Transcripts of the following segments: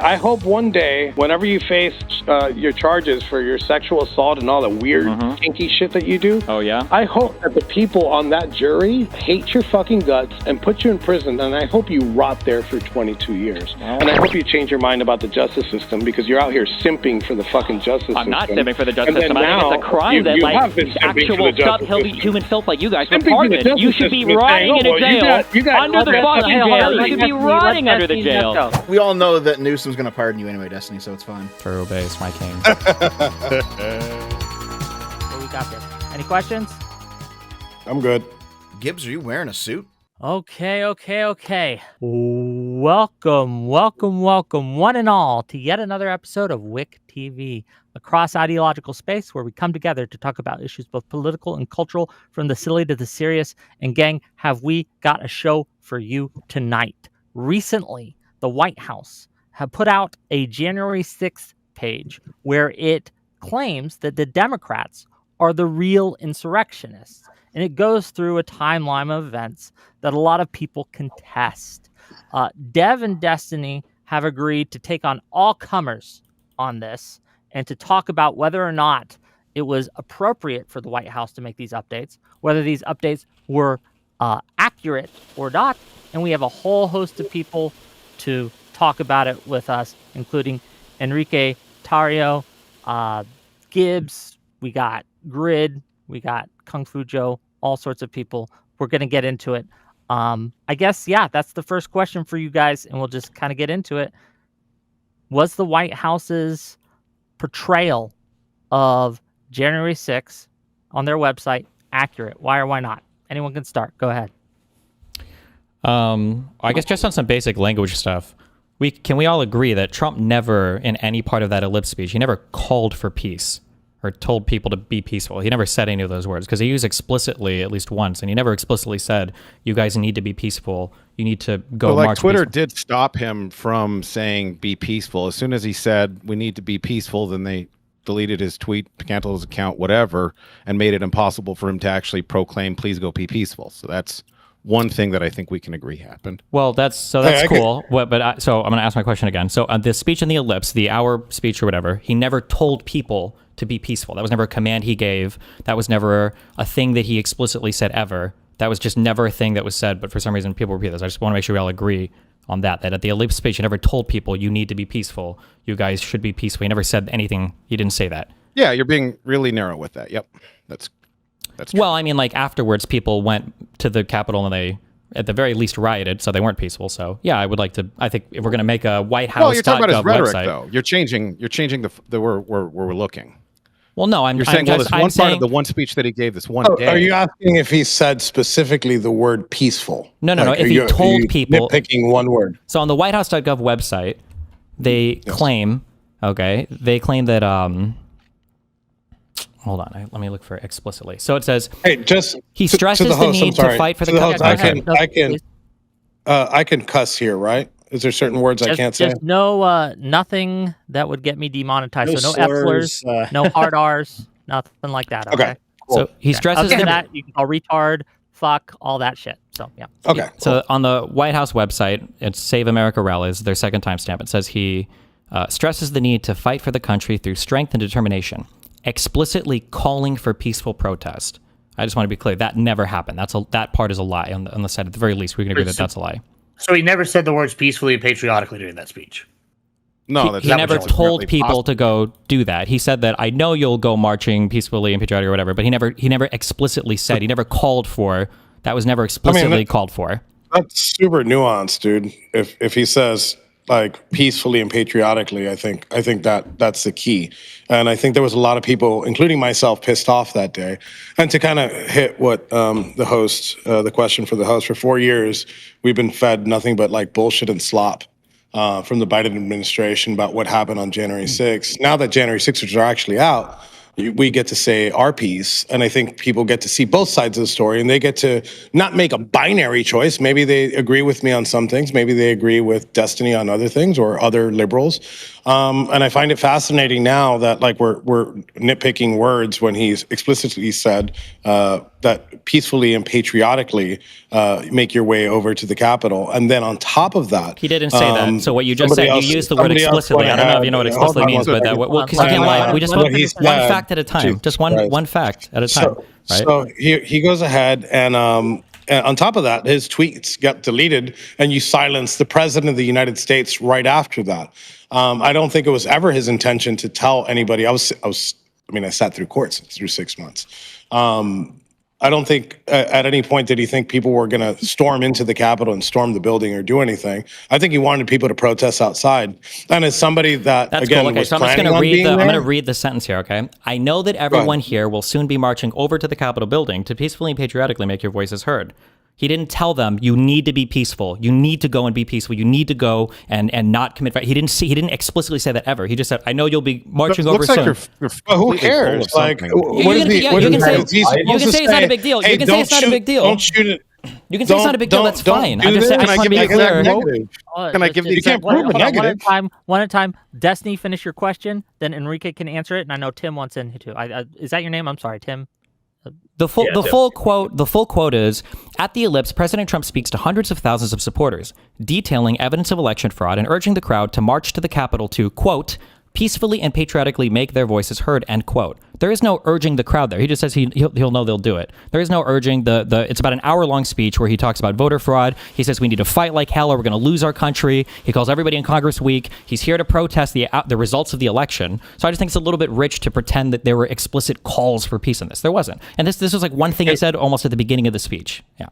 I hope one day, whenever you face your charges for your sexual assault and all the weird, kinky shit that you do, I hope that the people on that jury hate your fucking guts and put you in prison, and I hope you rot there for 22 years. And I hope you change your mind about the justice system, because you're out here simping for the fucking justice system. I'm not simping for the justice system. I think it's a crime that, like, actual sub-healthy human filth like you guys were pardoned. You should be rotting in a jail under the fucking jail. You should be rotting under the jail. We all know that Newsom's gonna pardon you anyway, Destiny, so it's fine. Turbo base, my king. What we got there? Any questions? I'm good. Gibbs, are you wearing a suit? Okay. Welcome, one and all, to yet another episode of HYUK TV, a cross-ideological space where we come together to talk about issues both political and cultural, from the silly to the serious. And gang, have we got a show for you tonight? Recently, the White House have put out a January 6th page where it claims that the Democrats are the real insurrectionists. And it goes through a timeline of events that a lot of people contest. Dev and Destiny have agreed to take on all comers on this and to talk about whether or not it was appropriate for the White House to make these updates, whether these updates were accurate or not. And we have a whole host of people to talk about it with us, including ENRIQUE TARRIO, Gibbs, we got Grid, we got Kung Fu Joe, all sorts of people. We're going to get into it. I guess, yeah, that's the first question for you guys, and we'll just kind of get into it. Was the White House's portrayal of January 6th on their website accurate? Why or why not? Anyone can start. Go ahead. I guess just on some basic language stuff, can we all agree that Trump never, in any part of that LIB speech, he never called for peace or told people to be peaceful. He never said any of those words, because he used explicitly at least once, and he never explicitly said, you guys need to be peaceful. You need to go march. Twitter did stop him from saying be peaceful. As soon as he said we need to be peaceful, then they deleted his tweet, canceled his account, whatever, and made it impossible for him to actually proclaim, please go be peaceful. So that's one thing that I think we can agree happened. Well, that's cool. So I'm going to ask my question again. So on this speech in the ellipse, the hour speech or whatever, he never told people to be peaceful. That was never a command he gave. That was never a thing that he explicitly said ever. That was just never a thing that was said. But for some reason, people repeat this. I just want to make sure we all agree on that at the ellipse speech, he never told people you need to be peaceful. You guys should be peaceful. He never said anything. He didn't say that. Yeah, you're being really narrow with that. Yep. That's true. Well, I mean, like, afterwards, people went to the Capitol and they, at the very least, rioted, so they weren't peaceful. So, yeah, I would like to. I think if we're going to make a White House, you're talking about his rhetoric, website, though. You're changing the where we're looking. Well, no, you're saying, well, this one part of the one speech that he gave this one day. Are you asking if he said specifically the word peaceful? No. If he told people, nitpicking one word. So on the WhiteHouse.gov website, they claim that. Hold on, let me look for it explicitly. So it says, "Hey, just he stresses the need to fight for the country." I can cuss here, right? Is there certain words I can't say? No, nothing that would get me demonetized. So no F-slurs, no hard R's, nothing like that. Okay. Cool. So he stresses that you can call retard, fuck, all that shit. So yeah. Okay. Cool. So on the White House website, it's Save America Rallies, their second timestamp. It says he stresses the need to fight for the country through strength and determination, explicitly calling for peaceful protest. I just want to be clear, that never happened. That part is a lie on the side. At the very least, we can agree that that's a lie. So he never said the words peacefully and patriotically during that speech? No, he never told people to go do that. He said that, I know you'll go marching peacefully and patriotic or whatever, but he never explicitly said, he never called for, that was never explicitly called for. That's super nuanced, dude. If he says, like, peacefully and patriotically, I think that's the key. And I think there was a lot of people, including myself, pissed off that day. And to kind of hit what the question for the host, for 4 years, we've been fed nothing but like bullshit and slop from the Biden administration about what happened on January 6th. Now that January 6ers are actually out, we get to say our piece, and I think people get to see both sides of the story, and they get to not make a binary choice. Maybe they agree with me on some things, maybe they agree with Destiny on other things, or other liberals. And I find it fascinating now that like we're nitpicking words when he's explicitly said that peacefully and patriotically make your way over to the Capitol, and then on top of that, he didn't say that. So what you just said, you used the word explicitly. I don't know if you know what explicitly means, but because you can't lie. We just want one fact at a time, just one fact at a time. So he goes ahead and on top of that, his tweets got deleted, and you silence the president of the United States right after that. I don't think it was ever his intention to tell anybody. I sat through courts through 6 months. I don't think at any point did he think people were going to storm into the Capitol and storm the building or do anything. I think he wanted people to protest outside. And as somebody that's again cool. Okay, was so I'm going to read the sentence here. Okay, I know that everyone here will soon be marching over to the Capitol building to peacefully and patriotically make your voices heard. He didn't tell them you need to be peaceful. You need to go and be peaceful. You need to go and not commit. He didn't explicitly say that ever. He just said, "I know you'll be marching over soon." But who cares? Like, you can say it's not a big deal. You can say it's not a big deal. Don't shoot it. You can say it's not a big deal. That's fine. I just want to be clear. Can I give the exact proof a negative? One at a time. Destiny, finish your question. Then Enrique can answer it. And I know Tim wants in too. Is that your name? I'm sorry, Tim. The full quote is, at the Ellipse, President Trump speaks to hundreds of thousands of supporters, detailing evidence of election fraud and urging the crowd to march to the Capitol to, quote, peacefully and patriotically make their voices heard, end quote. There is no urging the crowd there. He just says he'll know they'll do it. There is no urging. It's about an hour-long speech where he talks about voter fraud. He says we need to fight like hell or we're going to lose our country. He calls everybody in Congress weak. He's here to protest the results of the election. So I just think it's a little bit rich to pretend that there were explicit calls for peace in this. There wasn't. And this was like one thing he said almost at the beginning of the speech. Yeah.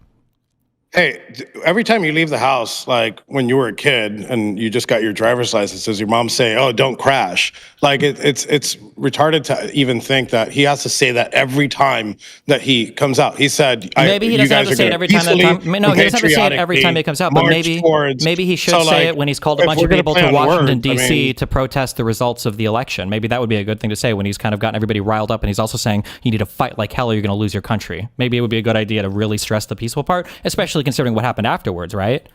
Hey, every time you leave the house, like when you were a kid and you just got your driver's license, does your mom say, "Oh, don't crash"? Like it's retarded to even think that he has to say that every time that he comes out. He said, maybe he doesn't have to say it every time. No, he doesn't have to say it every time he comes out. But maybe he should say it when he's called a bunch of people to Washington D.C. to protest the results of the election. Maybe that would be a good thing to say when he's kind of gotten everybody riled up, and he's also saying you need to fight like hell or you're going to lose your country. Maybe it would be a good idea to really stress the peaceful part, especially considering what happened afterwards, right?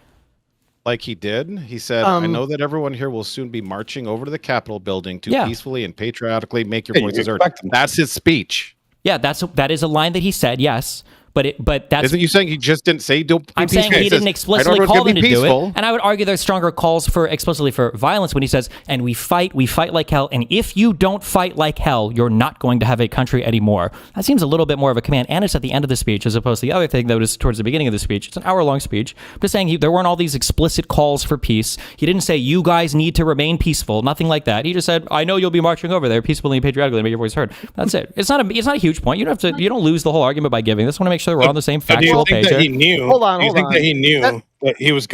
Like he did. He said, I know that everyone here will soon be marching over to the Capitol building to peacefully and patriotically make your voices heard. That's his speech. Yeah, that is a line that he said, yes. But that's... Isn't you saying he just didn't say don't be I'm peaceful? saying he didn't explicitly call them to do it. And I would argue there's stronger calls explicitly for violence when he says, and we fight like hell, and if you don't fight like hell, you're not going to have a country anymore. That seems a little bit more of a command, and it's at the end of the speech as opposed to the other thing that was towards the beginning of the speech. It's an hour-long speech. I'm just saying there weren't all these explicit calls for peace. He didn't say, you guys need to remain peaceful, nothing like that. He just said, I know you'll be marching over there peacefully and patriotically, make your voice heard. That's it. It's not a huge point. You don't lose the whole argument by giving this. I want to make sure we're on the same do you think that he knew? Do you think that he knew that he was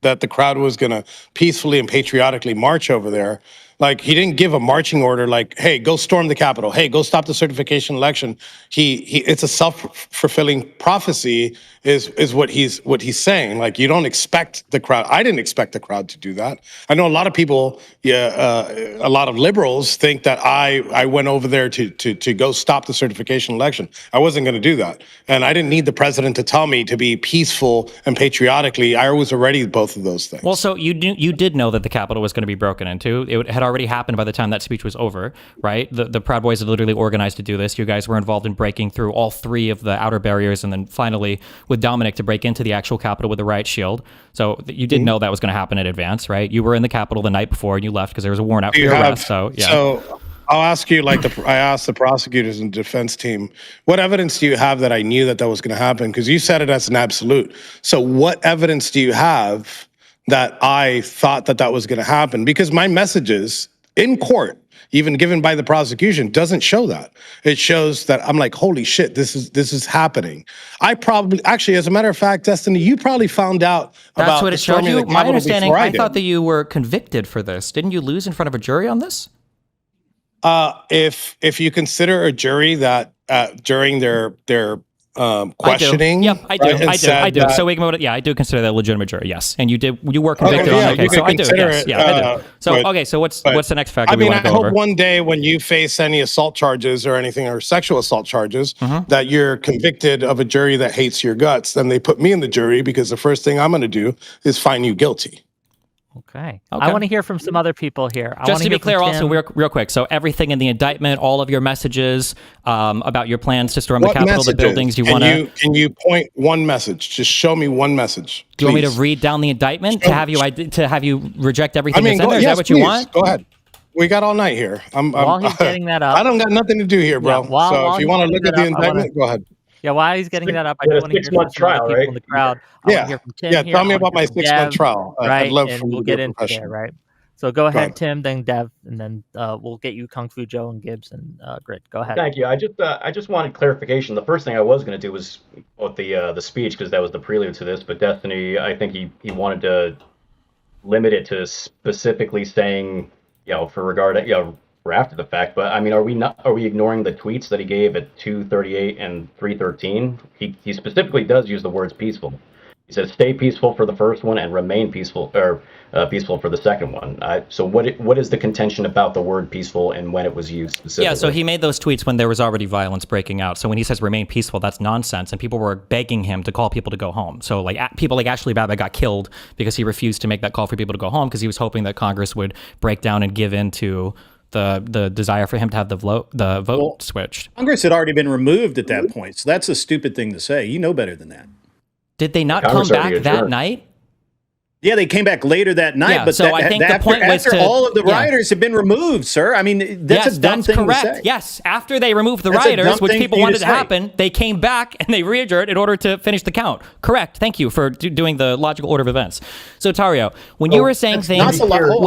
that the crowd was going to peacefully and patriotically march over there? Like, he didn't give a marching order like, hey, go storm the Capitol. Hey, go stop the certification election. It's a self-fulfilling prophecy is what he's saying. Like, you don't expect the crowd. I didn't expect the crowd to do that. I know a lot of people, a lot of liberals think that I went over there to go stop the certification election. I wasn't going to do that. And I didn't need the president to tell me to be peaceful and patriotically. I was already both of those things. Well, so you did know that the Capitol was going to be broken into. It had already happened by the time that speech was over, right? The Proud Boys had literally organized to do this. You guys were involved in breaking through all three of the outer barriers, and then finally with Dominic to break into the actual Capitol with the riot shield. So you did know that was going to happen in advance, right? You were in the Capitol the night before and you left because there was a warrant out for your arrest. So yeah. So I'll ask you, I asked the prosecutors and defense team, what evidence do you have that I knew that was going to happen? Because you said it as an absolute. So what evidence do you have that I thought that was going to happen? Because my messages in court, even given by the prosecution, doesn't show that. It shows that I'm like, holy shit, this is happening. I probably, actually, as a matter of fact, Destiny, you probably found out about that's what it showed you. My understanding, I thought that you were convicted for this. Didn't you lose in front of a jury on this? If you consider a jury that during their questioning. Yep, I do. I do. So we can vote. Yeah, I do consider that a legitimate jury. Yes, and you were convicted on that case. So I do. Yes, I do. So okay. So what's the next factor we want to go over? I hope one day when you face any assault charges or anything or sexual assault charges that you're convicted of a jury that hates your guts. Then they put me in the jury because the first thing I'm going to do is find you guilty. Okay. I want to hear from some other people here. Just to be clear, also real quick. So everything in the indictment, all of your messages about your plans to storm the Capitol, the buildings you want to. Can you point one message? Just show me one message. Do you want me to read down the indictment to have you reject everything that's in there? Is that what you want? Go ahead. We got all night here. While he's getting that up, I don't got nothing to do here, bro. Yeah, so if you want to look at the indictment, go ahead. Yeah, while he's getting that up, I do want to hear from some other people in the crowd. Yeah, tell me about my 6-month trial. Right, I'd love and for you we'll to get be a into professional. there, right? So go ahead, Tim, then Dev, and then we'll get you Kung Fu Joe and Gibbs and Grit. Go ahead. Thank you. I just wanted clarification. The first thing I was going to do was about the speech, because that was the prelude to this. But Destiny, I think he wanted to limit it to specifically saying, for after the fact. But I mean, are we ignoring the tweets that he gave at 2:38 and 3:13? He specifically does use the words peaceful. He says, "Stay peaceful" for the first one and "remain peaceful," or peaceful for the second one. So what is the contention about the word peaceful and when it was used specifically? Yeah, so he made those tweets when there was already violence breaking out. So when he says "remain peaceful," that's nonsense, and people were begging him to call people to go home. So like people like Ashley Babbitt got killed because he refused to make that call for people to go home because he was hoping that Congress would break down and give in to the desire for him to have the vote switched. Congress had already been removed at that point, so that's a stupid thing to say. You know better than that. Did they not come back that night? Yeah, they came back later that night, but so I think the point was after all of the rioters have been removed, sir. I mean, that's a dumb thing to say. Yes, after they removed the rioters, which people wanted to happen, they came back and they re-adjourned in order to finish the count. Correct. Thank you for doing the logical order of events. So Tario, when you were saying things, So Tario,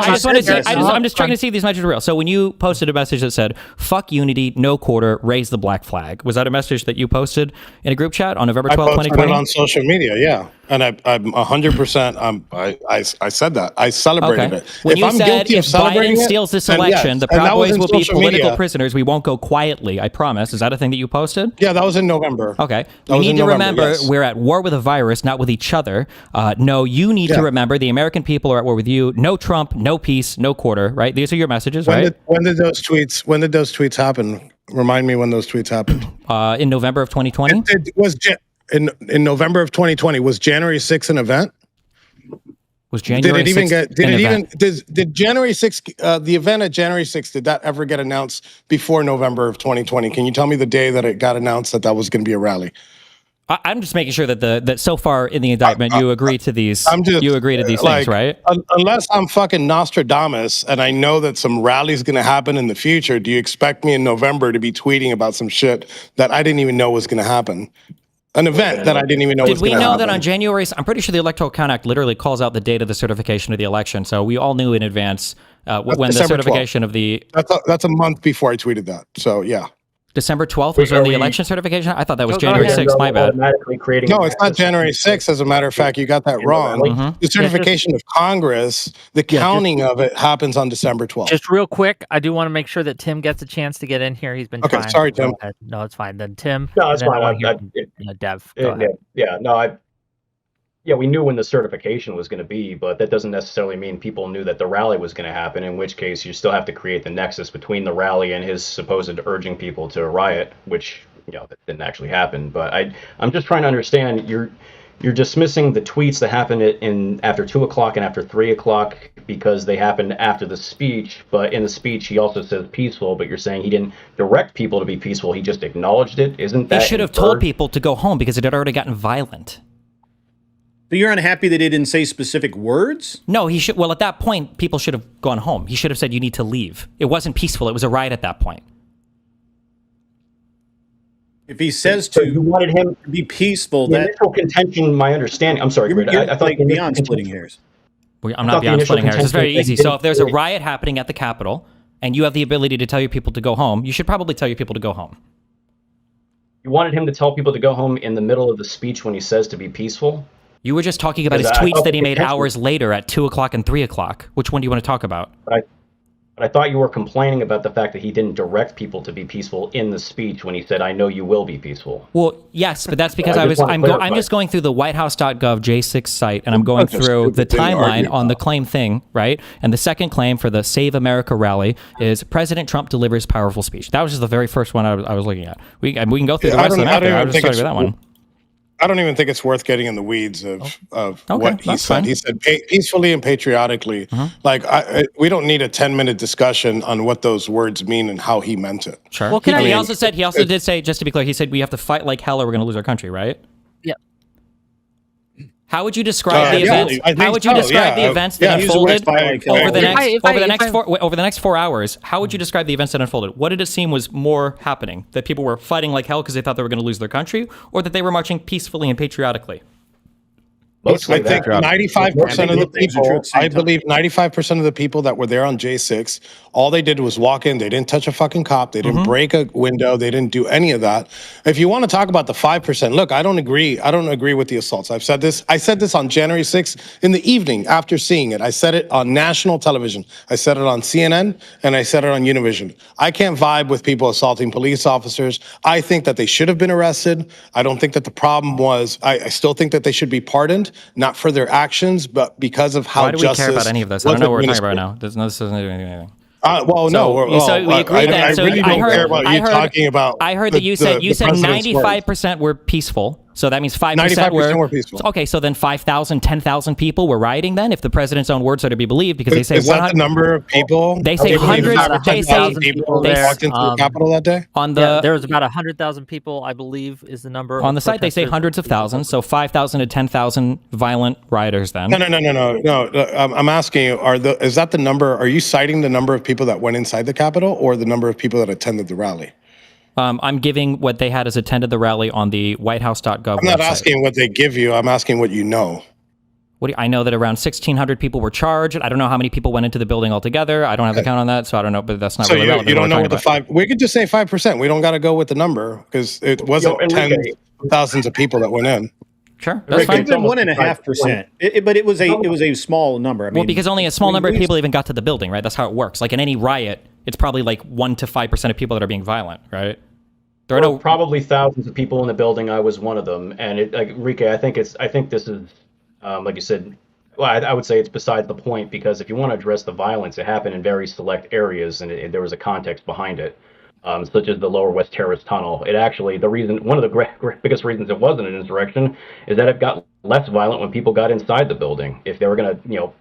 I'm just trying to see if these messages are real. So when you posted a message that said "fuck unity, no quarter, raise the black flag," was that a message that you posted in a group chat on November 12, 2020? I posted it on social media, yeah. And I'm 100%. I said that. I celebrated it. When you said if Biden steals this election, the Proud Boys will be political prisoners. We won't go quietly. I promise. Is that a thing that you posted? Yeah, that was in November. Okay. You need to remember we're at war with a virus, not with each other. No, you need to remember the American people are at war with you. No Trump, no peace, no quarter. Right? These are your messages, right? When did those tweets happen? Remind me when those tweets happened. In November of 2020. In November of 2020, was January 6th an event? Was January 6th did January 6th, the event at January 6th, did that ever get announced before November of 2020? Can you tell me the day that it got announced that was going to be a rally? I'm just making sure that so far in the indictment you agree to these. You agree to these things, right? Unless I'm fucking Nostradamus and I know that some rally's going to happen in the future, do you expect me in November to be tweeting about some shit that I didn't even know was going to happen? An event that I didn't even know was going to happen. Did we know that on January? I'm pretty sure the Electoral Count Act literally calls out the date of the certification of the election. So we all knew in advance when the certification 12th. Of the. That's a month before I tweeted that. So yeah. December 12th was when the election certification? I thought that was January 6th. My bad. No, it's not January 6th. As a matter of fact, you got that wrong. The certification of Congress, the counting of it happens on December 12th. Just real quick, I do want to make sure that Tim gets a chance to get in here. He's been trying. Sorry, Tim. No, it's fine. Then Tim. No, it's fine. Dev. Go ahead. Yeah, no, we knew when the certification was going to be, but that doesn't necessarily mean people knew that the rally was going to happen, in which case you still have to create the nexus between the rally and his supposed urging people to riot, which, that didn't actually happen. But I'm just trying to understand, you're dismissing the tweets that happened after 2 o'clock and after 3 o'clock because they happened after the speech, but in the speech he also says peaceful, but you're saying he didn't direct people to be peaceful, he just acknowledged it. Isn't that? He should have told people to go home because it had already gotten violent. But you're unhappy that he didn't say specific words? No, he should. Well, at that point, people should have gone home. He should have said, "You need to leave." It wasn't peaceful. It was a riot at that point. If he says you wanted him to be peaceful, the initial contention, my understanding. I'm sorry, I thought beyond splitting hairs. I'm not beyond splitting hairs. It's very easy. So if there's a riot happening at the Capitol and you have the ability to tell your people to go home, you should probably tell your people to go home. You wanted him to tell people to go home in the middle of the speech when he says to be peaceful? You were just talking about his tweets that he made hours later at 2 o'clock and 3 o'clock. Which one do you want to talk about? But I thought you were complaining about the fact that he didn't direct people to be peaceful in the speech when he said, "I know you will be peaceful." Well, yes, but that's because I'm just going through the whitehouse.gov J6 site, and I'm going through the timeline on the claim thing, right? And the second claim for the Save America rally is President Trump delivers powerful speech. That was just the very first one I was looking at. We can go through the rest of them after. I was just starting with that one. I don't even think it's worth getting in the weeds of what he said. Fine. He said peacefully and patriotically. Like, we don't need a 10-minute discussion on what those words mean and how he meant it. Sure. Well, he also did say, just to be clear, he said we have to fight like hell or we're going to lose our country, right? Yeah. How would you describe the events? How would you describe the events that unfolded over the next 4 hours? How would you describe the events that unfolded? What did it seem was more happening? That people were fighting like hell because they thought they were going to lose their country, or that they were marching peacefully and patriotically? I think 95% of the people, I believe 95% of the people that were there on J6, all they did was walk in. They didn't touch a fucking cop. They didn't break a window. They didn't do any of that. If you want to talk about the 5%, look, I don't agree. I don't agree with the assaults. I've said this. I said this on January 6th in the evening after seeing it. I said it on national television. I said it on CNN, and I said it on Univision. I can't vibe with people assaulting police officers. I think that they should have been arrested. I don't think that the problem was, I still think that they should be pardoned. Not for their actions, but because of how justice. Why do we care about any of this? I don't know what we're talking about now. This doesn't do anything. So we agreed that. I really don't care about you talking about. I heard that you said 95% were peaceful. So that means 5% were peaceful. Okay, so then 5,000, 10,000 people were rioting then, if the president's own words are to be believed, because they say is that the number of people? They say hundreds. They say people walked into the Capitol that day. There was about 100,000 people, I believe, is the number. On the site, they say hundreds of thousands, so 5,000 to 10,000 violent rioters. Then no. I'm asking you: is that the number? Are you citing the number of people that went inside the Capitol, or the number of people that attended the rally? I'm giving what they had as attended the rally on the whitehouse.gov I'm not asking what they give you. I'm asking what you know. I know that around 1,600 people were charged. I don't know how many people went into the building altogether. I don't have the count on that, so I don't know, but that's not really relevant. You don't know what the 5... We could just say 5%. We don't got to go with the number, because it wasn't tens of thousands of people that went in. Sure, that's fine. 1.5%, but it was a small number. I mean, well, because only a small number of people even got to the building, right? That's how it works. Like in any riot, it's probably like 1 to 5% of people that are being violent, right? There are probably thousands of people in the building. I was one of them, and Enrique, I think this is, like you said. Well, I would say it's beside the point, because if you want to address the violence, it happened in very select areas, and there was a context behind it, such as the Lower West Terrace Tunnel. It actually, one of the biggest reasons it wasn't an insurrection is that it got less violent when people got inside the building. If they were going to,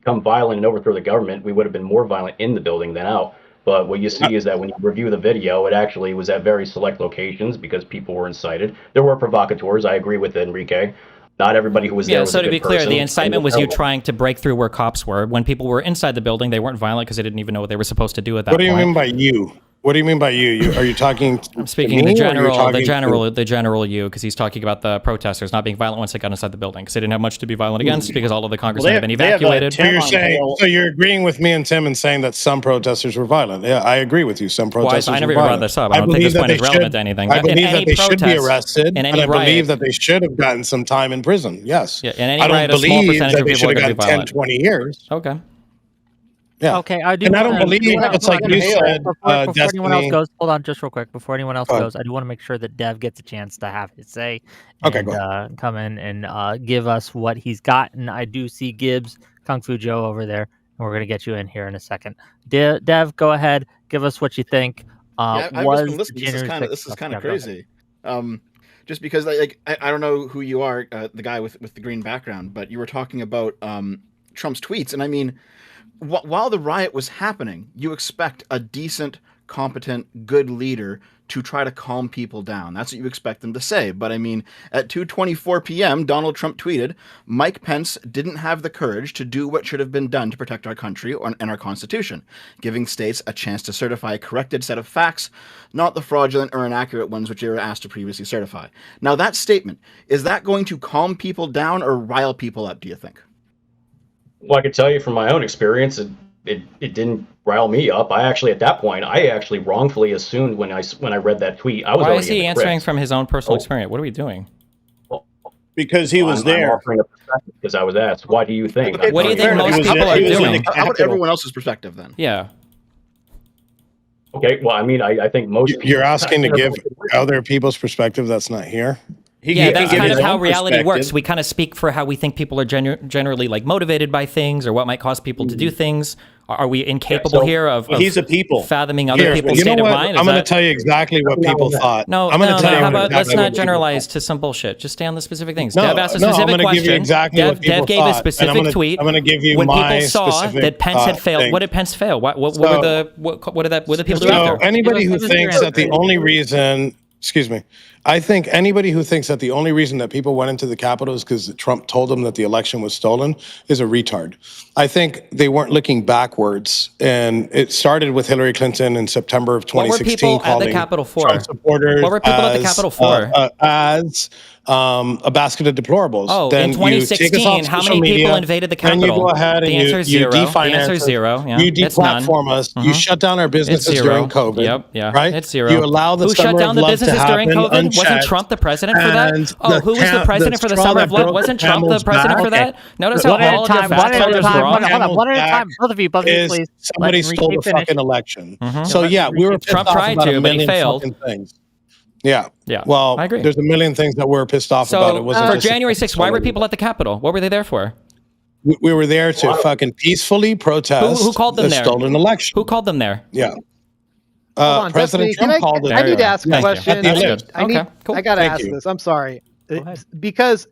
become violent and overthrow the government, we would have been more violent in the building than out. But what you see is that when you review the video, it actually was at very select locations because people were incited. There were provocateurs. I agree with Enrique. Not everybody who was there was a good person. So to be clear, the incitement was you trying to break through where cops were. When people were inside the building, they weren't violent because they didn't even know what they were supposed to do at that point. What do you mean by you? What do you mean by you? Are you talking? I'm speaking the general you, because he's talking about the protesters not being violent once they got inside the building, because they didn't have much to be violent against, because all of the congressmen have been evacuated. So you're agreeing with me and Tim and saying that some protesters were violent. Yeah, I agree with you. Some protesters I never were even violent. brought this up. I don't think this point is relevant to anything. I believe that they should be arrested, and I believe that they should have gotten some time in prison. Yes. Yeah, in any riot, a small percentage of people are going to be violent. 20 years. Okay. Yeah. Okay, I do. And I don't believe it's like you said. Before anyone else goes, hold on, just real quick. Before anyone else goes, I do want to make sure that Dev gets a chance to have his say. Okay, and, come in and give us what he's gotten. I do see Gibbs, Kung Fu Joe over there, and we're gonna get you in here in a second. Dev, go ahead, give us what you think. I've just been listening. This is kind of crazy. Just because I don't know who you are, the guy with the green background, but you were talking about Trump's tweets, and I mean, while the riot was happening, you expect a decent, competent, good leader to try to calm people down. That's what you expect them to say. But I mean, at 2:24 p.m., Donald Trump tweeted, Mike Pence didn't have the courage to do what should have been done to protect our country and our Constitution, giving states a chance to certify a corrected set of facts, not the fraudulent or inaccurate ones which they were asked to previously certify. Now, that statement, is that going to calm people down or rile people up, do you think? Well, I can tell you from my own experience, it didn't rile me up. At that point, I actually wrongfully assumed when I read that tweet, I was Why is he answering from his own personal experience? What are we doing? Because he was there. I'm offering a perspective because I was asked, what do you think? What do you think most people are doing? How about everyone else's perspective then? Yeah. Okay, well, I mean, I think most people... You're asking to give other people's perspective that's not here? Yeah, that's kind of how reality works. We kind of speak for how we think people are generally like motivated by things or what might cause people to do things. Are we incapable here of he's a people fathoming other people's state of mind? I'm going to tell you exactly what people thought. No, I'm going to tell you. How about let's not generalize to some bullshit. Just stay on the specific things. No, Dev asked a specific I'm going to give you exactly what people Dev gave a specific tweet. I'm going to give you when my people saw that Pence had failed. thing. What did Pence fail? What did the people do after? Anybody who thinks that the only reason, excuse me, I think anybody who thinks that the only reason that people went into the Capitol is because Trump told them that the election was stolen is a retard. I think they weren't looking backwards, and it started with Hillary Clinton in September of 2016. What were people at the Capitol for? Trump supporters. What were people at the Capitol for? As a basket of deplorables. Oh, then in 2016, how many people invaded the Capitol? Then you go ahead and you definance the answer is zero. Yeah, you deplatform us. You shut down our businesses during COVID. Yep, yeah, right? It's zero. You allow the who shut down the businesses during COVID? Unchecked. Wasn't Trump the president for that? Oh, who was the president for the summer of love? Wasn't Trump the president for that? Notice how all of your fact checkers wrong. One at a time. Both of you, please. Somebody stole the fucking election. So yeah, we were Trump tried to, but he failed. Yeah. Well, I agree. There's a million things that we're pissed off about. It wasn't for January 6th, why were people at the Capitol? What were they there for? We were there to fucking peacefully protest. Who called them there? Stolen election. Who called them there? Yeah. President Trump called them. I need to ask a question. I got to ask this. I'm sorry. Because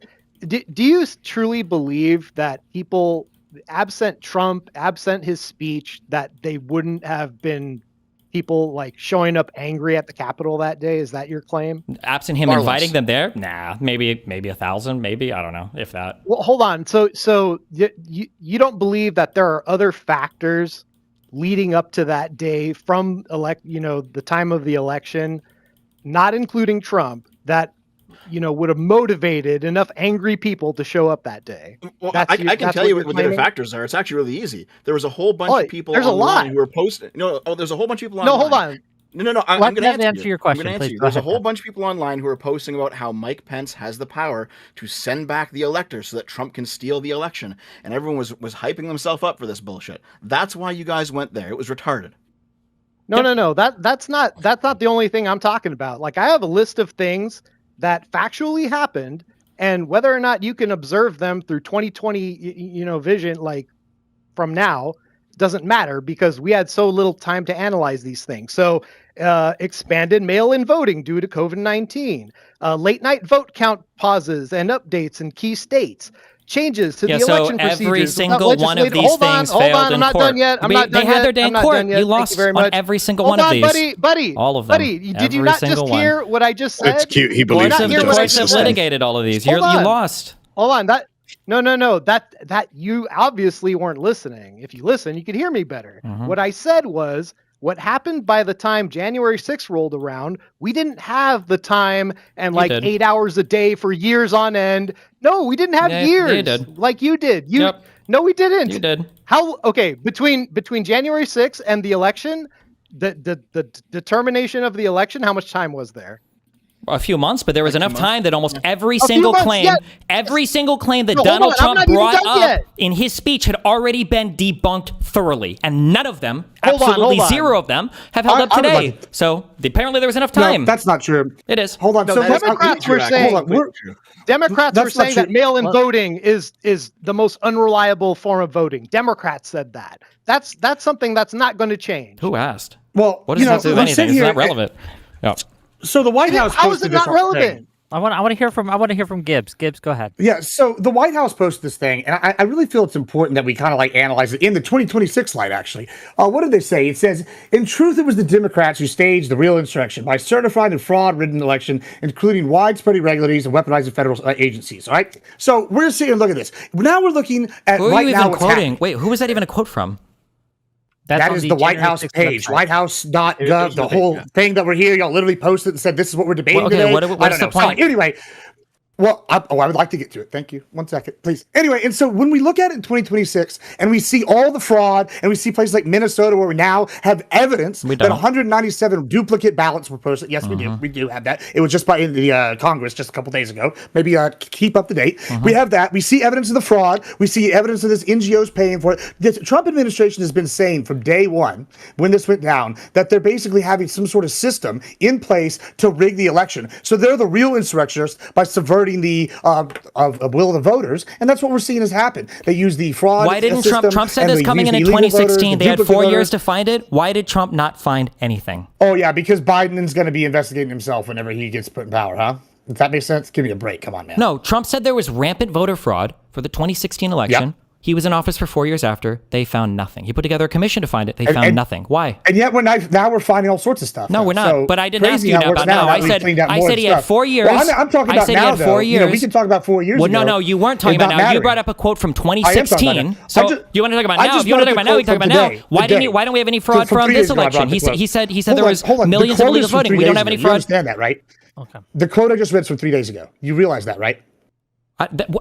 do you truly believe that people, absent Trump, absent his speech, that they wouldn't have been people like showing up angry at the Capitol that day? Is that your claim? Absent him inviting them there? Nah, maybe 1,000, maybe, I don't know, if that. Well, hold on. So you don't believe that there are other factors leading up to that day from the time of the election, not including Trump, that would have motivated enough angry people to show up that day? Well, I can tell you what the other factors are. It's actually really easy. There was a whole bunch of people online who were posting. There's a whole bunch of people online. No, hold on. No. I'm going to answer your question. There's a whole bunch of people online who are posting about how Mike Pence has the power to send back the electors so that Trump can steal the election. And everyone was hyping themselves up for this bullshit. That's why you guys went there. It was retarded. No. That's not the only thing I'm talking about. Like, I have a list of things that factually happened, and whether or not you can observe them through 2020 vision, like from now, doesn't matter, because we had so little time to analyze these things. So expanded mail-in voting due to COVID-19, late night vote count pauses and updates in key states, changes to the election procedures. Every single one of these things failed in court. Done yet. They had their day in court. You lost on every single one of these. Buddy. All of them. Buddy, did you not just hear what I just said? It's cute. He believes it. The courts have litigated all of these. You lost. Hold on. No. That you obviously weren't listening. If you listen, you could hear me better. What I said was, what happened by the time January 6th rolled around, we didn't have the time and 8 hours a day for years on end. No, we didn't have years. You did. Like you did. No, we didn't. You did. Between January 6th and the election, the determination of the election, how much time was there? A few months, but there was enough time that almost every single claim that Donald Trump brought up in his speech had already been debunked thoroughly, and none of them, absolutely zero of them, have held up today. So apparently there was enough time. No, that's not true. It is. Hold on. So Democrats were saying that mail-in voting is the most unreliable form of voting. Democrats said that. That's something that's not going to change. Who asked? Well, what does that do with anything? It's not relevant. Yeah. So the White House posted this. How is it not relevant? I want to hear from Gibbs. Gibbs, go ahead. Yeah. So the White House posted this thing, and I really feel it's important that we kind of analyze it in the 2026 light. Actually, what did they say? It says, in truth, it was the Democrats who staged the real insurrection by certifying and fraud-ridden election, including widespread irregularities and weaponizing federal agencies. All right. So we're seeing. Look at this. Now we're looking at who right now. Quoting? Wait, who was that even a quote from? That is the White House page, whitehouse.gov, the whole thing that we're here. Y'all literally posted and said, this is what we're debating today. What's the point? Anyway, Well, I would like to get to it. Thank you. 1 second, please. Anyway, and so when we look at it in 2026 and we see all the fraud and we see places like Minnesota where we now have evidence that 197 duplicate ballots were posted. Yes, we do. We do have that. It was just by the Congress just a couple days ago. Maybe keep up to date. We have that. We see evidence of the fraud. We see evidence of this NGOs paying for it. The Trump administration has been saying from day one when this went down that they're basically having some sort of system in place to rig the election. So they're the real insurrectionists by subverting the will of the voters, and that's what we're seeing has happened. They use the fraud. Why didn't Trump said this coming in 2016? They had 4 years to find it. Why did Trump not find anything? Oh yeah, because Biden's going to be investigating himself whenever he gets put in power, huh? Does that make sense? Give me a break. Come on, man. No, Trump said there was rampant voter fraud for the 2016 election. Yep. He was in office for 4 years after. They found nothing. He put together a commission to find it. They found nothing. Why? And yet now we're finding all sorts of stuff. No, we're not. So but I didn't ask you about now. I said he had 4 years. Well, I'm talking about now, 4 years. You know, we can talk about 4 years ago. No, you weren't talking about now. You brought up a quote from 2016. So you want to talk about now? If you want to talk about now, we can talk about now. Why don't we have any fraud from this election? He said there was millions of illegal voting. We don't have any fraud. You understand that, right? Okay. The quote I just read from 3 days ago. You realize that, right?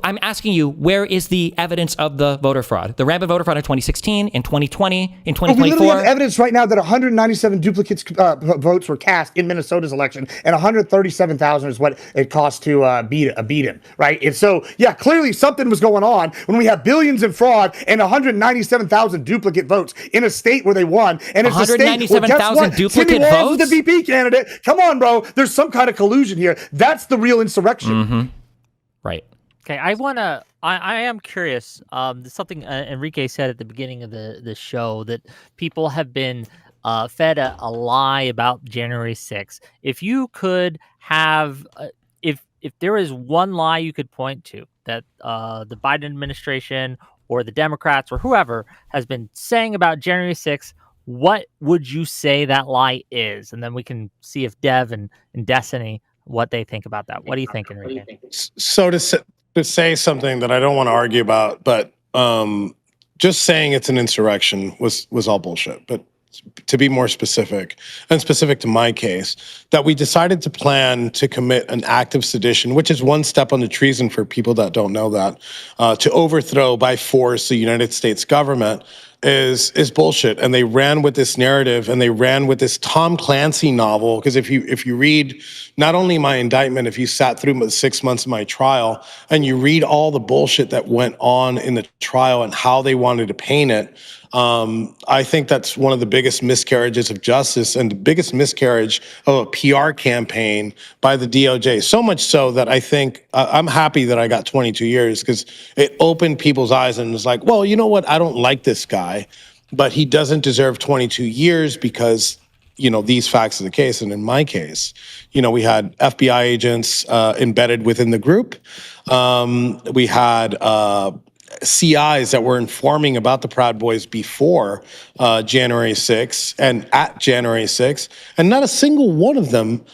I'm asking you, where is the evidence of the voter fraud? The rampant voter fraud in 2016, in 2020, in 2024? We literally have evidence right now that 197 duplicates votes were cast in Minnesota's election, and 137,000 is what it cost to beat him, right? And so, yeah, clearly something was going on when we have billions in fraud and 197,000 duplicate votes in a state where they won. And it's 197,000 duplicate votes? Was the VP candidate. Come on, bro. There's some kind of collusion here. That's the real insurrection. Right. Okay, I am curious. Something Enrique said at the beginning of the show, that people have been fed a lie about January 6th. If you could have, if there is one lie you could point to that the Biden administration or the Democrats or whoever has been saying about January 6th, what would you say that lie is? And then we can see if Dev and Destiny, what they think about that. What do you think, Enrique? So to say something that I don't want to argue about, but just saying it's an insurrection was all bullshit. But to be more specific, and specific to my case, that we decided to plan to commit an act of sedition, which is one step on the treason for people that don't know that, to overthrow by force the United States government is bullshit. And they ran with this narrative, and they ran with this Tom Clancy novel. Because if you read not only my indictment, if you sat through the 6 months of my trial and you read all the bullshit that went on in the trial and how they wanted to paint it, I think that's one of the biggest miscarriages of justice and the biggest miscarriage of a PR campaign by the DOJ. So much so that I think I'm happy that I got 22 years, because it opened people's eyes and was like, well, you know what? I don't like this guy, but he doesn't deserve 22 years because, you know, these facts are the case. And in my case, you know, we had FBI agents embedded within the group. We had CIs that were informing about the Proud Boys before January 6th and at January 6th, and not a single one of them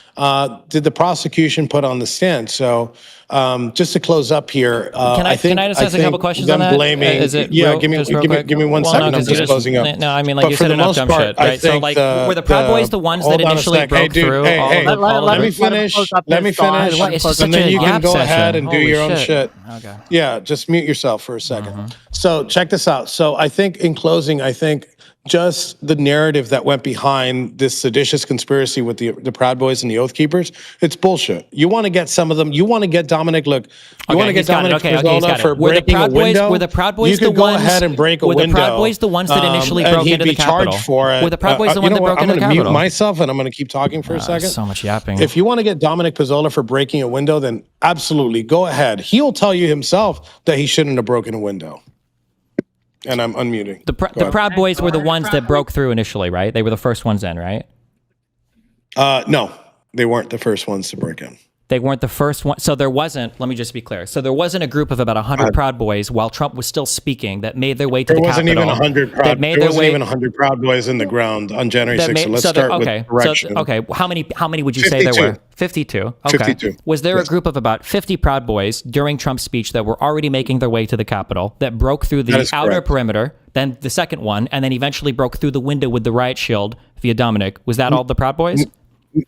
did the prosecution put on the stand. So just to close up here, can I just ask a couple questions on that? Blaming, give me 1 second. I'm just closing up. No, I mean, like, you said enough dumb shit, right? So, like, were the Proud Boys the ones that initially broke through? Let me finish. And then you can go ahead and do your own shit. Okay. Yeah, just mute yourself for a second. So check this out. So I think in closing, I think just the narrative that went behind this seditious conspiracy with the Proud Boys and the Oath Keepers, it's bullshit. You want to get some of them. You want to get Dominic. Look, you want to get Dominic Pizzola for breaking a window. Were the Proud Boys the ones? You could go ahead and break a window. Were the Proud Boys the ones that initially broke into the Capitol? For it. Were the Proud Boys the ones that broke into the Capitol? I'm going to mute myself and I'm going to keep talking for a second. So much yapping. If you want to get Dominic Pizzola for breaking a window, then absolutely go ahead. He'll tell you himself that he shouldn't have broken a window. And I'm unmuting. The Proud Boys were the ones that broke through initially, right? They were the first ones in, right? No, they weren't the first ones to break in. They weren't the first one. So there wasn't, let me just be clear. So there wasn't a group of about 100 Proud Boys while Trump was still speaking that made their way to the Capitol. There wasn't even 100 Proud Boys in the ground on January 6th. So let's start with correction. How many would you say there were? 52. Okay. 52. Was there a group of about 50 Proud Boys during Trump's speech that were already making their way to the Capitol that broke through the outer perimeter, then the second one, and then eventually broke through the window with the riot shield via Dominic? Was that all the Proud Boys?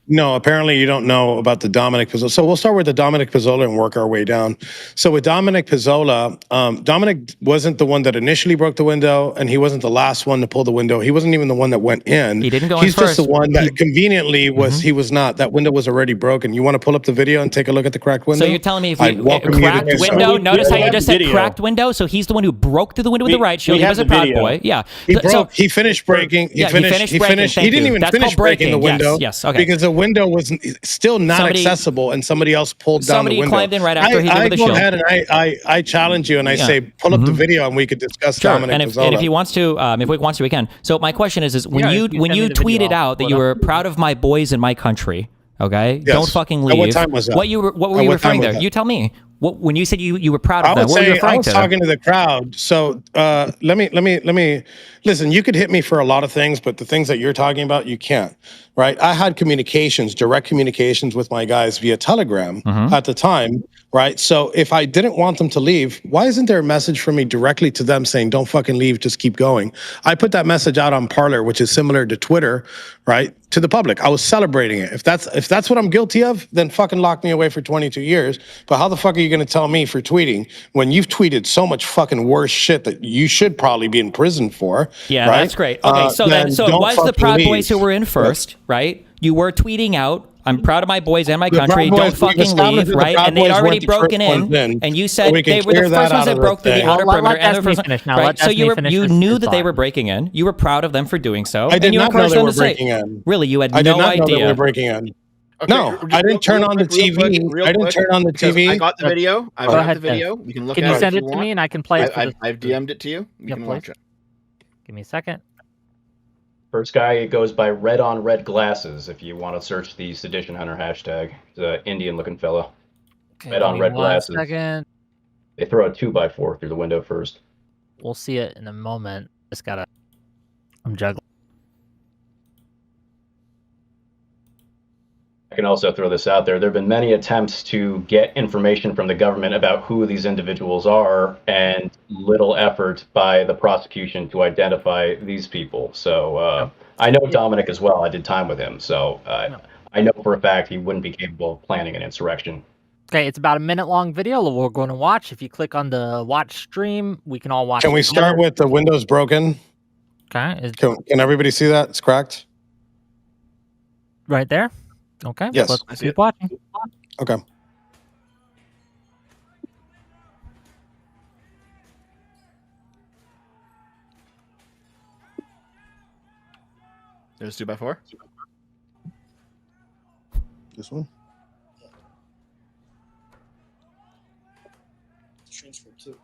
No, apparently you don't know about the Dominic Pizzola. So we'll start with the Dominic Pizzola and work our way down. So with Dominic Pizzola, Dominic wasn't the one that initially broke the window, and he wasn't the last one to pull the window. He wasn't even the one that went in. He didn't go He's in just first. the one that conveniently was, he was not. That window was already broken. You want to pull up the video and take a look at the cracked window? So you're telling me if we cracked window, notice how you just said cracked window? So he's the one who broke through the window with the right shield. He was a proud boy. Yeah. He finished breaking. He finished. He didn't even finish breaking the window. Yes. Okay. Because the window was still not accessible, and somebody else pulled down the window. Somebody climbed in right after he did with the shield. I go ahead and I challenge you, and I say, pull up the video, and we could discuss Dominic Pizzola. And if he wants to, if Wick wants to, we can. So my question is when you tweeted out that you were proud of my boys in my country, okay? Yes. Don't fucking leave. At what time was that? What were you referring there? You tell me. When you said you were proud of them, what were you referring to? I was talking to the crowd. So let me listen. You could hit me for a lot of things, but the things that you're talking about, you can't. Right? I had direct communications with my guys via Telegram at the time. Right? So if I didn't want them to leave, why isn't there a message from me directly to them saying, "Don't fucking leave, just keep going"? I put that message out on Parler, which is similar to Twitter, right? To the public. I was celebrating it. If that's what I'm guilty of, then fucking lock me away for 22 years. But how the fuck are you going to tell me for tweeting when you've tweeted so much fucking worse shit that you should probably be in prison for? Yeah, right? That's great. Okay, so it was the Proud Boys who were in first, right? You were tweeting out, "I'm proud of my boys and my country. Don't fucking leave," right? And they'd already broken in, and you said they were the first ones that broke through the outer perimeter. And the first one, right? So you knew that they were breaking in. You were proud of them for doing so. I did not know they were breaking in. Really, you had no idea. I did not know they were breaking in. Okay, no, I didn't turn on the TV. I didn't turn on the TV. I got the video. I got the video. You can look at it. Can you send it to me and I can play it? I've DM'd it to you. You can watch it. Give me a second. First guy goes by Red on Red Glasses. If you want to search the Sedition Hunter hashtag, he's an Indian-looking fellow. Okay, Red on Red Glasses. Second. They throw a 2x4 through the window first. We'll see it in a moment. Just gotta. I'm juggling. I can also throw this out there. There have been many attempts to get information from the government about who these individuals are, and little effort by the prosecution to identify these people. So I know Dominic as well. I did time with him. So I know for a fact he wouldn't be capable of planning an insurrection. Okay, it's about a minute-long video we're going to watch. If you click on the watch stream, we can all watch. Can we start with the windows broken? Okay. Can everybody see that? It's cracked. Right there? Okay. Yes. Let's keep watching. Okay. There's 2x4. This one. Transfer too.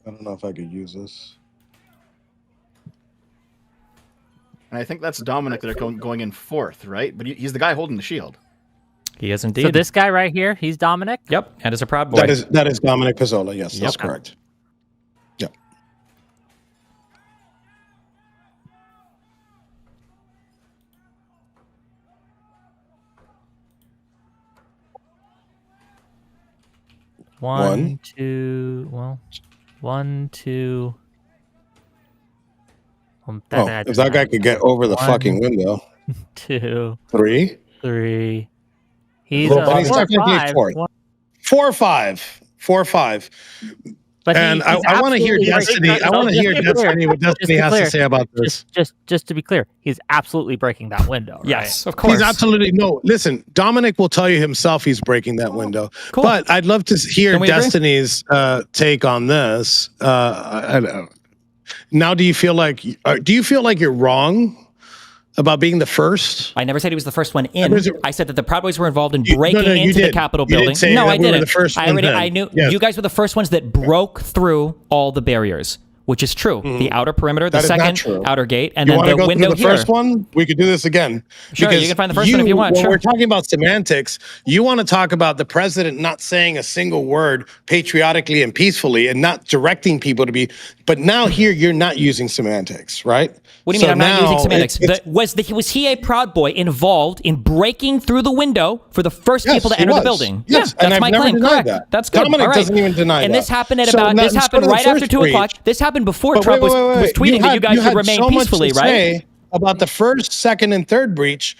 I don't know if I could use this. And I think that's Dominic that are going in fourth, right? But he's the guy holding the shield. He is indeed. So this guy right here, he's Dominic? Yep, and is a proud boy. That is Dominic Pizzola. Yes, that's correct. Yep. One, two. If that guy could get over the fucking window. 2, 3. He's 4 or 5. 4 or 5. But and I want to hear Destiny. I want to hear Destiny what Destiny has to say about this. Just to be clear, he's absolutely breaking that window. Right? Yes, of course. He's absolutely Listen, Dominic will tell you himself he's breaking that window. Cool. But I'd love to hear Destiny's take on this. Now, do you feel like you're wrong about being the first? I never said he was the first one in. I said that the Proud Boys were involved in breaking into the Capitol building. No, I didn't. I knew you guys were the first ones that broke through all the barriers. which is true. Mhm. The outer perimeter, the That is not second true. outer gate, and You then want the to go window through the here. first one? We could do this again. Sure, you can find the first one if you want. When Sure. we're talking about semantics, you want to talk about the president not saying a single word patriotically and peacefully and not directing people to be. But now here, you're not using semantics, right? What do you mean I'm not using semantics? Was he a Proud Boy involved in breaking through the window for the first people to enter the building? Yes, yeah, and that's I've my never claim. denied Correct. that. That's good. Dominic All right. doesn't even deny and that. this happened at So about. now- This so happened the right after first 2 o'clock. breach- This happened before But Trump wait, was tweeting that you guys should remain so much peacefully, to right? say about the first, second, and third breach.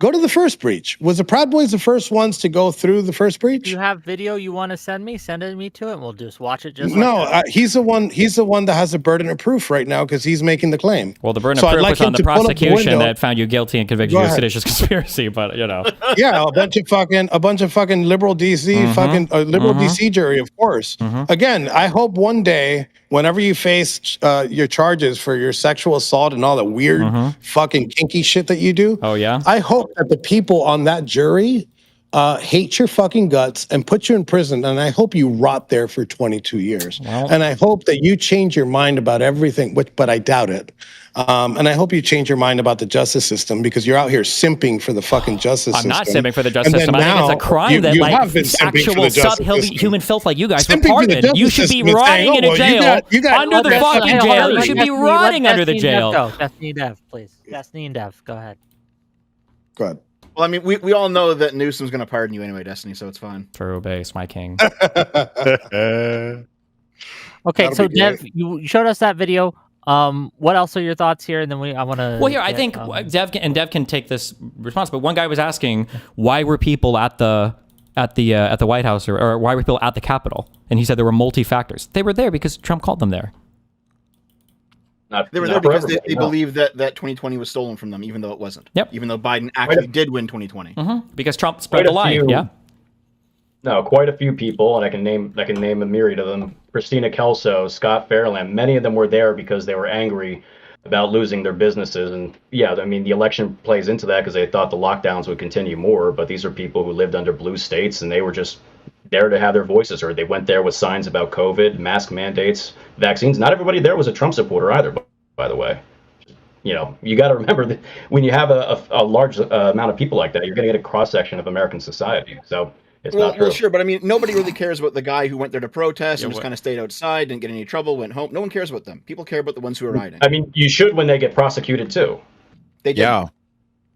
Go to the first breach. Was the Proud Boys the first ones to go through the first breach? If you have video you want to send me, send it me to it, and we'll just watch it. Just No, like that. he's the one. He's the one that has the burden of proof right now because he's making the claim. Well, the burden So of I'd proof like was him on the to pull up the prosecution window. that found you guilty and convicted Go you of ahead. seditious conspiracy, but you know. Yeah, a bunch of fucking liberal DC, liberal DC jury, of course. Again, I hope one day, whenever you face your charges for your sexual assault and all that weird fucking kinky shit that you do. Oh yeah. I hope that the people on that jury hate your fucking guts and put you in prison, and I hope you rot there for 22 years. Well, and I hope that you change your mind about everything, but I doubt it. And I hope you change your mind about the justice system because you're out here simping for the fucking justice system. I'm not simping for the justice And system. then I think it's a now crime that you like have been simping for actual the justice system. subhuman filth like you guys were Simping for the pardoned. You justice should be system is saying, rotting in oh, a well, jail you got under the fucking jail. You should be rotting under the jail. Destiny and Dev, please. Destiny and Dev, go ahead. Go ahead. Well, I mean, we all know that Newsom's going to pardon you anyway, Destiny, so it's fine. True base, my king. Okay, That'll so be Dev, great. you showed us that video. What else are your thoughts here? And then I want to. Well, here I think Dev can take this response. But one guy was asking why were people at the White House or why were people at the Capitol? And he said there were multi-factors. They were there because Trump called them there. They were there because they believed that 2020 was stolen from them, even though it wasn't. Yep. Even though Biden actually did win 2020. Because Trump spread the lie. Yeah. No, quite a few people, and I can name a myriad of them. Christina Kelso, Scott Fairland, many of them were there because they were angry about losing their businesses. And yeah, I mean, the election plays into that because they thought the lockdowns would continue more. But these are people who lived under blue states, and they were just there to have their voices heard. They went there with signs about COVID, mask mandates, vaccines. Not everybody there was a Trump supporter either, by the way. You know, you got to remember that when you have a large amount of people like that, you're going to get a cross-section of American society. So it's not true. Well, sure, but I mean, nobody really cares about the guy who went there to protest and just kind of stayed outside, didn't get any trouble, went home. No one cares about them. People care about the ones who are rioting. I mean, you should when they get prosecuted too. They did. Yeah,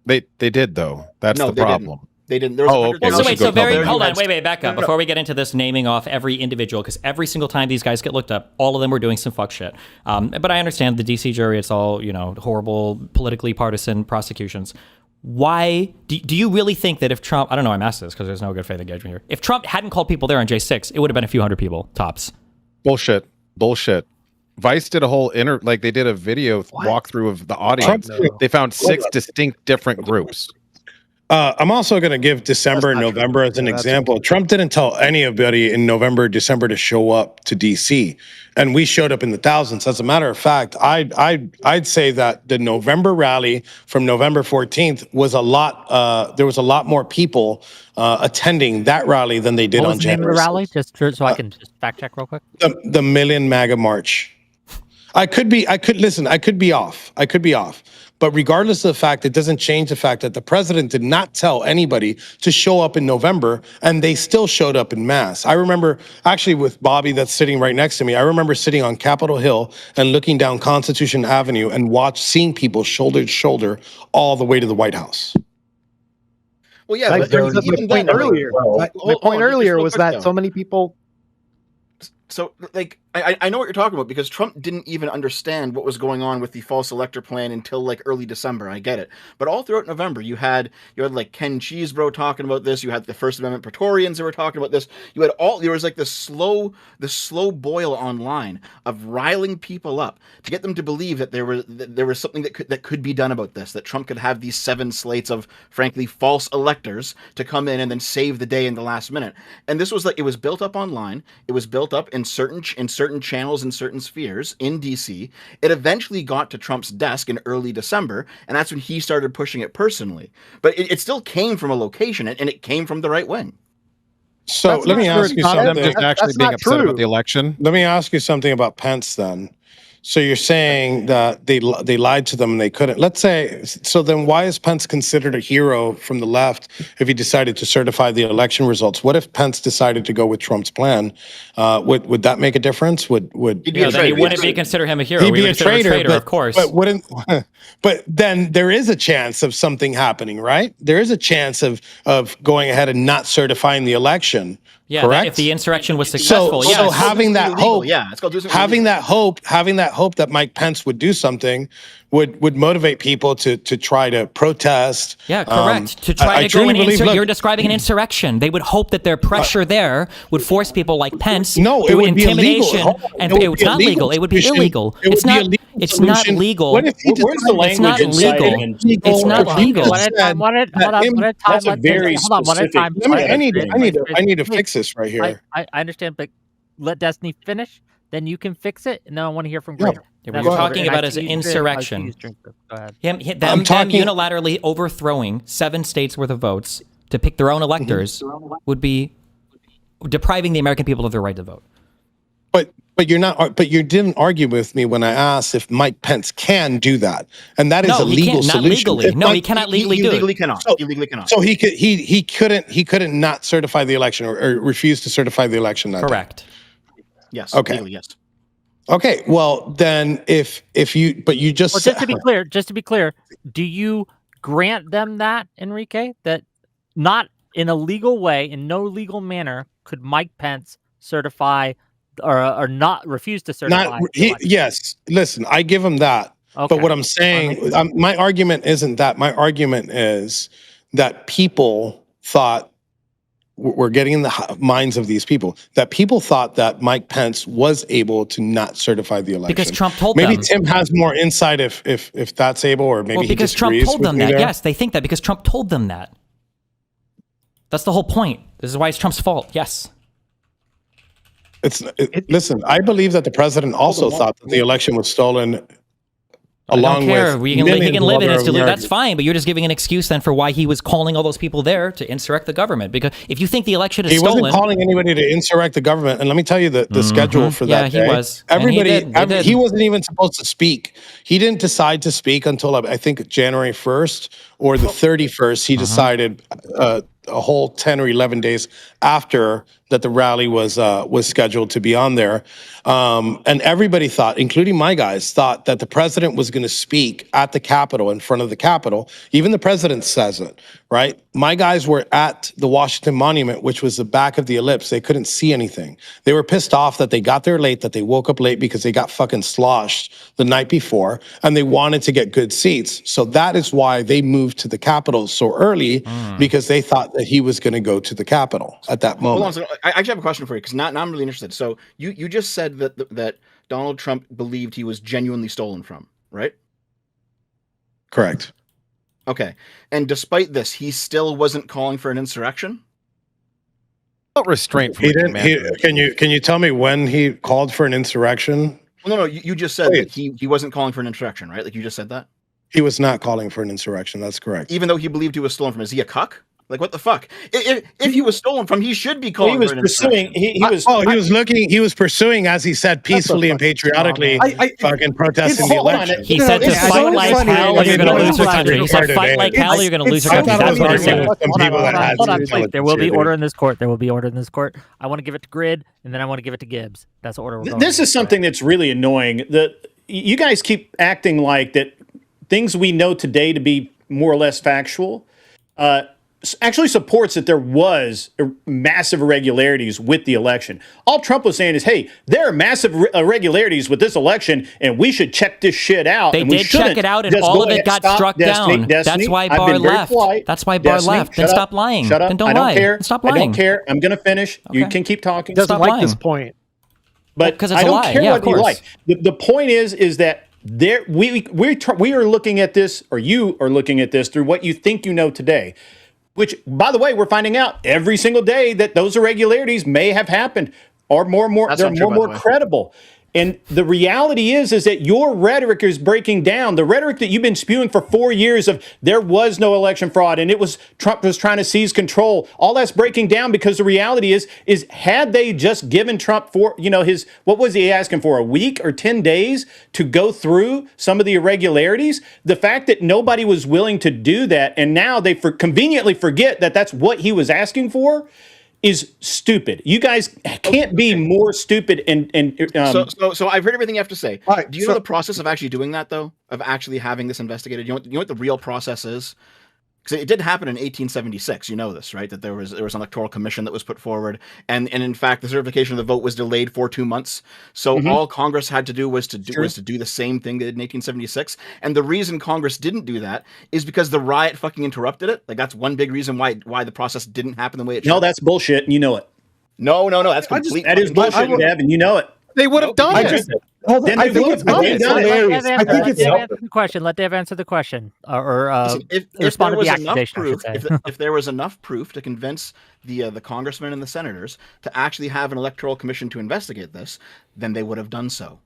they did though. That's the problem. They didn't. There was Hold on, wait, back up. Before we get into this naming off every individual, because every single time these guys get looked up, all of them were doing some fuck shit. But I understand the DC jury, it's all, horrible, politically partisan prosecutions. Why, do you really think that if Trump, I don't know, I'm asked this because there's no good faith engagement here. If Trump hadn't called people there on J6, it would have been a few hundred people, tops. Bullshit. Vice did a whole they did a video walkthrough of the audience. They found 6 distinct different groups. I'm also going to give December and November as an example. Trump didn't tell anybody in November, December to show up to DC, and we showed up in the thousands. As a matter of fact, I'd say that the November rally from November 14th was a lot. There was a lot more people attending that rally than they did on January. What was the name of the rally? Just so I can just fact check real quick. The Million MAGA March. I could be off. But regardless of the fact, it doesn't change the fact that the president did not tell anybody to show up in November, and they still showed up in mass. I remember, actually with Bobby that's sitting right next to me, I remember sitting on Capitol Hill and looking down Constitution Avenue and seeing people shoulder to shoulder all the way to the White House. Well, yeah, that brings up my point earlier. My point earlier was that so many people. So, I know what you're talking about because Trump didn't even understand what was going on with the false elector plan until early December. I get it, but all throughout November, you had Ken Cheesebro talking about this. You had the First Amendment Praetorians that were talking about this. You had there was this slow boil online of riling people up to get them to believe that there was something that could be done about this. That Trump could have these 7 slates of frankly false electors to come in and then save the day in the last minute. And this was it was built up online. It was built up in certain channels in certain spheres in DC. It eventually got to Trump's desk in early December, and that's when he started pushing it personally. But it still came from a location, and it came from the right wing. So let me ask you something. Just actually being upset about the election. Let me ask you something about Pence then. So you're saying that they lied to them and they couldn't. Let's say, so then why is Pence considered a hero from the left if he decided to certify the election results? What if Pence decided to go with Trump's plan? Would that make a difference? Would he wouldn't be consider him a hero. He'd be a traitor, but, of course. But wouldn't? But then there is a chance of something happening, right? There is a chance of going ahead and not certifying the election. Yeah, correct? If the insurrection was successful, so having that hope, let's go do something having that hope that Mike Pence would do something would motivate people to try to protest. Yeah, correct. To try to go and you're describing an insurrection. They would hope that their pressure there would force people like Pence through intimidation, and it's not legal. It would be illegal. It's not. It's not legal. Where's the language inciting? It's not legal. That's a very specific. I need to fix this right here. I understand, but let Destiny finish. Then you can fix it, and then I want to hear from Greg. Yeah, what you're talking about is an insurrection. Go ahead. Them unilaterally overthrowing 7 states worth of votes to pick their own electors would be depriving the American people of their right to vote. But you're not. But you didn't argue with me when I asked if Mike Pence can do that, and that is a legal solution. Not legally. He cannot legally do it. He legally cannot. So he couldn't not certify the election or refuse to certify the election. Correct. Yes. Okay. Legally, yes. Okay. Well, then if you just just to be clear, do you grant them that, Enrique, that not in a legal way, in no legal manner, could Mike Pence certify or not refuse to certify? Yes. Listen, I give him that. Okay. But what I'm saying, my argument isn't that. My argument is that people thought, we're getting in the minds of these people, that people thought that Mike Pence was able to not certify the election. Because Trump told them. Maybe Tim has more insight if that's able, or maybe he because Trump told them that. Yes, they think that because Trump told them that. That's the whole point. This is why it's Trump's fault. Yes. Listen, I believe that the president also thought that the election was stolen. I don't care. He can live in his delusion. That's fine, but you're just giving an excuse then for why he was calling all those people there to insurrect the government. Because if you think the election is stolen, he wasn't calling anybody to insurrect the government. And let me tell you the schedule for that day. Yeah, he was. Everybody, he wasn't even supposed to speak. He didn't decide to speak until I think January 1st or the 31st. He decided a whole 10 or 11 days after that the rally was scheduled to be on there. And everybody thought, including my guys, thought that the president was going to speak at the Capitol, in front of the Capitol. Even the president says it, right? My guys were at the Washington Monument, which was the back of the ellipse. They couldn't see anything. They were pissed off that they got there late, that they woke up late because they got fucking sloshed the night before, and they wanted to get good seats. So that is why they moved to the Capitol so early, because they thought that he was going to go to the Capitol at that moment. Hold on, so I actually have a question for you, because now I'm really interested. So you just said that Donald Trump believed he was genuinely stolen from, right? Correct. Okay. And despite this, he still wasn't calling for an insurrection? Restraint from he didn't. Can you tell me when he called for an insurrection? Well, no. You just said that he wasn't calling for an insurrection, right? Like you just said that? He was not calling for an insurrection. That's correct. Even though he believed he was stolen from, is he a cuck? Like what the fuck? If he was stolen from, he should be calling. He was pursuing. He was pursuing, as he said, peacefully and patriotically, fucking protesting the election. He said to fight like hell, or you're going to lose your country. He said fight like hell, or you're going to lose your country. That's what he said. Hold on, please. There will be order in this court. There will be order in this court. I want to give it to Grid, and then I want to give it to Gibbs. That's the order we're going. This is something that's really annoying. That you guys keep acting like that things we know today to be more or less factual. Actually supports that there was massive irregularities with the election. All Trump was saying is, hey, there are massive irregularities with this election, and we should check this shit out. They did check it out, and all of it got struck down. That's why Barr left. That's why Barr left. Then stop lying. Shut up. Then don't lie. Care. Stop lying. I don't care. I'm going to finish. Okay. You can keep talking. Doesn't like this point. But because it's I a don't lie. care what you like. The point is that we are looking at this, or you are looking at this through what you think you know today. Which, by the way, we're finding out every single day that those irregularities may have happened, or they're more credible. And the reality is that your rhetoric is breaking down. The rhetoric that you've been spewing for 4 years of there was no election fraud and it was Trump was trying to seize control. All that's breaking down because the reality is had they just given Trump what was he asking for, a week or 10 days to go through some of the irregularities? The fact that nobody was willing to do that and now they conveniently forget that that's what he was asking for is stupid. You guys can't be more stupid. So I've heard everything you have to say. Right, do you know the process of actually doing that, though? Of actually having this investigated? You know what the real process is? Because it did happen in 1876. You know this, right? That there was an electoral commission that was put forward, and in fact the certification of the vote was delayed for 2 months. So all Congress had to do was to do the same thing they did in 1876. And the reason Congress didn't do that is because the riot fucking interrupted it. Like that's one big reason why the process didn't happen the way it should. No, that's bullshit, and you know it. No, that's complete. That is bullshit, Deb, and you know it. They would have done it. I think it's hilarious. I think it's answer the question. Let Dave answer the question, or respond to the accusation. If there was enough proof to convince the congressmen and the senators to actually have an electoral commission to investigate this, then they would have done so.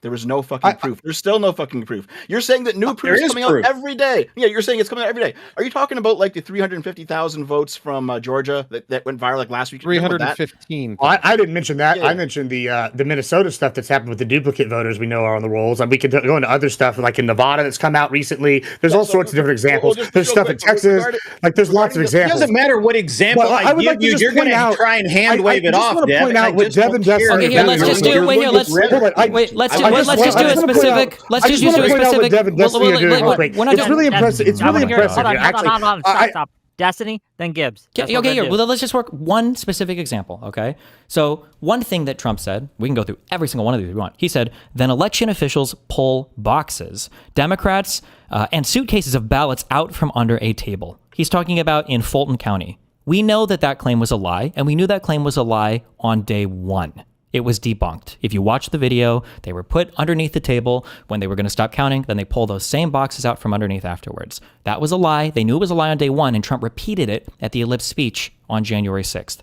There was no fucking proof. There's still no fucking proof. You're saying that new proof is coming out every day. Yeah, you're saying it's coming out every day. Are you talking about like the 350,000 votes from Georgia that went viral like last week? 315. Well, I didn't mention that. Yeah. I mentioned the Minnesota stuff that's happened with the duplicate voters we know are on the rolls. And we could go into other stuff like in Nevada that's come out recently. There's all sorts of different examples. There's stuff in Texas. Like there's lots of examples. It doesn't matter what example I give you. You're going to try and hand wave it off. I just want to point out what Devin just said. Okay, here, let's just do it. Let's just do it. Specific. Let's just use a specific. It's really impressive. It's really impressive. Hold on. Stop. Destiny, then Gibbs. Okay, here. Well, let's just work one specific example, okay? So one thing that Trump said, we can go through every single one of these if we want. He said, then election officials pull boxes, Democrats, and suitcases of ballots out from under a table. He's talking about in Fulton County. We know that claim was a lie, and we knew that claim was a lie on day one. It was debunked. If you watch the video, they were put underneath the table when they were going to stop counting. Then they pull those same boxes out from underneath afterwards. That was a lie. They knew it was a lie on day one, and Trump repeated it at the Ellipse speech on January 6th.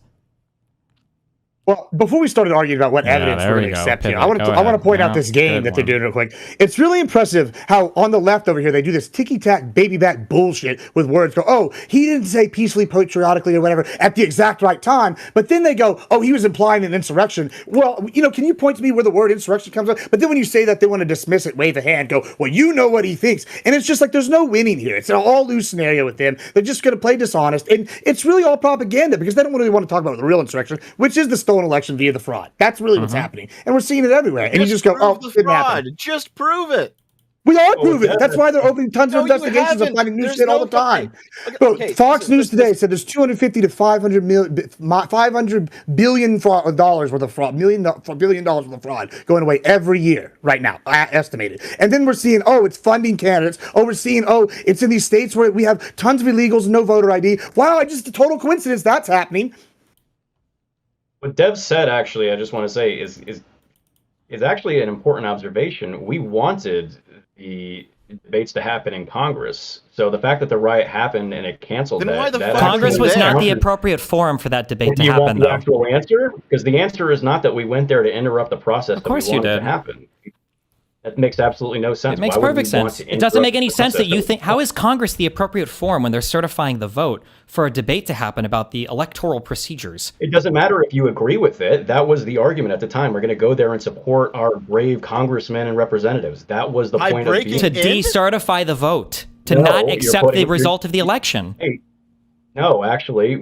Well, before we started arguing about what evidence we're going to accept here, I want to point out this game that they're doing real quick. It's really impressive how on the left over here, they do this ticky-tack, baby-back bullshit with words. Go, oh, he didn't say peacefully, patriotically, or whatever at the exact right time. But then they go, oh, he was implying an insurrection. Well, can you point to me where the word insurrection comes from? But then when you say that, they want to dismiss it, wave a hand, go, well, you know what he thinks. And it's just like there's no winning here. It's an all-lose scenario with them. They're just going to play dishonest. And it's really all propaganda because they don't really want to talk about the real insurrection, which is the stolen election via the fraud. That's really what's happening. And we're seeing it everywhere. And you just go, oh, it didn't happen. Just prove it. We are proving it. That's why they're opening tons of investigations and finding new shit all the time. Fox News today said there's 250 to 500 billion dollars worth of fraud, $1 billion worth of fraud going away every year right now, estimated. And then we're seeing, oh, it's funding candidates. Oh, we're seeing, oh, it's in these states where we have tons of illegals, no voter ID. Wow, just a total coincidence that's happening. What Dev said, actually, I just want to say is actually an important observation. We wanted the debates to happen in Congress. So the fact that the riot happened and it canceled Congress was not the appropriate forum for that debate to happen, though. You want the actual answer? Because the answer is not that we went there to interrupt the process that we wanted to happen. That makes absolutely no sense. It makes perfect sense. It doesn't make any sense that you think, how is Congress the appropriate forum when they're certifying the vote for a debate to happen about the electoral procedures? It doesn't matter if you agree with it. That was the argument at the time. We're going to go there and support our brave congressmen and representatives. That was the point of being. To decertify the vote, to not accept the result of the election. Hey, no, actually,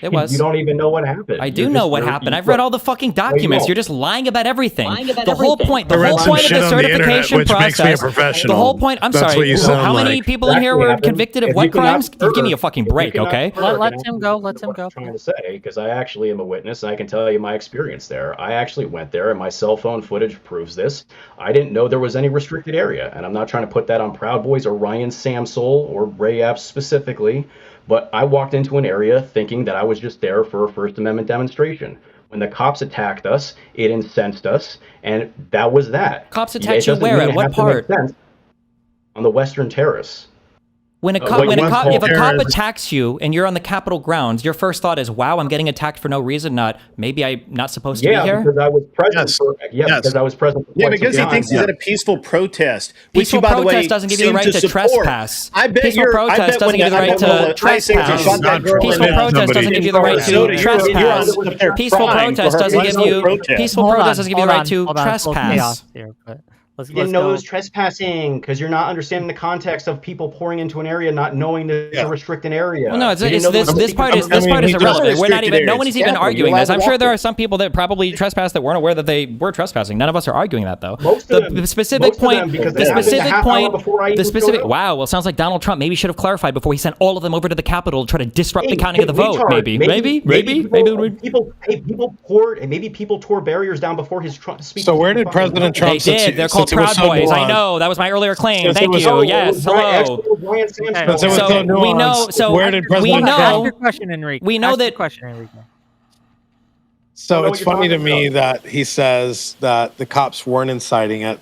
it was. You don't even know what happened. I do know what happened. I've read all the fucking documents. You're just lying about everything. The whole point of the certification process. The whole point. I'm sorry. How many people in here were convicted of what crimes? Give me a fucking break, okay? Let him go. Let him go. I'm trying to say, because I actually am a witness, and I can tell you my experience there. I actually went there, and my cell phone footage proves this. I didn't know there was any restricted area, and I'm not trying to put that on Proud Boys or Ryan Samsol or Ray Epps specifically. But I walked into an area thinking that I was just there for a First Amendment demonstration. When the cops attacked us, it incensed us, and that was that. Cops attacked you where? At what part? On the Western Terrace. When if a cop attacks you and you're on the Capitol grounds, your first thought is, "Wow, I'm getting attacked for no reason." Not maybe I'm not supposed to be here. Because I was present. Because I was present. Because he thinks he's at a peaceful protest. Peaceful protest doesn't give you the right to trespass. Peaceful protest doesn't give you the right to trespass. Peaceful protest doesn't give you the right to trespass. Peaceful protest doesn't give you the right to trespass. You didn't know it was trespassing because you're not understanding the context of people pouring into an area, not knowing to restrict an area. Well, no, this part is irrelevant. We're not even. No one is even arguing this. I'm sure there are some people that probably trespassed that weren't aware that they were trespassing. None of us are arguing that though. The specific point. Wow. Well, it sounds like Donald Trump maybe should have clarified before he sent all of them over to the Capitol to try to disrupt the counting of the vote. Maybe. People tore barriers down before his speech. So where did President Trump? They did. They're called Proud Boys. I know. That was my earlier claim. Thank you. Yes. Hello. So we know. So where did President we know. Ask your question, Enrique. We know that. So it's funny to me that he says that the cops weren't inciting it.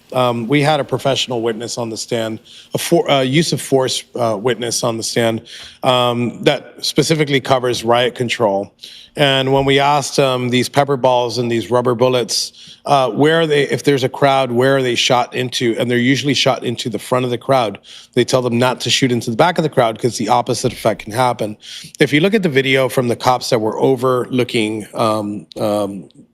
We had a professional witness on the stand, a use of force witness on the stand that specifically covers riot control. And when we asked these pepper balls and these rubber bullets, where are they, if there's a crowd, where are they shot into? And they're usually shot into the front of the crowd. They tell them not to shoot into the back of the crowd because the opposite effect can happen. If you look at the video from the cops that were overlooking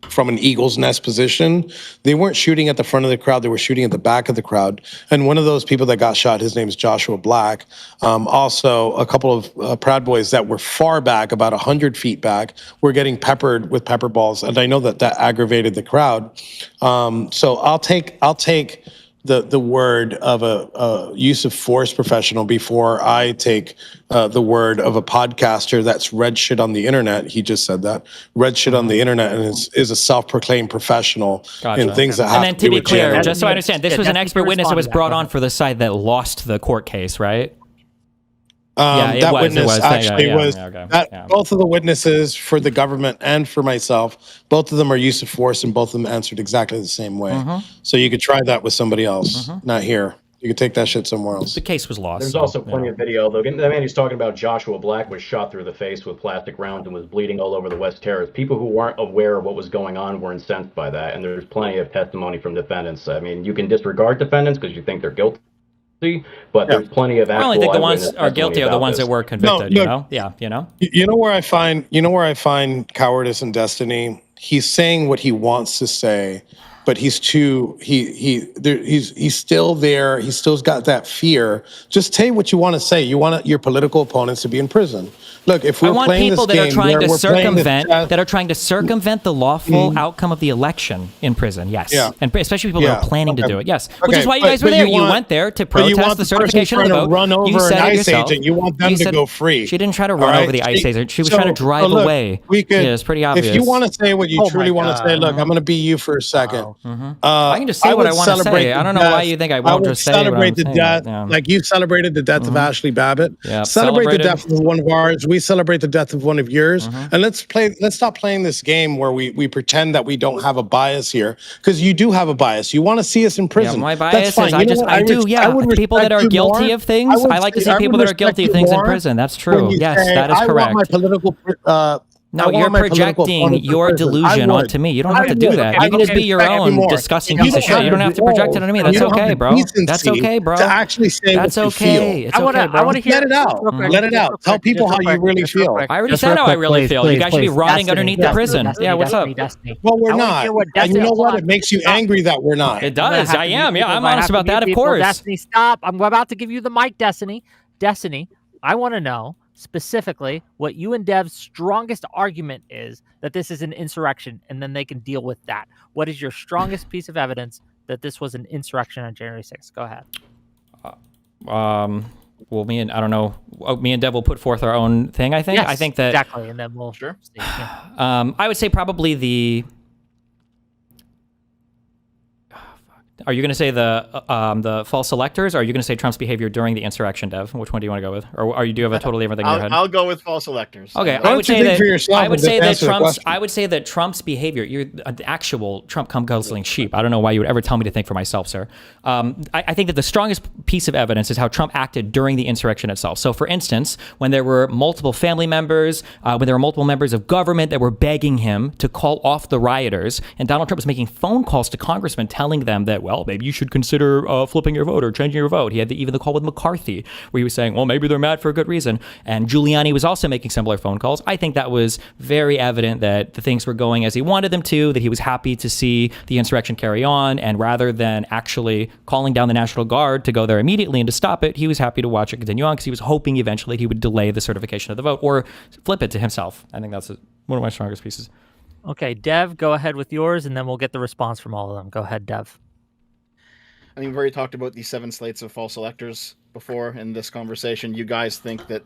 from an eagle's nest position, they weren't shooting at the front of the crowd, they were shooting at the back of the crowd. And one of those people that got shot, his name is Joshua Black. Also, a couple of Proud Boys that were far back, about 100 feet back, were getting peppered with pepper balls. And I know that aggravated the crowd. So I'll take the word of a use of force professional before I take the word of a podcaster that's read shit on the internet. He just said that. Read shit on the internet and is a self-proclaimed professional in things that have to do with. And then to be clear, just so I understand, this was an expert witness that was brought on for the side that lost the court case, right? That witness actually was both of the witnesses for the government and for myself, both of them are use of force and both of them answered exactly the same way. So you could try that with somebody else, not here. You could take that shit somewhere else. The case was lost. There's also plenty of video, though. The man he's talking about, Joshua Black, was shot through the face with plastic rounds and was bleeding all over the West Terrace. People who weren't aware of what was going on were incensed by that, and there's plenty of testimony from defendants. I mean, you can disregard defendants because you think they're guilty. But there's plenty of. I only think the ones are guilty are the ones that were convicted. You know, You know where I find cowardice in Destiny. He's saying what he wants to say, but he's still there. He still's got that fear. Just say what you want to say. You want your political opponents to be in prison. Look, if we're playing this game, that are trying to circumvent the lawful outcome of the election in prison. Yes, and especially people that are planning to do it. Yes, which is why you guys were there. You went there to protest the certification of the vote. Run over an ICE agent. You want them to go free. She didn't try to run over the ICE agent. She was trying to drive away. It's pretty obvious. If you want to say what you truly want to say, look, I'm going to be you for a second. I can just say what I want to say. I don't know why you think I won't just say what I'm saying. Celebrate the death, like you celebrated the death of Ashley Babbitt. Celebrate the death of one of ours. We celebrate the death of one of yours. And let's stop playing this game where we pretend that we don't have a bias here, because you do have a bias. You want to see us in prison. My bias is I do. People that are guilty of things. I like to see people that are guilty of things in prison. That's true. Yes, that is correct. I want my political. No, you're projecting your delusion onto me. You don't have to do that. You can just be your own disgusting piece of shit. You don't have to project it onto me. That's okay, bro. That's okay, bro. To actually say what you feel. It's okay, bro. I want to hear it out. Let it out. Tell people how you really feel. I already said how I really feel. You guys should be rotting underneath the prison. Yeah, what's up? Well, we're not. And you know what? It makes you angry that we're not. It does. I am. Yeah, I'm honest about that, of course. Destiny, stop. I'm about to give you the mic, Destiny. Destiny, I want to know specifically what you and Dev's strongest argument is that this is an insurrection, and then they can deal with that. What is your strongest piece of evidence that this was an insurrection on January 6th? Go ahead. Well, me and Dev will put forth our own thing, I think. Yes, I think that exactly, and then we'll see. Yeah. I would say probably Are you going to say the false electors, or are you going to say Trump's behavior during the insurrection, Dev? Which one do you want to go with? Or do you have a totally different thing in your head? I'll go with false electors. Okay, I would say that Trump's behavior, you're the actual Trump come guzzling sheep. I don't know why you would ever tell me to think for myself, sir. I think that the strongest piece of evidence is how Trump acted during the insurrection itself. So for instance, when there were multiple family members, when there were multiple members of government that were begging him to call off the rioters, and Donald Trump was making phone calls to congressmen telling them that, well, maybe you should consider flipping your vote or changing your vote. He had even the call with McCarthy where he was saying, well, maybe they're mad for a good reason. And Giuliani was also making similar phone calls. I think that was very evident that the things were going as he wanted them to, that he was happy to see the insurrection carry on. And rather than actually calling down the National Guard to go there immediately and to stop it, he was happy to watch it continue on because he was hoping eventually he would delay the certification of the vote or flip it to himself. I think that's one of my strongest pieces. Okay, Dev, go ahead with yours, and then we'll get the response from all of them. Go ahead, Dev. I mean, we've already talked about the 7 slates of false electors before in this conversation. You guys think that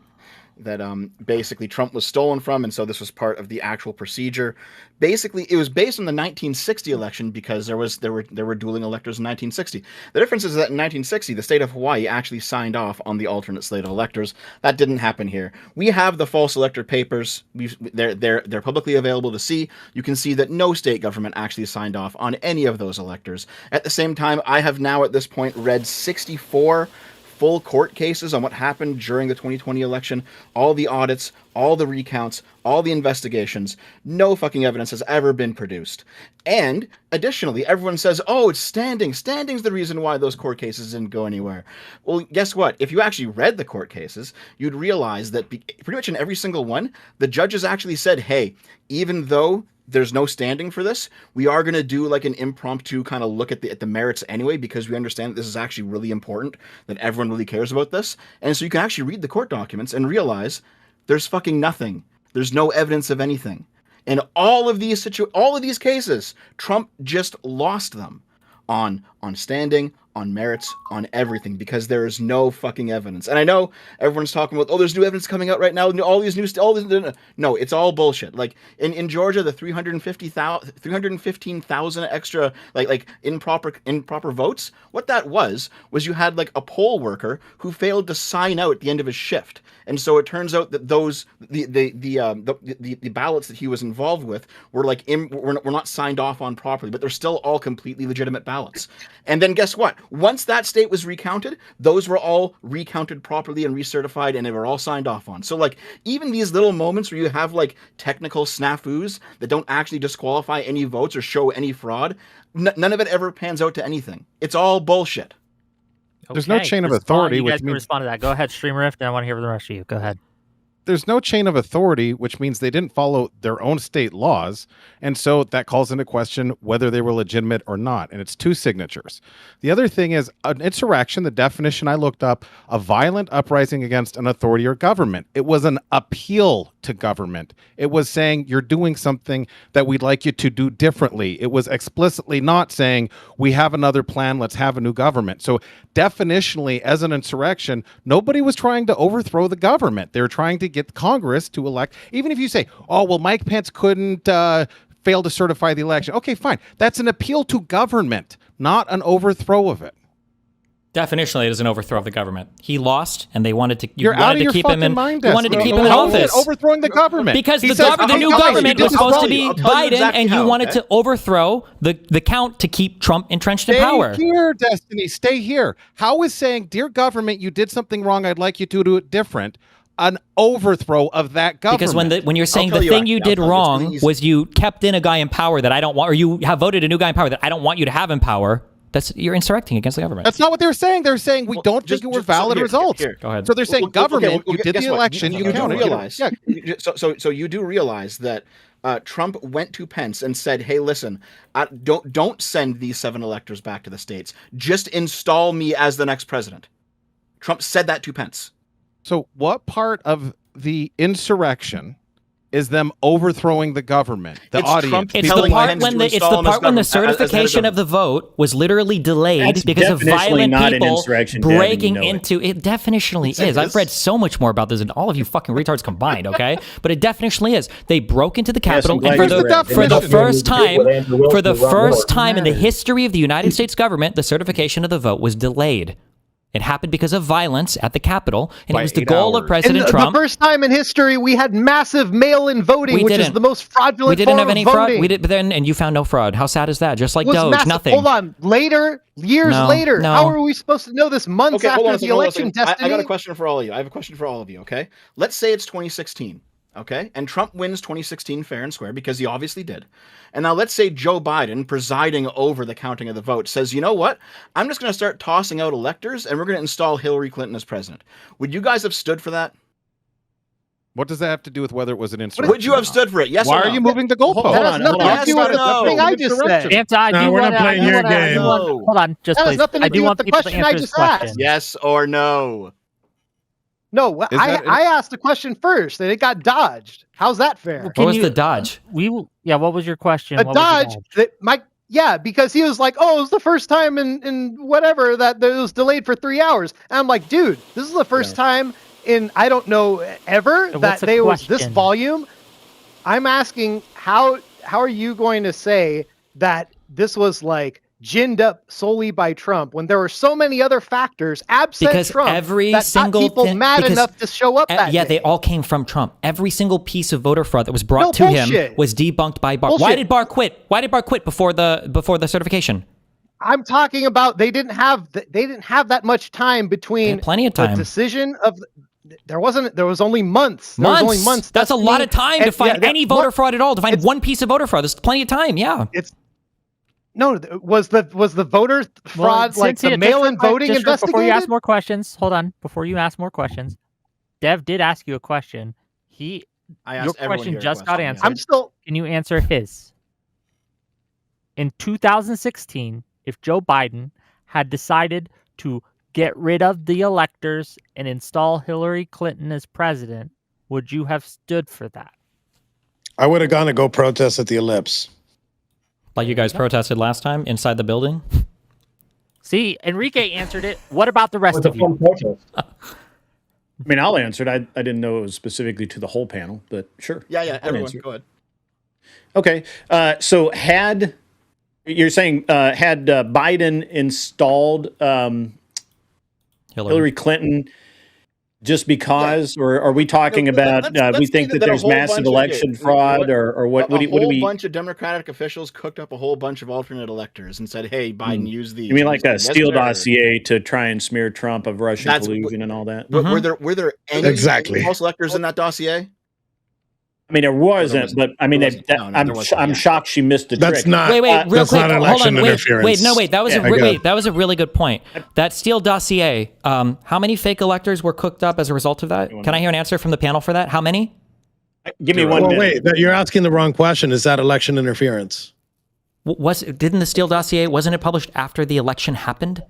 basically Trump was stolen from, and so this was part of the actual procedure. Basically, it was based on the 1960 election because there were dueling electors in 1960. The difference is that in 1960, the state of Hawaii actually signed off on the alternate slate of electors. That didn't happen here. We have the false elector papers. They're publicly available to see. You can see that no state government actually signed off on any of those electors. At the same time, I have now at this point read 64 full court cases on what happened during the 2020 election, all the audits, all the recounts, all the investigations. No fucking evidence has ever been produced. And additionally, everyone says, oh, it's standing. Standing's the reason why those court cases didn't go anywhere. Well, guess what? If you actually read the court cases, you'd realize that pretty much in every single one, the judges actually said, hey, even though there's no standing for this, we are going to do like an impromptu kind of look at the merits anyway, because we understand that this is actually really important, that everyone really cares about this. And so you can actually read the court documents and realize there's fucking nothing. There's no evidence of anything. In all of these cases, Trump just lost them on standing, on merits, on everything, because there is no fucking evidence. And I know everyone's talking about, oh, there's new evidence coming out right now, all this. No, it's all bullshit. Like in Georgia, the 315,000 extra like improper votes. What that was you had like a poll worker who failed to sign out at the end of his shift. And so it turns out that the ballots that he was involved with were were not signed off on properly, but they're still all completely legitimate ballots. And then guess what? Once that state was recounted, those were all recounted properly and recertified, and they were all signed off on. So like even these little moments where you have like technical snafus that don't actually disqualify any votes or show any fraud, none of it ever pans out to anything. It's all bullshit. There's no chain of authority. You guys can respond to that. Go ahead, Stream Rift, and I want to hear from the rest of you. Go ahead. There's no chain of authority, which means they didn't follow their own state laws. And so that calls into question whether they were legitimate or not. And it's 2 signatures. The other thing is an insurrection, the definition I looked up, a violent uprising against an authority or government. It was an appeal to government. It was saying you're doing something that we'd like you to do differently. It was explicitly not saying we have another plan, let's have a new government. So definitionally, as an insurrection, nobody was trying to overthrow the government. They were trying to get Congress to elect. Even if you say, oh, well, Mike Pence couldn't fail to certify the election. Okay, fine. That's an appeal to government, not an overthrow of it. Definitionally, it is an overthrow of the government. He lost, and they wanted to. You wanted to keep him in. You wanted to keep him in office. Overthrowing the government because the new government was supposed to be Biden, and you wanted to overthrow the count to keep Trump entrenched in power. Stay here, Destiny. Stay here. How is saying, dear government, you did something wrong. I'd like you to do it different. An overthrow of that government. Because when you're saying the thing you did wrong was you kept in a guy in power that I don't want, or you have voted a new guy in power that I don't want you to have in power. You're insurrecting against the government. That's not what they were saying. They're saying we don't think it were valid results. Here. Go ahead. So they're saying government, you did the election, you counted. So you do realize that Trump went to Pence and said, hey, listen, don't send these 7 electors back to the states. Just install me as the next president. Trump said that to Pence. So what part of the insurrection is them overthrowing the government. The audience. It's the part when the certification of the vote was literally delayed because of violent people breaking into it. Definitionally is. I've read so much more about this than all of you fucking retards combined. Okay, but it definitionally is. They broke into the Capitol, and for the first time in the history of the United States government, the certification of the vote was delayed. It happened because of violence at the Capitol, and it was the goal of President Trump. The first time in history, we had massive mail-in voting, which is the most fraudulent We didn't have any fraud. voting. We did, but then, and you found no fraud. How sad is that? Just like Doge, massive. nothing. Hold on, years later. How are we supposed to know this months after the election? I got a question for all of you. I have a question for all of you. Okay, let's say it's 2016. Okay, and Trump wins 2016 fair and square because he obviously did. And now let's say Joe Biden, presiding over the counting of the vote, says, you know what? I'm just going to start tossing out electors and we're going to install Hillary Clinton as president. Would you guys have stood for that? What does that have to do with whether it was an insurrection? Would you have stood for it? Yes Why or no? are you moving the goalpost? That has nothing to do with the thing I just said. We're not playing your game. Hold on, just that please. has nothing to I do do want with the people to question I answer just this question. asked. Yes or no? No, I asked the question first, and it got dodged. How's that fair? What was the dodge? Yeah, what was your question? A dodge that because he was like, oh, it was the first time in whatever that it was delayed for 3 hours. And I'm like, dude, this is the first time in I don't know ever that they was this volume. I'm asking how are you going to say that this was like ginned up solely by Trump when there were so many other factors absent because Trump every that single got people mad enough to show up that day. They all came from Trump. Every single piece of voter fraud that was brought to him was debunked by Barr. Why did Barr quit? Why did Barr quit before the certification? I'm talking about they didn't have that much time between plenty of time. The decision of there was only months. There was only months. That's a lot of time to find any voter fraud at all. To find one piece of voter fraud, there's plenty of time. Yeah. No, was the voter fraud like the mail-in voting investigated? Before you ask more questions, hold on. Before you ask more questions, Dev did ask you a question. Your question just got answered. Can you answer his? In 2016, if Joe Biden had decided to get rid of the electors and install Hillary Clinton as president, would you have stood for that? I would have gone to go protest at the Ellipse. Like you guys protested last time inside the building? See, Enrique answered it. What about the rest of you? I mean, I'll answer it. I didn't know it was specifically to the whole panel, but sure. Yeah, everyone, go ahead. Okay, so had Biden installed Hillary Clinton just because, or are we talking about we think that there's massive election fraud, or what? What do we? A whole bunch of Democratic officials cooked up a whole bunch of alternate electors and said, "Hey, Biden, use these." You mean like a Steele dossier to try and smear Trump of Russian collusion and all that? Were there any false electors in that dossier? I mean, there wasn't, but I mean, I'm shocked she missed the trick. That's not. Wait, real quick. Hold on. Interference. That was a really good point. That Steele dossier. How many fake electors were cooked up as a result of that? Can I hear an answer from the panel for that? How many? Give me 1 minute. Wait, you're asking the wrong question. Is that election interference? Didn't the Steele dossier, wasn't it published after the election happened?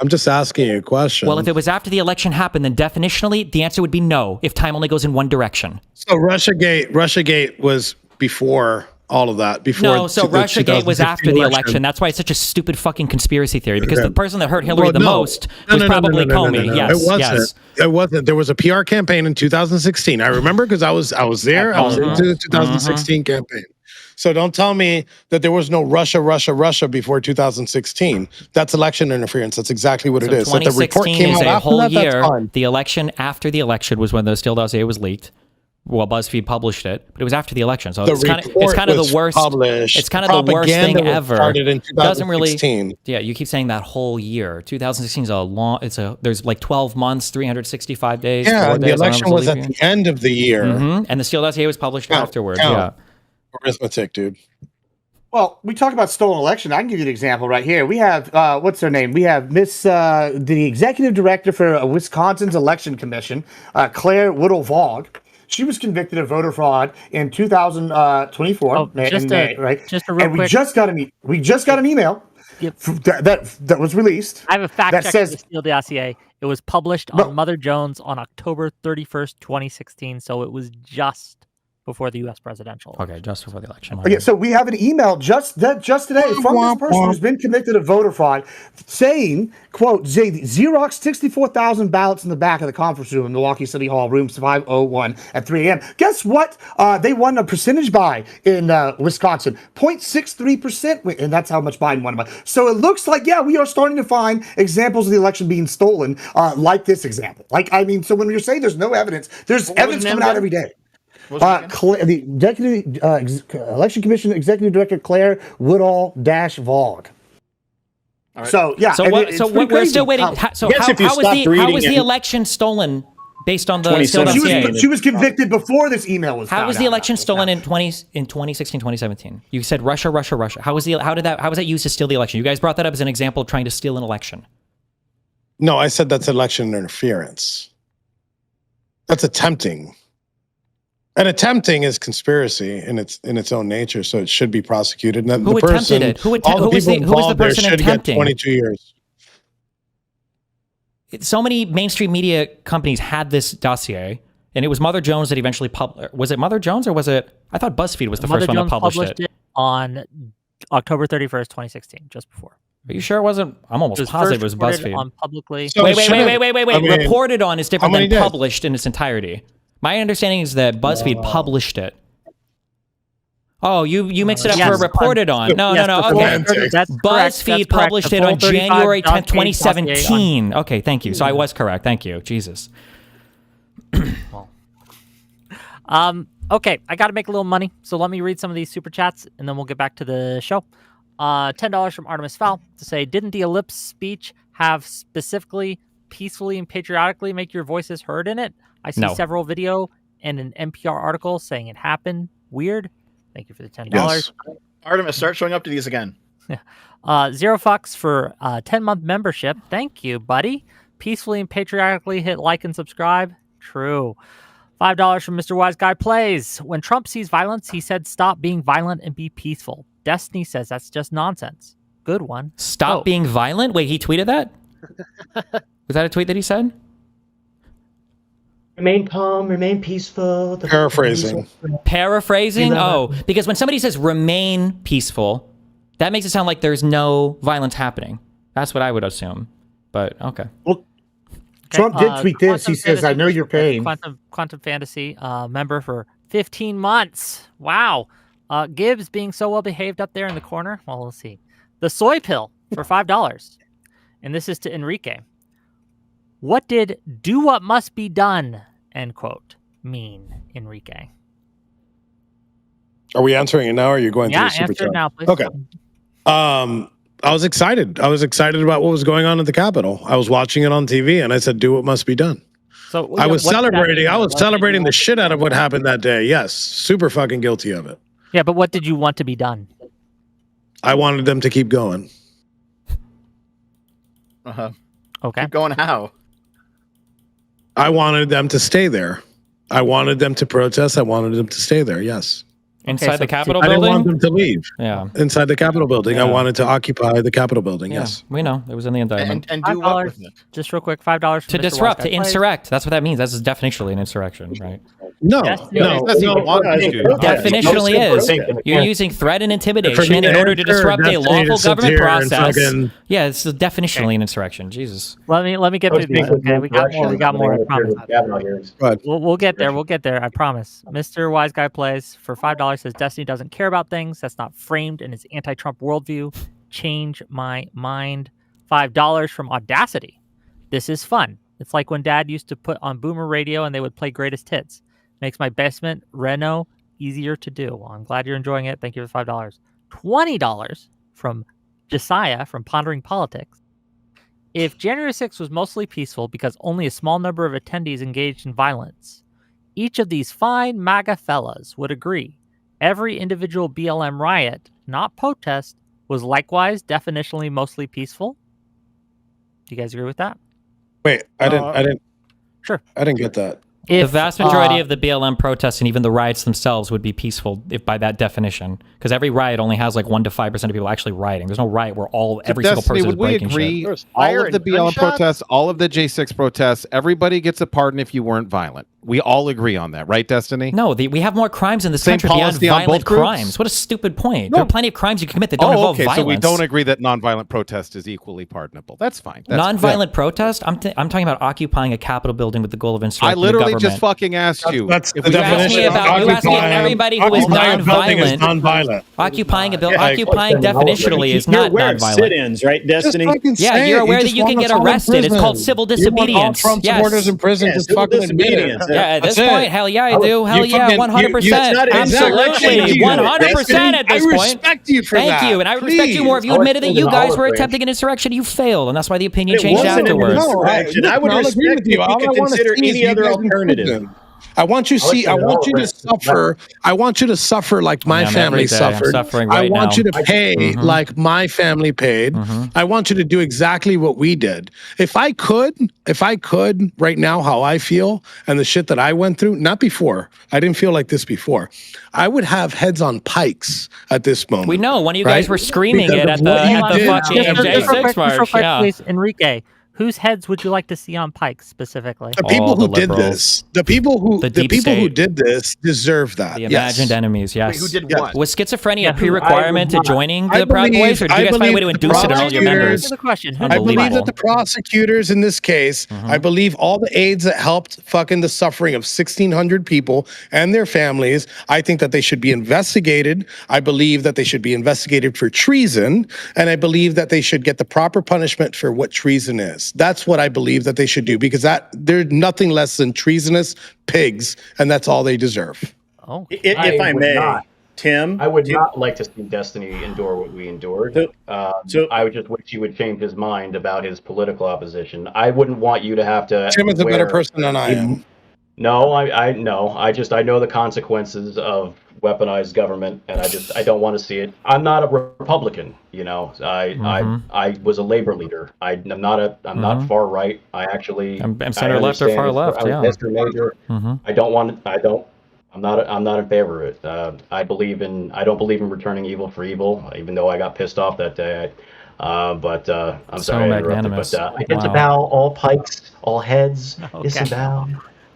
I'm just asking you a question. Well, if it was after the election happened, then definitionally the answer would be no, if time only goes in one direction. So Russiagate was before all of that. Russiagate was after the election. That's why it's such a stupid fucking conspiracy theory, because the person that hurt Hillary the most was probably Comey. Yes, it wasn't. There was a PR campaign in 2016. I remember because I was there. I was into the 2016 campaign. So don't tell me that there was no Russia before 2016. That's election interference. That's exactly what it is. That the report came out a whole year. The election after the election was when the Steele dossier was leaked. Well, BuzzFeed published it, but it was after the election, so it's kind of the worst. It's kind of the worst thing ever. It doesn't really. Yeah, you keep saying that whole year. 2016 is a long. There's like 12 months, 365 days. Yeah, and the election was at the end of the year, and the Steele dossier was published afterwards. Yeah. Arithmetic, dude. Well, we talk about stolen election. I can give you an example right here. We have, what's her name? We have the executive director for Wisconsin's election commission, Claire Whittle-Vaugh. She was convicted of voter fraud in 2024. And we just got an email that was released. I have a fact check of the Steele dossier. It was published on Mother Jones on October 31st, 2016. So it was just before the U.S. presidential election. Okay, just before the election. Okay, so we have an email just today from this person who's been convicted of voter fraud, saying, "quote Xerox 64,000 ballots in the back of the conference room in Milwaukee City Hall, rooms 501 at 3 a.m." Guess what? They won a percentage by in Wisconsin, 0.63%, and that's how much Biden won by. So it looks like, yeah, we are starting to find examples of the election being stolen, like this example. Like, I mean, so when you're saying there's no evidence, there's evidence coming out every day. The Election Commission Executive Director Claire Woodall-Vog. Right. So yeah. We're still waiting. So how was the election stolen based on the she was convicted before this email was. How was the election stolen in 2016, 2017? You said Russia. How was that used to steal the election? You guys brought that up as an example of trying to steal an election. No, I said that's election interference. That's attempting. And attempting is conspiracy in its own nature, so it should be prosecuted. And who attempted it? Who was the person attempting? 22 years. So many mainstream media companies had this dossier, and it was Mother Jones that eventually published. Was it Mother Jones or was it? I thought BuzzFeed was the first one that published it on October 31st, 2016, just before. Are you sure it wasn't? I'm almost positive it was BuzzFeed. On publicly. So wait. I mean, reported on is different than published in its entirety. My understanding is that BuzzFeed published it. Oh, you mixed it up for reported on. No. Okay. BuzzFeed published it on January 10th, 2017. Okay, thank you. So I was correct. Thank you. Jesus. Okay, I got to make a little money, so let me read some of these super chats, and then we'll get back to the show. $10 from Artemis Fowl to say, didn't the ellipse speech have specifically peacefully and patriotically make your voices heard in it? I see several video and an NPR article saying it happened. Weird. Thank you for the $10. Yes. Artemis, start showing up to these again. Zero fucks for 10-month membership. Thank you, buddy. Peacefully and patriotically hit like and subscribe. True. $5 from Mr. Wise Guy Plays. When Trump sees violence, he said, stop being violent and be peaceful. Destiny says that's just nonsense. Good one. Stop being violent? Wait, he tweeted that? Was that a tweet that he said? Remain calm, remain peaceful. Paraphrasing? Oh, because when somebody says remain peaceful, that makes it sound like there's no violence happening. That's what I would assume. But okay. Well, Trump did tweet this. He says, I know your pain. Quantum Fantasy member for 15 months. Wow. Gibbs being so well behaved up there in the corner. Well, we'll see. The soy pill for $5. And this is to Enrique. What did do what must be done, end quote, mean, Enrique? Are we answering it now or are you going through the super chat? Answer it now, please. Okay. I was excited. I was excited about what was going on at the Capitol. I was watching it on TV and I said, do what must be done. So I was celebrating. I was celebrating the shit out of what happened that day. Yes. Super fucking guilty of it. Yeah, but what did you want to be done? I wanted them to keep going. Okay. Keep going how? I wanted them to stay there. I wanted them to protest. I wanted them to stay there. Yes. Inside the Capitol building? I didn't want them to leave. Yeah. Inside the Capitol building. I wanted to occupy the Capitol building. Yeah. Yes. We know. It was in the indictment. And do what with it? Just real quick, $5 to disrupt, to insurrect. That's what that means. That's definitionally an insurrection, right? No. Definitionally is. You're using threat and intimidation in order to disrupt a lawful government process. Yeah, it's definitionally an insurrection. Jesus. Let me get through these. Okay, we got more. I promise. We'll get there. We'll get there. I promise. Mr. Wise Guy Plays for $5 says Destiny doesn't care about things that's not framed in his anti-Trump worldview. Change my mind. $5 from Audacity. This is fun. It's like when Dad used to put on Boomer Radio and they would play greatest hits. Makes my basement reno easier to do. Well, I'm glad you're enjoying it. Thank you for $5. $20 from Josiah from Pondering Politics. If January 6th was mostly peaceful because only a small number of attendees engaged in violence, each of these fine MAGA fellas would agree every individual BLM riot, not protest, was likewise definitionally mostly peaceful. Do you guys agree with that? Wait, I didn't. Sure. I didn't get that. The vast majority of the BLM protests and even the riots themselves would be peaceful if by that definition, because every riot only has like 1 to 5% of people actually rioting. There's no riot where every single person is breaking shit. All of the BLM protests, all of the J6 protests, everybody gets a pardon if you weren't violent. We all agree on that, right, Destiny? No, we have more crimes in this Same country beyond policy on violent both groups? crimes. What a stupid point. There are plenty of crimes you can commit that don't involve violence. So we don't agree that nonviolent protest is equally pardonable. That's fine. Nonviolent protest? I'm talking about occupying a Capitol building with the goal of instructing the government. I literally just fucking asked you. That's the definition. You asked me if everybody who is nonviolent. Occupying definitionally is not nonviolent. Sit-ins, right, Destiny? Yeah, you're aware that you can get arrested. It's called civil disobedience. Trump supporters in prison just fucking admit it. Yeah, at this point, hell yeah, I do. Hell yeah, 100%. Absolutely, 100% at this point. I respect you for that. Thank you, and I respect you more if you admitted that you guys were attempting an insurrection. You failed, and that's why the opinion changed afterwards. I would respect you if you could consider any other alternative. I want you to suffer. I want you to suffer like my family suffered. I want you to pay like my family paid. I want you to do exactly what we did. If I could right now, how I feel and the shit that I went through, not before. I didn't feel like this before. I would have heads on pikes at this moment. We know one of you guys were screaming it at the fucking J6 march. Yeah. Please, Enrique. Whose heads would you like to see on pikes specifically? The people who did this. The people who did this deserve that. The imagined enemies, yes. Wait, who did what? Was schizophrenia a pre-requirement to joining the Proud Boys, or did you guys find a way to induce it in all your members? I believe that the prosecutors in this case, I believe all the aides that helped fucking the suffering of 1,600 people and their families, I think that they should be investigated. I believe that they should be investigated for treason, and I believe that they should get the proper punishment for what treason is. That's what I believe that they should do, because they're nothing less than treasonous pigs, and that's all they deserve. Oh, if I may, Tim, I would not like to see Destiny endure what we endured. So I would just wish he would change his mind about his political opposition. I wouldn't want you to have to. Tim is a better person than I am. No, I know the consequences of weaponized government, and I don't want to see it. I'm not a Republican, I was a labor leader. I'm not far right. I'm center left or far left. I'm a history major. I'm not in favor of it. I don't believe in returning evil for evil, even though I got pissed off that day. But I'm sorry I interrupted. But disavow all pikes, all heads. Disavow.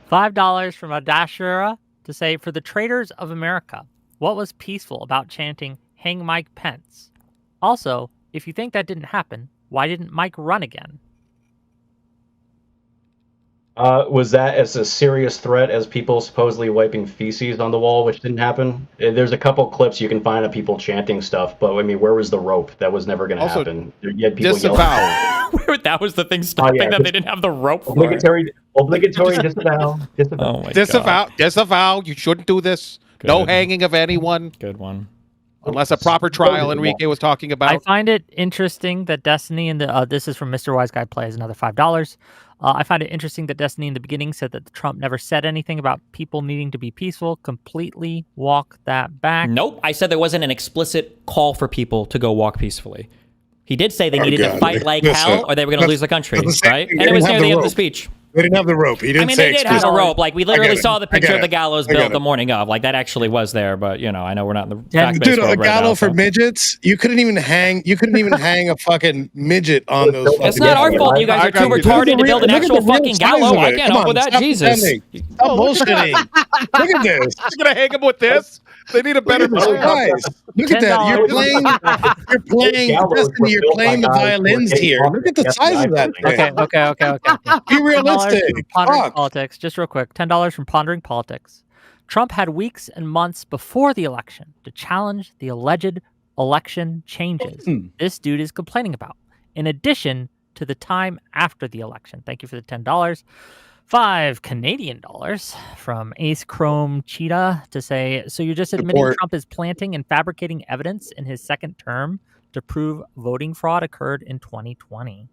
$5 from Adashura to say, for the traitors of America, what was peaceful about chanting "Hang Mike Pence"? Also, if you think that didn't happen, why didn't Mike run again? Was that as a serious threat as people supposedly wiping feces on the wall, which didn't happen? There's a couple clips you can find of people chanting stuff, but I mean, where was the rope? That was never going to happen. You had people disavow. That was the thing stopping them. They didn't have the rope. Obligatory disavow. Disavow. You shouldn't do this. Good. No hanging of anyone. Good one. Unless a proper trial, Enrique was talking about. I find it interesting that Destiny and this is from Mr. Wise Guy Plays, another $5. I find it interesting that Destiny in the beginning said that Trump never said anything about people needing to be peaceful. Completely walk that back. Nope. I said there wasn't an explicit call for people to go walk peacefully. He did say they needed to fight like hell or they were going to lose the country, right? And it was near the end of the speech. They didn't have the rope. He didn't say they did have a rope. Like, we literally saw the picture of the gallows built the morning of. Like, that actually was there, but, I know we're not in the fact-based world a gallows for midgets? You couldn't even hang a fucking midget on those. It's not our fault you guys are too retarded to build an actual fucking gallow. I can't help with that, Jesus. Stop bullshitting. Look at this. You're going to hang him with this? They need a better guys. Look at that. You're playing Destiny, you're playing the violins here. Look at the size of that thing. Okay. Be realistic. Pondering Politics, just real quick. $10 from Pondering Politics. Trump had weeks and months before the election to challenge the alleged election changes this dude is complaining about, in addition to the time after the election. Thank you for the $10. 5 Canadian dollars from Ace Chrome Cheetah to say, so you're just admitting Trump is planting and fabricating evidence in his second term to prove voting fraud occurred in 2020.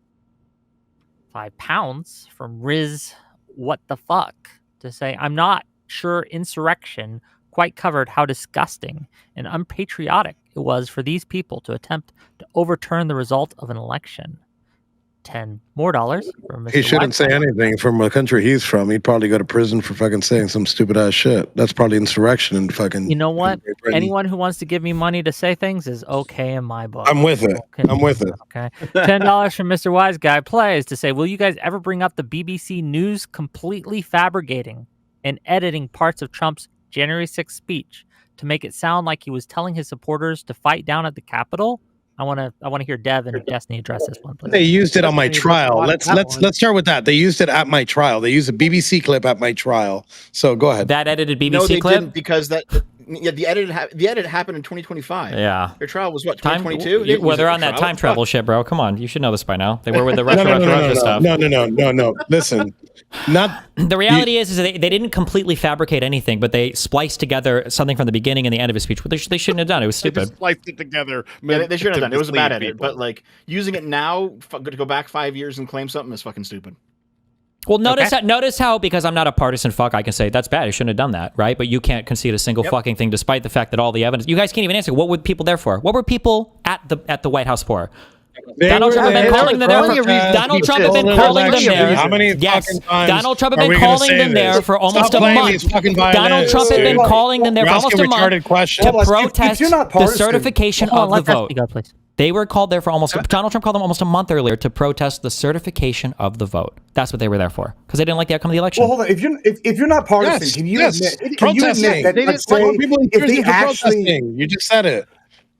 £5 from Riz What the Fuck to say, I'm not sure insurrection quite covered how disgusting and unpatriotic it was for these people to attempt to overturn the result of an election. $10 more from Mr. He shouldn't say anything from the country he's from. He'd probably go to prison for fucking saying some stupid ass shit. That's probably insurrection and fucking. You know what? Anyone who wants to give me money to say things is okay in my book. I'm with it. Okay. I'm with it. Okay. $10 from Mr. Wise Guy Plays to say, will you guys ever bring up the BBC News completely fabricating and editing parts of Trump's January 6th speech to make it sound like he was telling his supporters to fight down at the Capitol? I want to hear Dev and Destiny address this one, please. They used it on my trial. Let's start with that. They used it at my trial. They used a BBC clip at my trial. So go ahead. That edited BBC no, they clip? didn't, because the edit happened in 2025. Yeah. Their trial was what, 2022? Well, they're on that time travel shit, bro. Come on, you should know this by now. They were with the Russia stuff. No. Listen, not the reality is they didn't completely fabricate anything, but they spliced together something from the beginning and the end of his speech. But they shouldn't have done it. It was stupid. They just spliced it together. Yeah, they shouldn't have done it. It was a bad edit. But like using it now to go back 5 years and claim something is fucking stupid. Well, notice how, because I'm not a partisan fuck, I can say that's bad. You shouldn't have done that, right? But you can't concede a single fucking thing, despite the fact that all the evidence. You guys can't even answer. What were people there for? What were people at the White House for? Donald Trump had been calling them there. Donald Trump had been calling them there. How many yes, times Donald Trump had been calling them there for almost a month. Donald Trump had been calling them there for almost a month to protest the certification of the vote. They were called there for Donald Trump called them almost a month earlier to protest the certification of the vote. That's what they were there for, because they didn't like the outcome of the election. Well, hold on. If you're not partisan, can you admit that they didn't say if they actually? You just said it.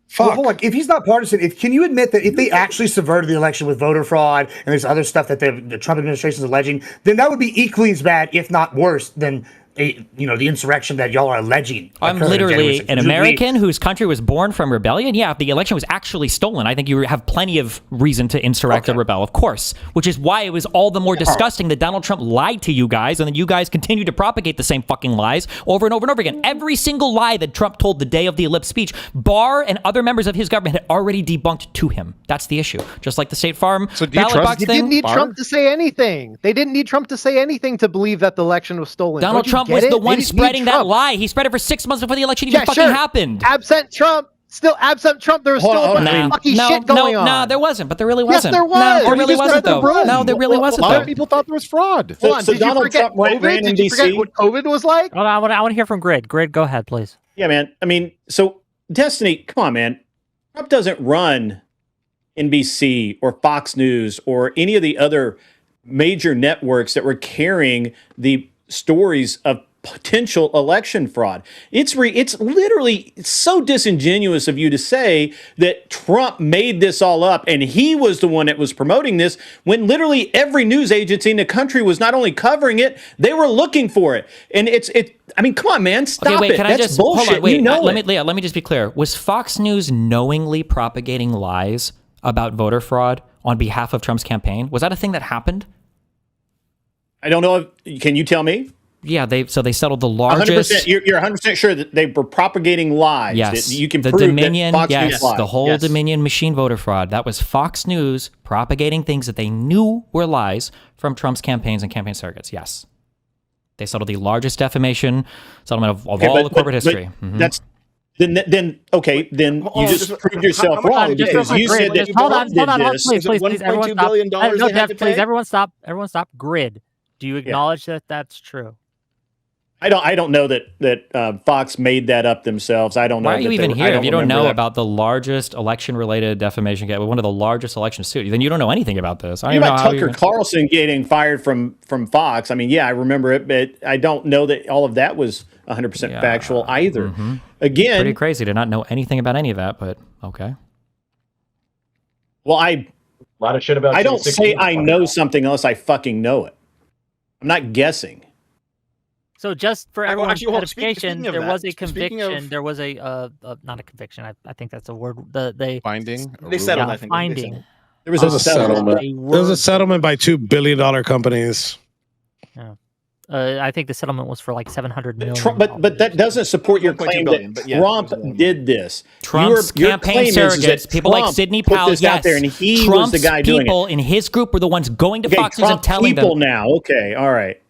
Fuck. Well, hold on. If he's not partisan, can you admit that if they actually subverted the election with voter fraud and there's other stuff that the Trump administration is alleging, then that would be equally as bad, if not worse, than the insurrection that y'all are alleging. I'm literally an American whose country was born from rebellion. Yeah, if the election was actually stolen, I think you have plenty of reason to insurrect or rebel, of course, which is why it was all the more disgusting that Donald Trump lied to you guys, and then you guys continue to propagate the same fucking lies over and over and over again. Every single lie that Trump told the day of the ellipse speech, Barr and other members of his government had already debunked to him. That's the issue. Just like the State Farm ballot box thing. They didn't need Trump to say anything. They didn't need Trump to say anything to believe that the election was stolen. Donald Trump was the one spreading that lie. He spread it for 6 months before the election even fucking happened. Absent Trump, there was still a bunch of fucking shit going on. No, there wasn't, but there really wasn't. Yes, there was. No, there really wasn't, though. No, there really wasn't, though. A lot of people thought there was fraud. Hold on, did Donald Trump ran in DC? Did you forget what COVID was like? I want to hear from Grid. Grid, go ahead, please. Yeah, man. I mean, so Destiny, come on, man. Trump doesn't run NBC or Fox News or any of the other major networks that were carrying the stories of potential election fraud. It's literally so disingenuous of you to say that Trump made this all up and he was the one that was promoting this, when literally every news agency in the country was not only covering it, they were looking for it. And I mean, come on, man, stop it. That's bullshit. Hold on, wait, let me just be clear. Was Fox News knowingly propagating lies about voter fraud on behalf of Trump's campaign? Was that a thing that happened? I don't know. Can you tell me? Yeah, they settled the largest. 100%, you're 100% sure that they were propagating lies. Yes, that you can the prove Dominion. That Fox yes, News lied. the whole Dominion machine voter fraud. That was Fox News propagating things that they knew were lies from Trump's campaigns and campaign surrogates. Yes, they settled the largest defamation settlement of all the corporate history. That's then okay. Then you just proved yourself wrong. You said that hold on, please, everyone stop. No, Jeff, please, everyone stop. Grid. Do you acknowledge that that's true? I don't know that Fox made that up themselves. I don't know. Why are you even here if you don't know about the largest election-related defamation case, one of the largest election suits? Then you don't know anything about this. I don't know how Tucker Carlson getting fired from Fox. I mean, yeah, I remember it, but I don't know that all of that was 100% factual either. Mm-hmm. Again, pretty crazy to not know anything about any of that, but okay. Well, a lot of shit about. I don't say I know something unless I fucking know it. I'm not guessing. So just for everyone's edification, there was a conviction. There was a not a conviction. I think that's a word. The finding. They settled. I think finding. There was a settlement. There was a settlement by $2 billion companies. Yeah. I think the settlement was for like $700 million. But that doesn't support your claim that Trump did this. Trump's campaign surrogates, people like Sidney Powell, out there, and he Trump's was the guy doing it. People in his group were the ones going to Fox News and telling them. People now, okay, all right.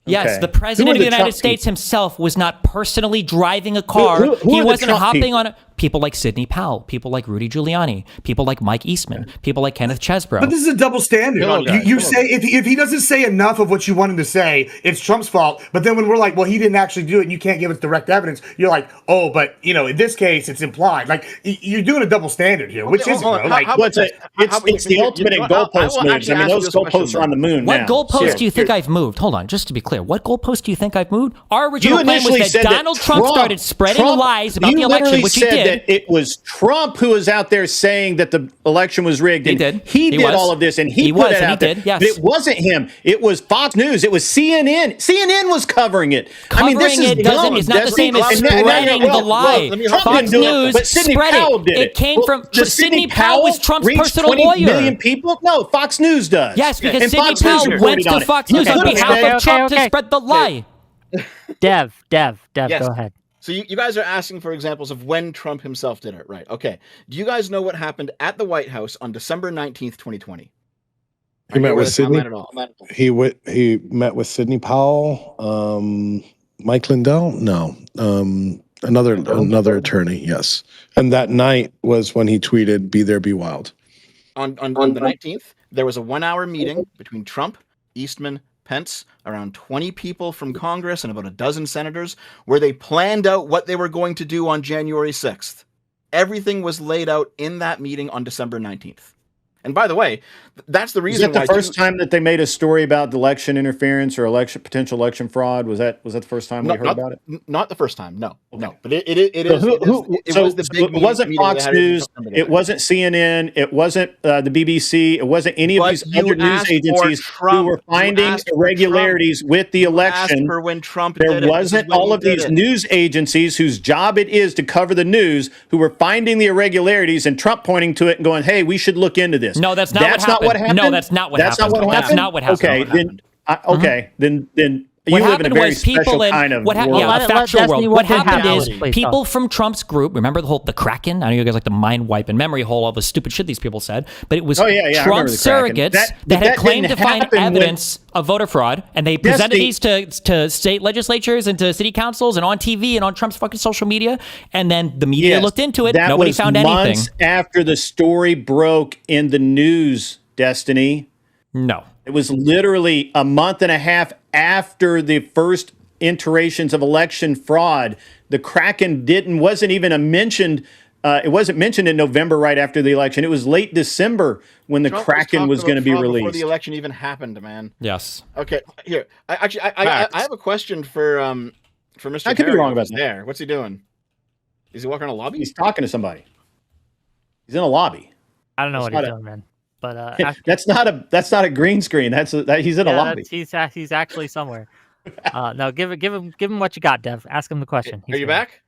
Yes, the president of the United States himself was not personally driving a car. He wasn't hopping on a people like Sidney Powell, people like Rudy Giuliani, people like Mike Eastman, people like Kenneth Chesbrough. But this is a double standard. You say if he doesn't say enough of what you want him to say, it's Trump's fault. But then when we're like, well, he didn't actually do it, and you can't give us direct evidence, you're like, oh, but in this case, it's implied. Like you're doing a double standard here, which isn't. It's the ultimate in goalpost moves. I mean, those goalposts are on the moon now. What goalpost do you think I've moved? Hold on, just to be clear, what goalpost do you think I've moved? Our original plan was that Donald Trump started spreading lies about the election, which he did. That it was Trump who was out there saying that the election was rigged. He did. He did all of this, and he put it out there. Yes. But it wasn't him. It was Fox News. It was CNN. CNN was covering it. Covering it is not the same as spreading the lie. Fox News spread it. It came from Sidney Powell was Trump's personal lawyer. Million people? No, Fox News does. Yes, because Sidney Powell went to Fox News on behalf of Trump to spread the lie. Dev, go ahead. So you guys are asking for examples of when Trump himself did it, right? Okay. Do you guys know what happened at the White House on December 19th, 2020? He met with Sidney. He met with Sidney Powell, Mike Lindell. No, another attorney. Yes, and that night was when he tweeted, "Be there, be wild." On the 19th, there was a 1-hour meeting between Trump, Eastman, Pence, around 20 people from Congress, and about a dozen senators, where they planned out what they were going to do on January 6th. Everything was laid out in that meeting on December 19th. And by the way, that's the reason why. Was that the first time that they made a story about election interference or potential election fraud? Was that the first time we heard about it? Not the first time. No. But it was the big. It wasn't Fox News. It wasn't CNN. It wasn't the BBC. It wasn't any of these other news agencies who were finding irregularities with the election. For when Trump there wasn't all of these news agencies whose job it is to cover the news who were finding the irregularities and Trump pointing to it and going, "Hey, we should look into this." No, that's not what happened. No, that's not what happened. That's not what happened. Okay, then you live in a very special kind of world. Yeah, a factual world. What happened is people from Trump's group, remember the Kraken? I know you guys like the mind wipe and memory hole, all the stupid shit these people said, but it was Trump surrogates that had claimed to find evidence of voter fraud, and they presented these to state legislatures and to city councils and on TV and on Trump's fucking social media, and then the media looked into it. Nobody found anything. Months after the story broke in the news, Destiny. No. It was literally a month and a half after the first iterations of election fraud. The Kraken wasn't even mentioned. It wasn't mentioned in November right after the election. It was late December when the Kraken was going to be released. Before the election even happened, man. Yes. Okay. Here, I have a question for Mr. I could be wrong about that. There. What's he doing? Is he walking in a lobby? He's talking to somebody. He's in a lobby. I don't know what he's doing, man. But that's not a green screen. He's in a lobby. He's actually somewhere. No, give him what you got, Dev. Ask him the question. Are you back?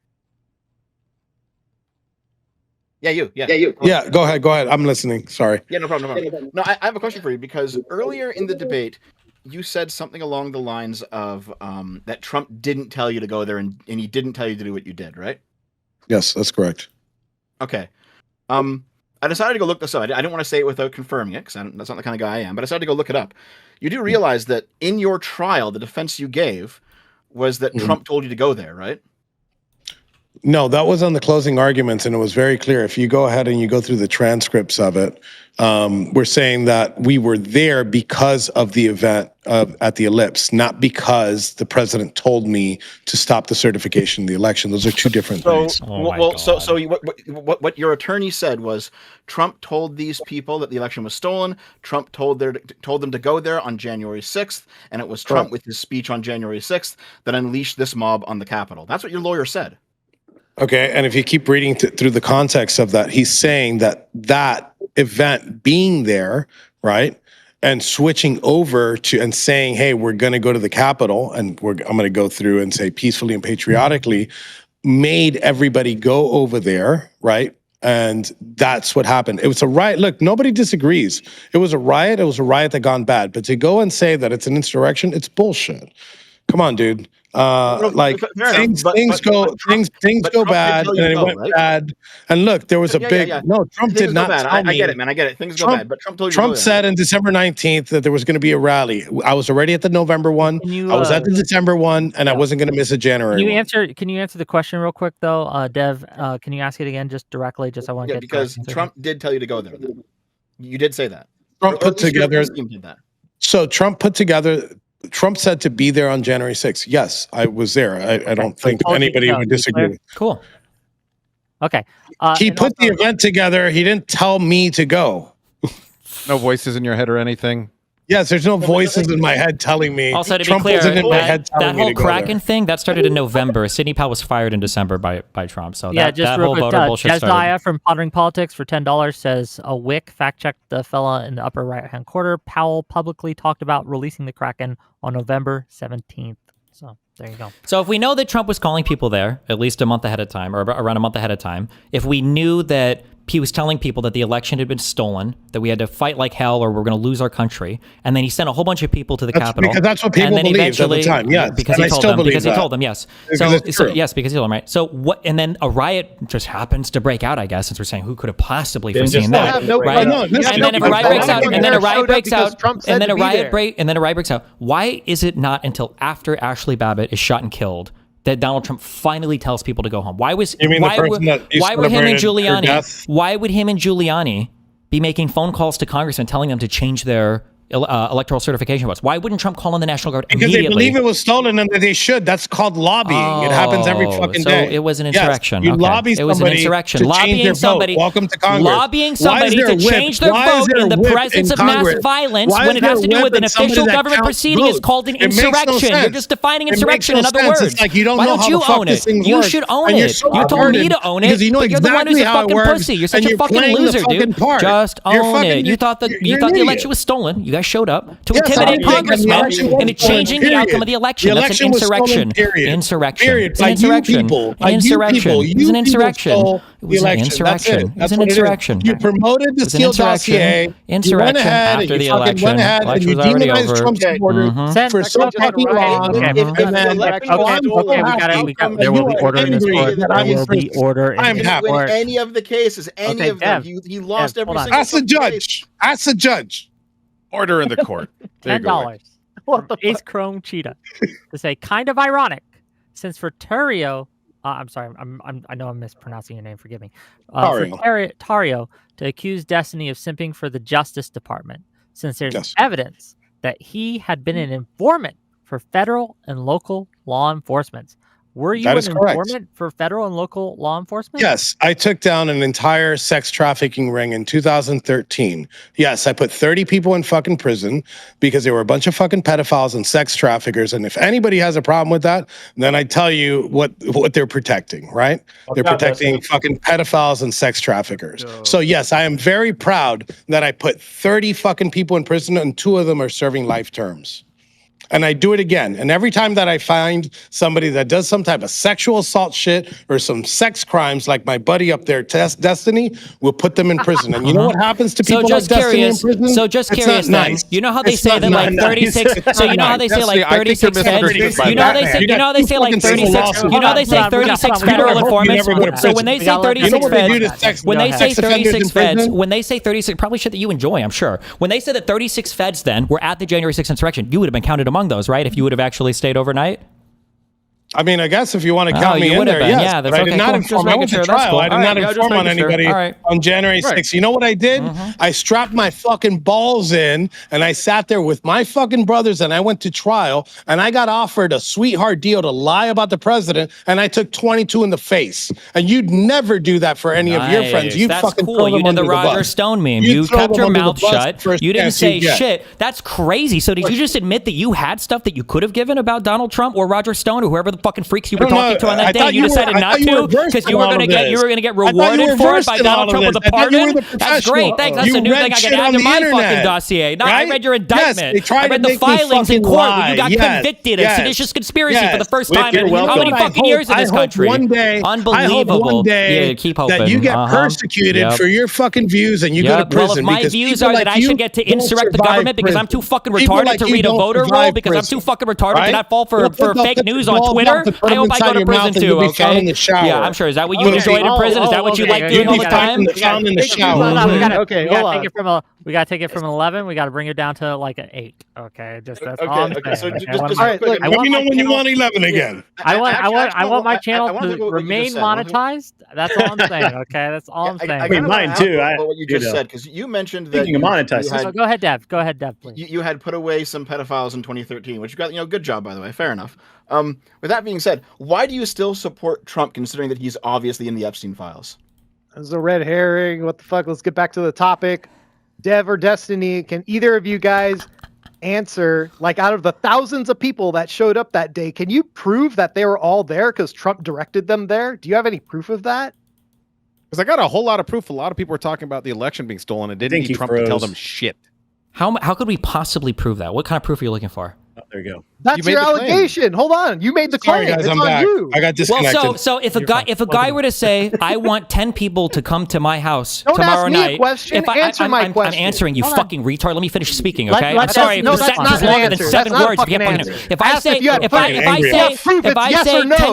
Yeah, you. Yeah, go ahead. I'm listening. Sorry. Yeah, no problem. No, I have a question for you because earlier in the debate, you said something along the lines of that Trump didn't tell you to go there and he didn't tell you to do what you did, right? Yes, that's correct. Okay. I decided to go look this up. I didn't want to say it without confirming it because that's not the kind of guy I am, but I decided to go look it up. You do realize that in your trial, the defense you gave was that Trump told you to go there, right? No, that was on the closing arguments, and it was very clear. If you go ahead and you go through the transcripts of it, we're saying that we were there because of the event at the Ellipse, not because the president told me to stop the certification of the election. Those are two different things. What your attorney said was Trump told these people that the election was stolen. Trump told them to go there on January 6th, and it was Trump with his speech on January 6th that unleashed this mob on the Capitol. That's what your lawyer said. Okay, and if you keep reading through the context of that, he's saying that event being there, right, and switching over to and saying, hey, we're going to go to the Capitol, and I'm going to go through and say peacefully and patriotically, made everybody go over there, right? And that's what happened. It was a riot. Look, nobody disagrees. It was a riot. It was a riot that gone bad. But to go and say that it's an insurrection, it's bullshit. Come on, dude. Like things go bad, and it went bad. And look, there was a big no. Trump did not tell me. I get it, man. I get it. Things go bad, but Trump told you. Trump said on December 19th that there was going to be a rally. I was already at the November one. I was at the December one, and I wasn't going to miss a January. Can you answer the question real quick though, Dev? Can you ask it again, just directly? Just I want to get because Trump did tell you to go there. You did say that. Trump put together. So Trump put together. Trump said to be there on January 6th. Yes, I was there. I don't think anybody would disagree. Cool. Okay. He put the event together. He didn't tell me to go. No voices in your head or anything? Yes, there's no voices in my head telling me. Also, to Trump be clear, that whole Kraken thing, that started in November. Sidney Powell was fired in December by Trump. So that whole voter bullshit started. Jezdiah from Pondering Politics for $10 says, a WIC fact-checked the fella in the upper right-hand corner. Powell publicly talked about releasing the Kraken on November 17th. So there you go. So if we know that Trump was calling people there at least a month ahead of time, or around a month ahead of time, if we knew that he was telling people that the election had been stolen, that we had to fight like hell or we're going to lose our country, and then he sent a whole bunch of people to the Capitol. Because that's what people believed at the time, yes. Because he told them, yes. Yes, because he told them, right. So what? And then a riot just happens to break out, I guess, since we're saying who could have possibly foreseen that, right? And then if a riot breaks out, and then a riot breaks out, and then a riot breaks out, why is it not until after Ashley Babbitt is shot and killed that Donald Trump finally tells people to go home? Why would him and Giuliani be making phone calls to congressmen telling them to change their electoral certification votes? Why wouldn't Trump call in the National Guard immediately? Because they believe it was stolen and that they should. That's called lobbying. It happens every fucking day. So it was an insurrection. Yes, you lobby somebody. It was an insurrection. Lobbying somebody. Welcome to Congress. Lobbying somebody to change their vote in the presence of mass violence when it has to do with an official government proceeding is called an insurrection. You're just defining insurrection in other words. It's like you don't know how the fuck this thing works. You should own it. You told me to own it, but you're the one who's a fucking pussy. You're such a fucking loser, dude. Just own it. You thought the election was stolen. You guys showed up to intimidate congressmen into changing the outcome of the election. That's an insurrection. Insurrection. It's an insurrection. An insurrection. It was an insurrection. It was an insurrection. It was an insurrection. You promoted the Steele dossier. Insurrection after the election. Election was already over. For so fucking long. There will be order in this court. There will be order in this court. Any of the cases, any of them, he lost every single. Ask the judge. Ask the judge. Order in the court. $10 from Ace Chrome Cheetah to say, kind of ironic, since for Tarrio, I'm sorry, I know I'm mispronouncing your name. Forgive me. For Tarrio to accuse Destiny of simping for the Justice Department, since there's evidence that he had been an informant for federal and local law enforcement. Were you an informant for federal and local law enforcement? Yes, I took down an entire sex trafficking ring in 2013. Yes, I put 30 people in fucking prison because they were a bunch of fucking pedophiles and sex traffickers. And if anybody has a problem with that, then I tell you what they're protecting, right? They're protecting fucking pedophiles and sex traffickers. So yes, I am very proud that I put 30 fucking people in prison and 2 of them are serving life terms. And I do it again. And every time that I find somebody that does some type of sexual assault shit or some sex crimes, like my buddy up there, Destiny, we'll put them in prison. And you know what happens to people like Destiny in prison? So just curious then. You know how they say that like 36... So you know how they say like 36 feds... You know how they say like 36... You know how they say 36 federal informants? So when they say 36 feds... When they say 36 feds... When they say 36... Probably shit that you enjoy, I'm sure. When they said that 36 feds then were at the January 6th insurrection, you would have been counted among those, right? If you would have actually stayed overnight? I mean, I guess if you want to count me in there, yes. Yeah, that's but I did not inform. I went to trial. I did not inform on anybody on January 6th. You know what I did? I strapped my fucking balls in and I sat there with my fucking brothers and I went to trial and I got offered a sweetheart deal to lie about the president and I took 22 in the face. And you'd never do that for any of your friends. You fucking cool. You did the Roger Stone meme. You kept your mouth shut. You didn't say shit. That's crazy. So did you just admit that you had stuff that you could have given about Donald Trump or Roger Stone or whoever the fucking freaks you were talking to on that day. You decided not to because you were going to get rewarded for it by Donald Trump with a pardon. That's great. Thanks. That's a new thing I can add to my fucking dossier. No, I read your indictment. I read the filings in court where you got convicted of seditious conspiracy for the first time in how many fucking years in this country? Unbelievable. Yeah, keep hoping that you get persecuted for your fucking views and you go to prison. Well, if my views are that I should get to insurrect the government because I'm too fucking retarded to read a voter roll, because I'm too fucking retarded to not fall for fake news on Twitter, I hope I go to prison too, okay? Yeah, I'm sure. Is that what you enjoyed in prison? Is that what you like doing all the time? Found in the shower. Okay, hold on. We gotta take it from 11. We gotta bring it down to like an 8. Okay, just that's all I'm saying. So just all right, look, let me know when you want 11 again. I want my channel to remain monetized. That's all I'm saying. Okay, that's all I'm saying. I mean, mine too. What you just said, because you mentioned that you monetized. Go ahead, Dev. Go ahead, Dev, please. You had put away some pedophiles in 2013, which you got, good job, by the way. Fair enough. With that being said, why do you still support Trump, considering that he's obviously in the Epstein files? There's a red herring. What the fuck? Let's get back to the topic. Dev or Destiny, can either of you guys answer, like, out of the thousands of people that showed up that day, can you prove that they were all there because Trump directed them there? Do you have any proof of that? Because I got a whole lot of proof. A lot of people were talking about the election being stolen and didn't need Trump to tell them shit. How could we possibly prove that? What kind of proof are you looking for? Oh, there you go. That's your allegation. Hold on. You made the claim. Sorry, guys, it's I'm on back. you. I got disconnected. Well, so if a guy were to say, I want 10 people to come to my house Don't tomorrow ask me night. A question. Answer my question. I'm answering you, Hold fucking retard. Let me finish speaking, okay? I'm sorry if the sentence is longer than 7 words. If I say 10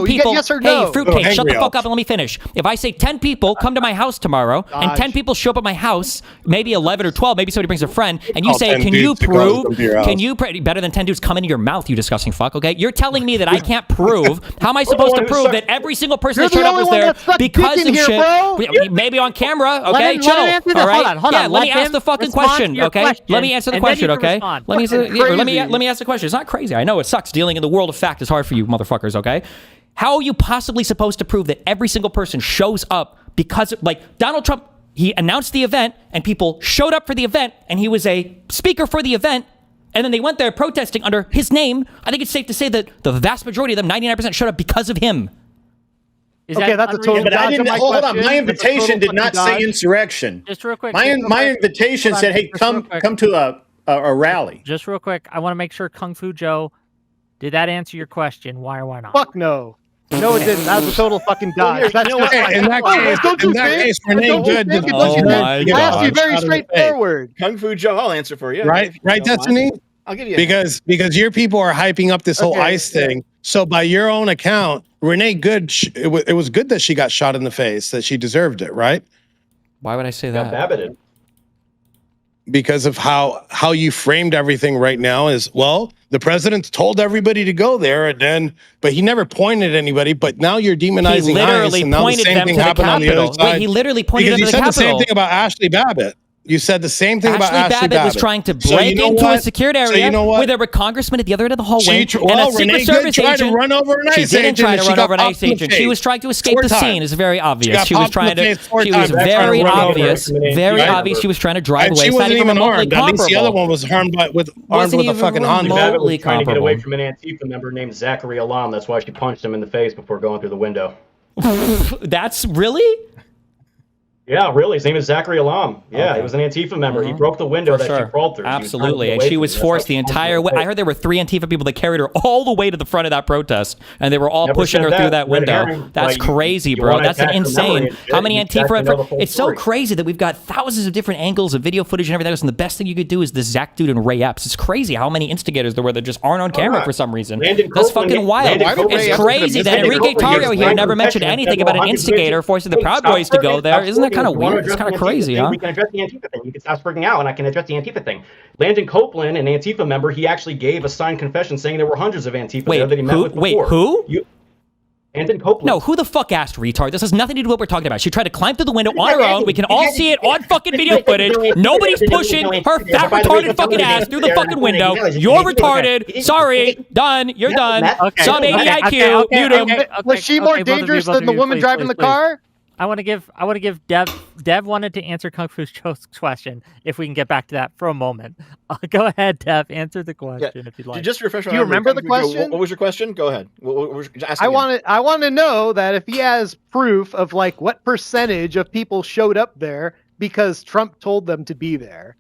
people, hey, fruitcake, shut the fuck up and let me finish. If I say 10 people come to my house tomorrow and 10 people show up at my house, maybe 11 or 12, maybe somebody brings a friend, and you say, can you better than 10 dudes come into your mouth, you disgusting fuck, okay? You're telling me that I can't prove. How am I supposed to prove that every single person that showed up was there because of shit? Bro. Maybe on camera, okay? Chill. All right? Hold on. Let me ask the fucking question, okay? Let me answer the question, okay? Let me ask the question. It's not crazy. I know it sucks. Dealing in the world of fact is hard for you motherfuckers, okay? How are you possibly supposed to prove that every single person shows up because, like, Donald Trump, he announced the event and people showed up for the event and he was a speaker for the event, and then they went there protesting under his name? I think it's safe to say that the vast majority of them, 99%, showed up because of him. Okay, that's a total. But I didn't. Hold on. My invitation did not say insurrection. Just real quick. My invitation said, "Hey, come to a rally." Just real quick. I want to make sure Kung Fu Joe, did that answer your question? Why or why not? Fuck no. No, it didn't. That was a total fucking dodge. That's in that case, Renee Good. I asked you very straightforward. Kung Fu Joe, I'll answer for you. Right, Destiny? I'll give you because your people are hyping up this whole ICE thing. So by your own account, Renee Good, it was good that she got shot in the face, that she deserved it, right? Why would I say that? Because of how you framed everything right now is, well, the president told everybody to go there, but he never pointed at anybody. But now you're demonizing ICE, and now the same thing happened on the other side. Wait, he literally pointed them to the Capitol. Because you said the same thing about Ashley Babbitt. You said the same thing about Ashley Babbitt was trying to break into a secured area where there were congressmen at the other end of the hallway and a Secret Service agent. To run over an ICE she didn't try to run over an ICE agent. She was trying to escape the scene. It's very obvious. She was trying to. She was very obvious. Very obvious. She was trying to drive away. She wasn't even armed. At least the other one was armed with a fucking Honda. Babbitt was trying to get away from an Antifa member named Zachary Alam. That's why she punched him in the face before going through the window. That's really. Yeah, really. His name is Zachary Alam. Yeah, he was an Antifa member. He broke the window that she crawled through. Absolutely. And she was forced the entire way. I heard there were 3 Antifa people that carried her all the way to the front of that protest, and they were all pushing her through that window. That's crazy, bro. That's insane. How many Antifa? It's so crazy that we've got thousands of different angles of video footage and everything else, and the best thing you could do is this Zach dude and Ray Epps. It's crazy how many instigators there were that just aren't on camera for some reason. That's fucking wild. It's crazy that ENRIQUE TARRIO here never mentioned anything about an instigator forcing the Proud Boys to go there. Isn't that kind of weird? It's kind of crazy, huh? We can address the Antifa thing. You can stop freaking out, and I can address the Antifa thing. Landon Copeland, an Antifa member, he actually gave a signed confession saying there were hundreds of Antifa there that he met with before. Wait, who? Landon Copeland. No, who the fuck asked, retard? This has nothing to do with what we're talking about. She tried to climb through the window on her own. We can all see it on fucking video footage. Nobody's pushing her fat retarded fucking ass through the fucking window. You're retarded. Sorry. Done. You're done. Sub 80 IQ. Mute him. Was she more dangerous than the woman driving the car? I want to give Dev wanted to answer Kung Fu Joe's question. If we can get back to that for a moment, go ahead, Dev. Answer the question if you'd like. Just refresh. Do you remember the question? What was your question? Go ahead. I want to know that if he has proof of like what percentage of people showed up there because Trump told them to be there.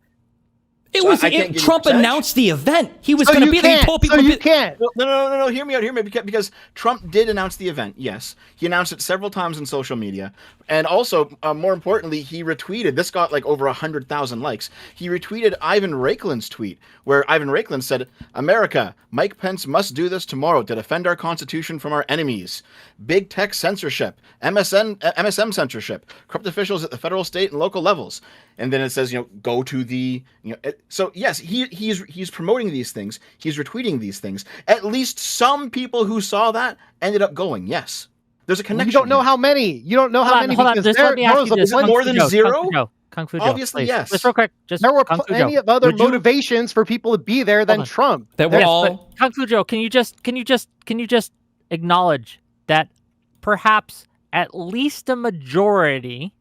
It was Trump announced the event. He was going to be there. He told people. So you can't. No. Hear me out. Because Trump did announce the event. Yes, he announced it several times on social media, and also more importantly, he retweeted. This got like over 100,000 likes. He retweeted Ivan Raiklin's tweet, where Ivan Raiklin said, "America, Mike Pence must do this tomorrow to defend our Constitution from our enemies. Big tech censorship, MSM censorship, corrupt officials at the federal, state, and local levels." And then it says, go to the, so yes, he's promoting these things. He's retweeting these things. At least some people who saw that ended up going. Yes, there's a connection. You don't know how many. You don't know how many. Hold on. Is it more than zero? Kung Fu Joe, obviously, please. yes. Just real quick. There were plenty of other motivations for people to be there than Trump. That were all. Kung Fu Joe, can you just acknowledge that perhaps at least a majority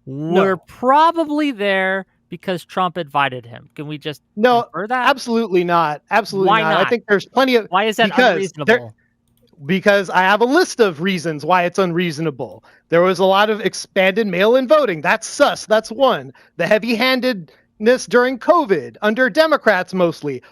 were probably there because Trump invited him? Can we just infer that? Absolutely not. Absolutely Why not. not? I think there's plenty of. Why is that unreasonable? Because I have a list of reasons why it's unreasonable. There was a lot of expanded mail-in voting. That's sus. That's one. The heavy-handedness during COVID under Democrats mostly.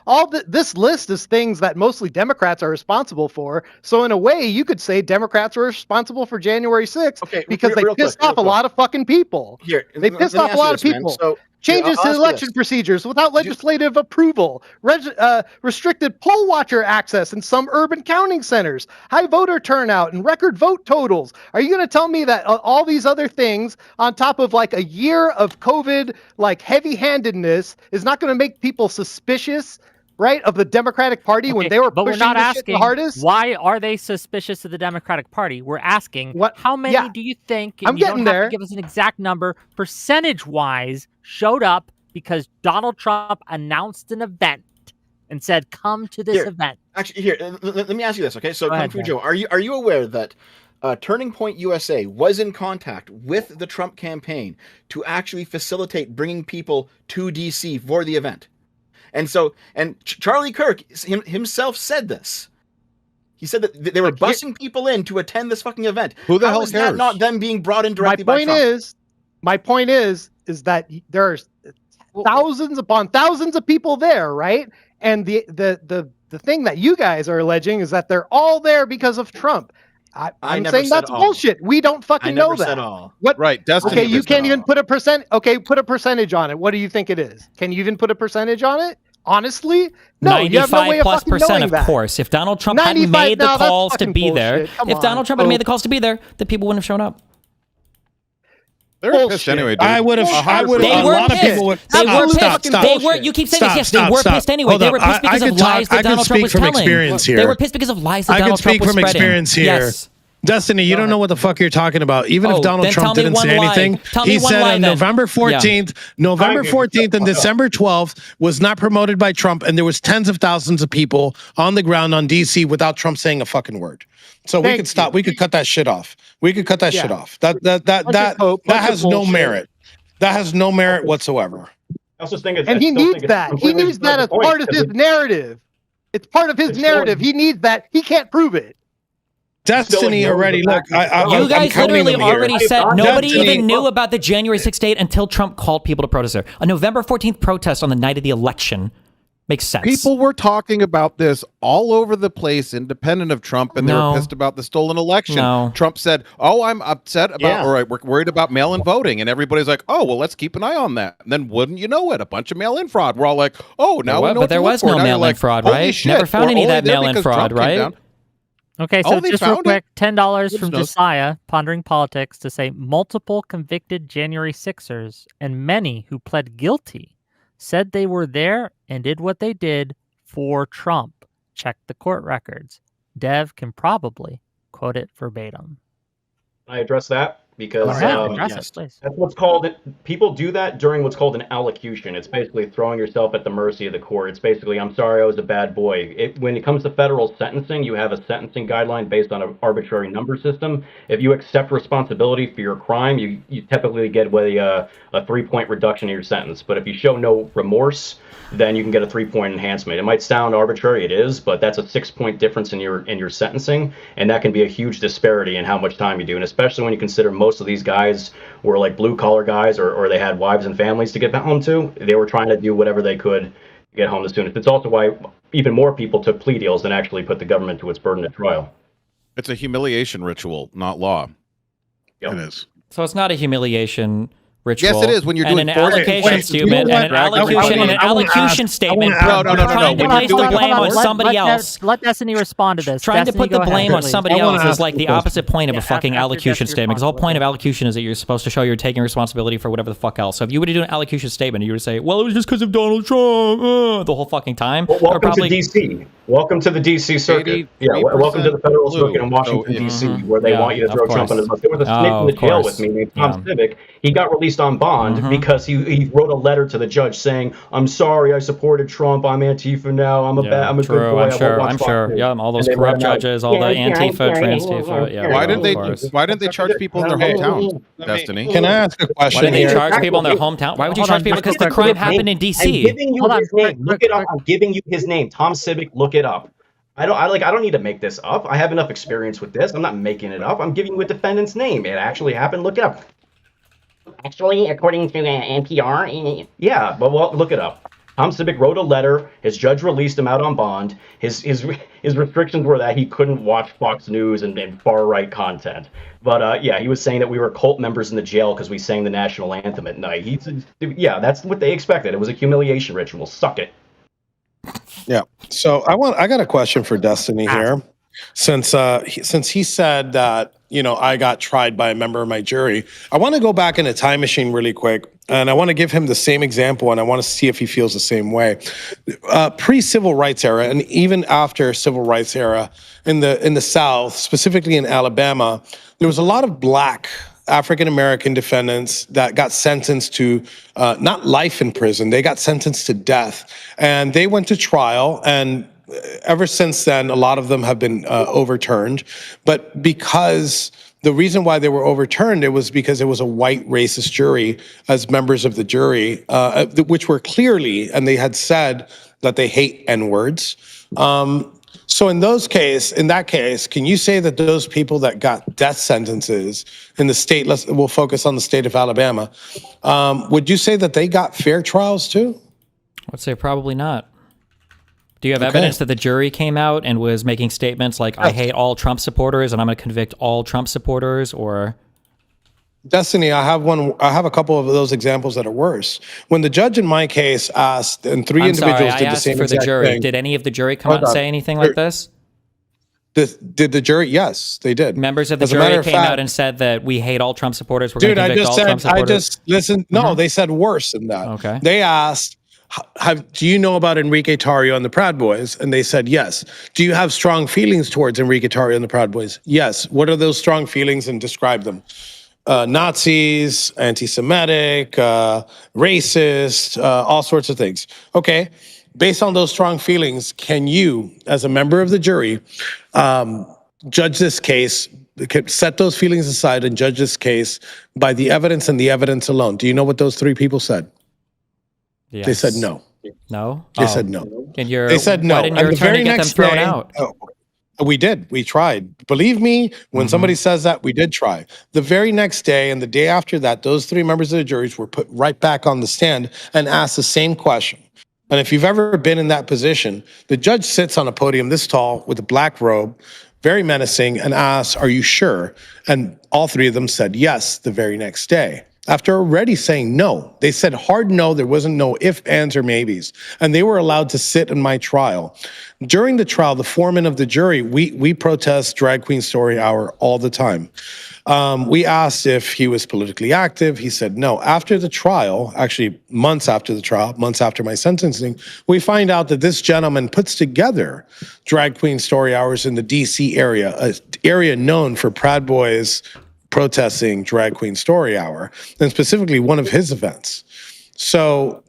This list is things that mostly Democrats are responsible for. So in a way, you could say Democrats were responsible for January 6th because they pissed off a lot of fucking people. They pissed off a lot of people. Changes to election procedures without legislative approval, restricted poll watcher access in some urban counting centers, high voter turnout, and record vote totals. Are you going to tell me that all these other things on top of like a year of COVID, like heavy-handedness, is not going to make people suspicious, right, of the Democratic Party when they were pushing this shit the hardest? Why are they suspicious of the Democratic Party? We're asking, how many do you think, and I'm you getting don't have there. to give us an exact number, percentage-wise, showed up because Donald Trump announced an event and said, come to this event? Actually, let me ask you this, okay? So, Kung Fu Joe, are you aware that Turning Point USA was in contact with the Trump campaign to actually facilitate bringing people to DC for the event? And Charlie Kirk himself said this. He said that they were busing people in to attend this fucking event. Who the hell cares? That not them being brought in directly by Trump? My point is that there are thousands upon thousands of people there, right? And the thing that you guys are alleging is that they're all there because of Trump. I'm saying that's bullshit. We don't fucking know that. I never said all. What? Right. Okay, you can't even put a percent. Okay, put a percentage on it. What do you think it is? Can you even put a percentage on it? Honestly, no. 95+%, of course. If Donald Trump hadn't made the calls to be there, if Donald Trump had made the calls to be there, the people wouldn't have shown up. They're pissed anyway, dude. I would have. They were pissed. They were pissed. They were. You keep saying this. Yes, they were pissed anyway. They were pissed because of lies that Donald Trump was telling. They were pissed because of lies that Donald Trump was spreading. I can speak from experience here. Yes. Destiny, you don't know what the fuck you're talking about. Even if Donald Trump didn't say anything, he said on November 14th, and December 12th was not promoted by Trump, and there was tens of thousands of people on the ground on DC without Trump saying a fucking word. So we could stop. We could cut that shit off. We could cut that shit off. That has no merit. That has no merit whatsoever. And he needs that. He needs that as part of his narrative. It's part of his narrative. He needs that. He can't prove it. Destiny already. Look, you guys literally already said nobody even knew about the January 6th date until Trump called people to protest there. A November 14th protest on the night of the election makes sense. People were talking about this all over the place, independent of Trump, and they were pissed about the stolen election. Trump said, "Oh, I'm upset about, or we're worried about mail-in voting," and everybody's like, "Oh, well, let's keep an eye on that." And then, wouldn't you know it, a bunch of mail-in fraud. We're all like, "Oh, now we know." But there was no mail-in fraud, right? Never found any of that mail-in fraud, right? Okay, so just real quick, $10 from Josiah, Pondering Politics, to say multiple convicted January 6ers and many who pled guilty said they were there and did what they did for Trump. Check the court records. Dev can probably quote it verbatim. Can I address that? because that's what's called. People do that during what's called an allocution. It's basically throwing yourself at the mercy of the court. It's basically, I'm sorry, I was a bad boy. When it comes to federal sentencing, you have a sentencing guideline based on an arbitrary number system. If you accept responsibility for your crime, you typically get a 3-point reduction in your sentence. But if you show no remorse, then you can get a 3-point enhancement. It might sound arbitrary, it is, but that's a 6-point difference in your sentencing, and that can be a huge disparity in how much time you do. And especially when you consider most of these guys were like blue collar guys, or they had wives and families to get home to. They were trying to do whatever they could to get home the soonest. It's also why even more people took plea deals than actually put the government to its burden at trial. It's a humiliation ritual, not law. Yep. It is. So it's not a humiliation ritual. Yes, it is when you're doing an allocation statement. An allocution statement. No. Trying to place the blame on somebody else. Let Destiny respond to this. Trying to put the blame on somebody else is like the opposite point of a fucking allocution statement. Because the whole point of allocution is that you're supposed to show you're taking responsibility for whatever the fuck else. So if you were to do an allocution statement, you would say, "Well, it was just because of Donald Trump," the whole fucking time. Well, welcome to DC. Welcome to the DC circuit. Welcome to the federal circuit in Washington, D.C., where they want you to throw Trump under the bus. There was a snake in the jail with me named Tom Civic. He got released on bond because he wrote a letter to the judge saying, "I'm sorry, I supported Trump. I'm Antifa now. I'm a good boy." I'm sure. Yeah, all those corrupt judges, all the Antifa, Transtifa. Yeah. Why didn't they charge people in their hometowns, Destiny? Can I ask a question? Why did they charge people in their hometown? Why would you charge people? Because the crime happened in D.C. I'm giving you his name. Look it up. I'm giving you his name. Tom Civic. Look it up. I don't need to make this up. I have enough experience with this. I'm not making it up. I'm giving you a defendant's name. It actually happened. Look it up. Actually, according to the NPR, yeah, but look it up. Tom Civic wrote a letter. His judge released him out on bond. His restrictions were that he couldn't watch Fox News and far right content. But he was saying that we were cult members in the jail because we sang the national anthem at night. That's what they expected. It was a humiliation ritual. Suck it. Yeah. So I got a question for Destiny here. Since he said that, I got tried by a member of my jury, I want to go back in a time machine really quick, and I want to give him the same example, and I want to see if he feels the same way. Pre-civil rights era, and even after civil rights era, in the South, specifically in Alabama, there was a lot of black African-American defendants that got sentenced to not life in prison, they got sentenced to death. And they went to trial, and ever since then, a lot of them have been overturned. But because the reason why they were overturned, it was because it was a white racist jury as members of the jury, which were clearly, and they had said that they hate N-words. So in that case, can you say that those people that got death sentences in the state, we'll focus on the state of Alabama, would you say that they got fair trials too? I would say probably not. Do you have evidence that the jury came out and was making statements like, I hate all Trump supporters and I'm going to convict all Trump supporters, or... Destiny, I have a couple of those examples that are worse. When the judge in my case asked, and three individuals did the same exact thing. Did any of the jury come out and say anything like this? Did the jury? Yes, they did. Members of the jury came out and said that we hate all Trump supporters. We're going to convict all Trump supporters. No, they said worse than that. Okay. They asked, do you know about Enrique Tarrio and the Proud Boys? And they said yes. Do you have strong feelings towards Enrique Tarrio and the Proud Boys? Yes. What are those strong feelings, and describe them? Nazis, anti-Semitic, racist, all sorts of things. Okay, based on those strong feelings, can you, as a member of the jury, judge this case, set those feelings aside and judge this case by the evidence and the evidence alone? Do you know what those three people said? Yes. They said no. No? They said no. And they said no. Why didn't your attorney get them thrown out? We did. We tried. Believe me, when somebody says that, we did try. The very next day and the day after that, those three members of the juries were put right back on the stand and asked the same question. And if you've ever been in that position, the judge sits on a podium this tall with a black robe, very menacing, and asks, "Are you sure?" And all three of them said yes the very next day. After already saying no, they said hard no, there wasn't no ifs, ands, or maybes. And they were allowed to sit in my trial. During the trial, the foreman of the jury, we protest Drag Queen Story Hour all the time. We asked if he was politically active. He said no. After the trial, actually months after the trial, months after my sentencing, we find out that this gentleman puts together Drag Queen Story Hours in the DC area, an area known for Proud Boys protesting Drag Queen Story Hour, and specifically one of his events. So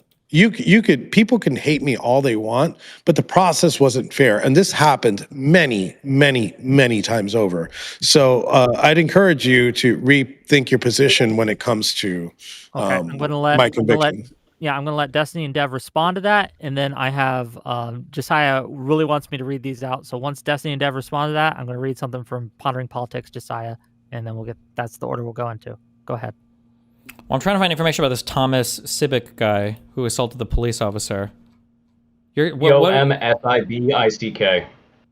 people can hate me all they want, but the process wasn't fair. And this happened many, many, many times over. So I'd encourage you to rethink your position when it comes to I'm going to let my conviction. I'm going to let Destiny and Dev respond to that. And then I have Josiah really wants me to read these out. So once Destiny and Dev respond to that, I'm going to read something from Pondering Politics, Josiah, and then that's the order we'll go into. Go ahead. Well, I'm trying to find information about this Thomas Cibic guy who assaulted the police officer. Msibick.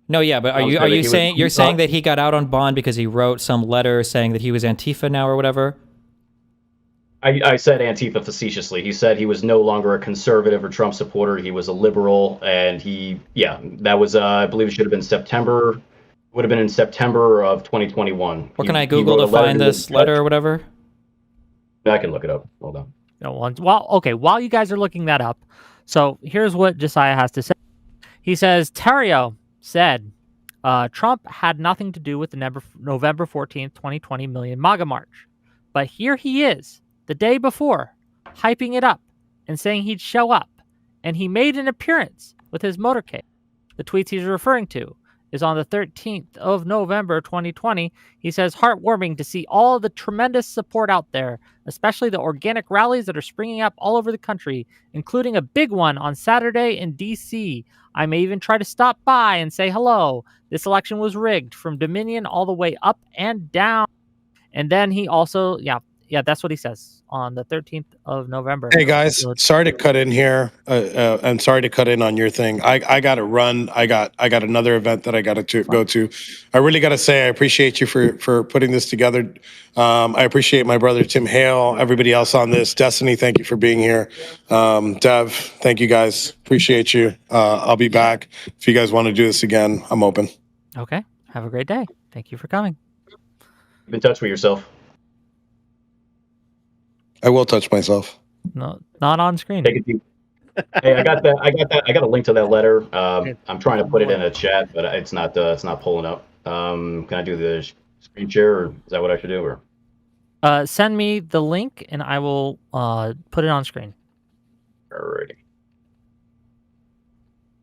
No, yeah, but are you saying you're saying that he got out on bond because he wrote some letter saying that he was Antifa now or whatever? I said Antifa facetiously. He said he was no longer a conservative or Trump supporter. He was a liberal, and that was I believe it should have been September. Would have been in September of 2021. What can I Google to find this letter or whatever? I can look it up. Hold on. While you guys are looking that up, so here's what Josiah has to say. He says, Tarrio said Trump had nothing to do with the November 14th, 2020 Million MAGA March. But here he is, the day before, hyping it up and saying he'd show up. And he made an appearance with his motorcade. The tweets he's referring to is on the 13th of November, 2020. He says, heartwarming to see all the tremendous support out there, especially the organic rallies that are springing up all over the country, including a big one on Saturday in D.C. I may even try to stop by and say hello. This election was rigged from Dominion all the way up and down. And then he also, that's what he says on the 13th of November. Hey guys, sorry to cut in here. I'm sorry to cut in on your thing. I got to run. I got another event that I got to go to. I really got to say I appreciate you for putting this together. I appreciate my brother Tim Hale, everybody else on this. Destiny, thank you for being here. Dev, thank you guys. Appreciate you. I'll be back. If you guys want to do this again, I'm open. Okay. Have a great day. Thank you for coming. Keep in touch with yourself. I will touch myself. No, not on screen. Take it deep. Hey, I got a link to that letter. I'm trying to put it in a chat, but it's not pulling up. Can I do the screen share, or is that what I should do? Or send me the link, and I will put it on screen. Alrighty.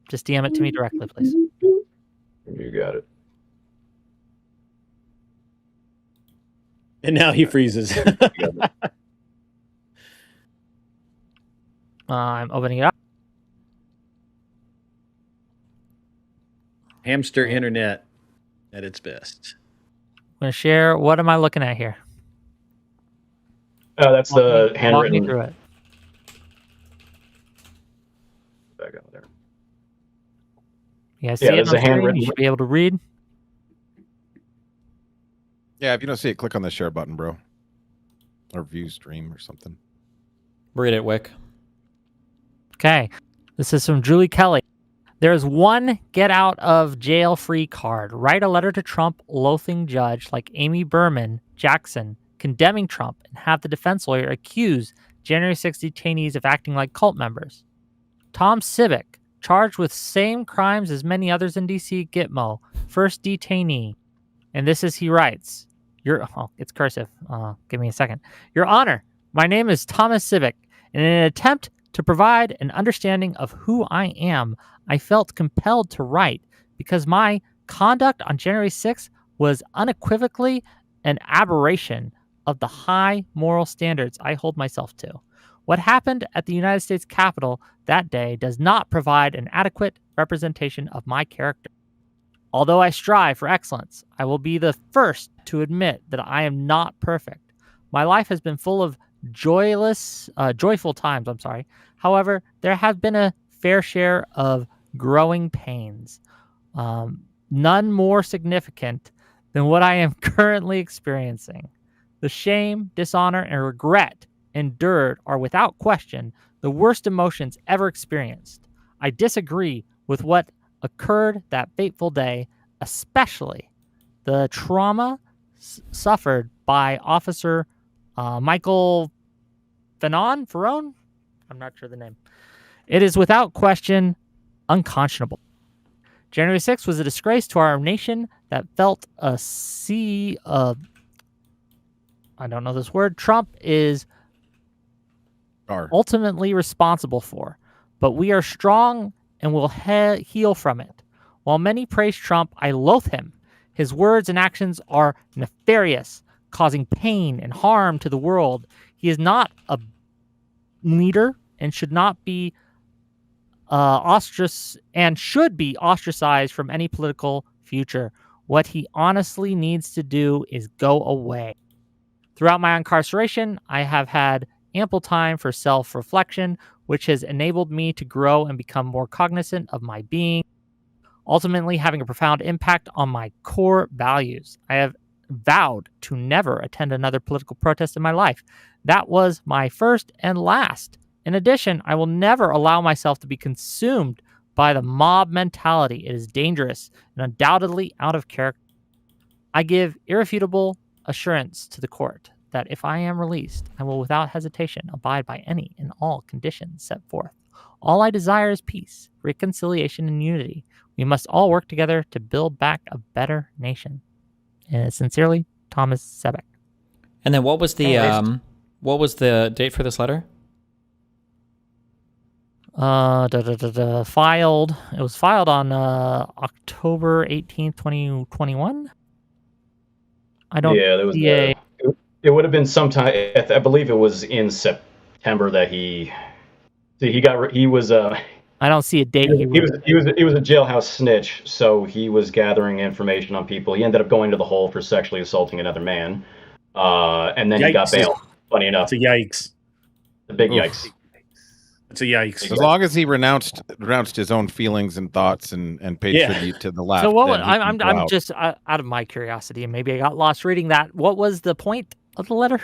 Just DM it to me directly, please. You got it. And now he freezes. I'm opening it up. Hamster internet at its best. I'm going to share. What am I looking at here? Oh, that's the handwritten. Walk me through it. Back out there. You guys see it on the screen? You should be able to read. Yeah, if you don't see it, click on the share button, bro. Or view stream or something. Read it, Wick. Okay. This is from Julie Kelly. There's one get out of jail free card. Write a letter to Trump loathing judge like Amy Berman Jackson condemning Trump and have the defense lawyer accuse January 6 detainees of acting like cult members. Tom Cibic, charged with same crimes as many others in D.C. Gitmo, first detainee. And this is, he writes, it's cursive. Give me a second. Your Honor, my name is Thomas Cibic. In an attempt to provide an understanding of who I am, I felt compelled to write because my conduct on January 6th was unequivocally an aberration of the high moral standards I hold myself to. What happened at the United States Capitol that day does not provide an adequate representation of my character. Although I strive for excellence, I will be the first to admit that I am not perfect. My life has been full of joyful times, However, there have been a fair share of growing pains, none more significant than what I am currently experiencing. The shame, dishonor, and regret endured are without question the worst emotions ever experienced. I disagree with what occurred that fateful day, especially the trauma suffered by Officer Michael Ferrone? I'm not sure the name. It is without question unconscionable. January 6th was a disgrace to our nation that felt a sea of I don't know this word, Trump is ultimately responsible for, but we are strong and will heal from it. While many praise Trump, I loathe him. His words and actions are nefarious, causing pain and harm to the world. He is not a leader and should not be should be ostracized from any political future. What he honestly needs to do is go away. Throughout my incarceration, I have had ample time for self-reflection, which has enabled me to grow and become more cognizant of my being, ultimately having a profound impact on my core values. I have vowed to never attend another political protest in my life. That was my first and last. In addition, I will never allow myself to be consumed by the mob mentality. It is dangerous and undoubtedly out of character. I give irrefutable assurance to the court that if I am released, I will without hesitation abide by any and all conditions set forth. All I desire is peace, reconciliation, and unity. We must all work together to build back a better nation. And sincerely, Thomas Sebeck. And then what was the date for this letter? Filed. It was filed on October 18th, 2021. I don't. Yeah, there was. It would have been sometime. I believe it was in September that he was. I don't see a date. He was a jailhouse snitch, so he was gathering information on people. He ended up going to the hole for sexually assaulting another man, and then he got bailed. Funny enough, it's a yikes. A big yikes. It's a yikes. As long as he renounced his own feelings and thoughts and paid tribute to the left. So what? I'm just out of my curiosity, and maybe I got lost reading that. What was the point of the letter?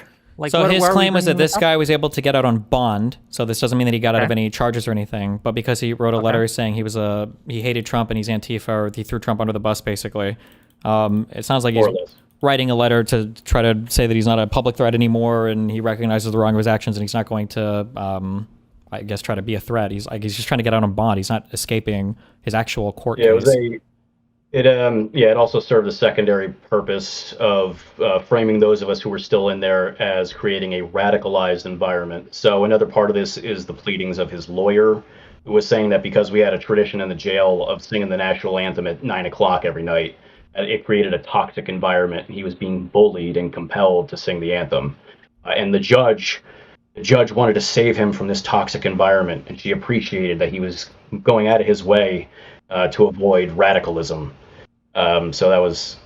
So his claim was that this guy was able to get out on bond. So this doesn't mean that he got out of any charges or anything, but because he wrote a letter saying he hated Trump and he's Antifa, or he threw Trump under the bus, basically. It sounds like he's writing a letter to try to say that he's not a public threat anymore, and he recognizes the wrong of his actions, and he's not going to, I guess, try to be a threat. He's just trying to get out on bond. He's not escaping his actual court case. It also served a secondary purpose of framing those of us who were still in there as creating a radicalized environment. So another part of this is the pleadings of his lawyer, who was saying that because we had a tradition in the jail of singing the national anthem at 9:00 every night, it created a toxic environment. He was being bullied and compelled to sing the anthem. And the judge wanted to save him from this toxic environment, and she appreciated that he was going out of his way to avoid radicalism. So that was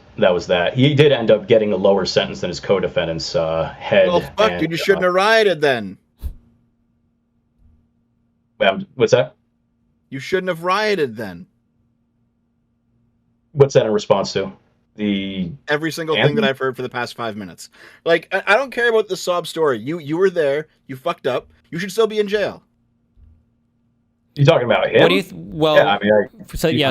that. He did end up getting a lower sentence than his co-defendant's head. Well, fuck, dude, you shouldn't have rioted then. What's that? You shouldn't have rioted then. What's that in response to? Every single thing that I've heard for the past 5 minutes. Like, I don't care about the sob story. You were there. You fucked up. You should still be in jail. You talking about him? What do you?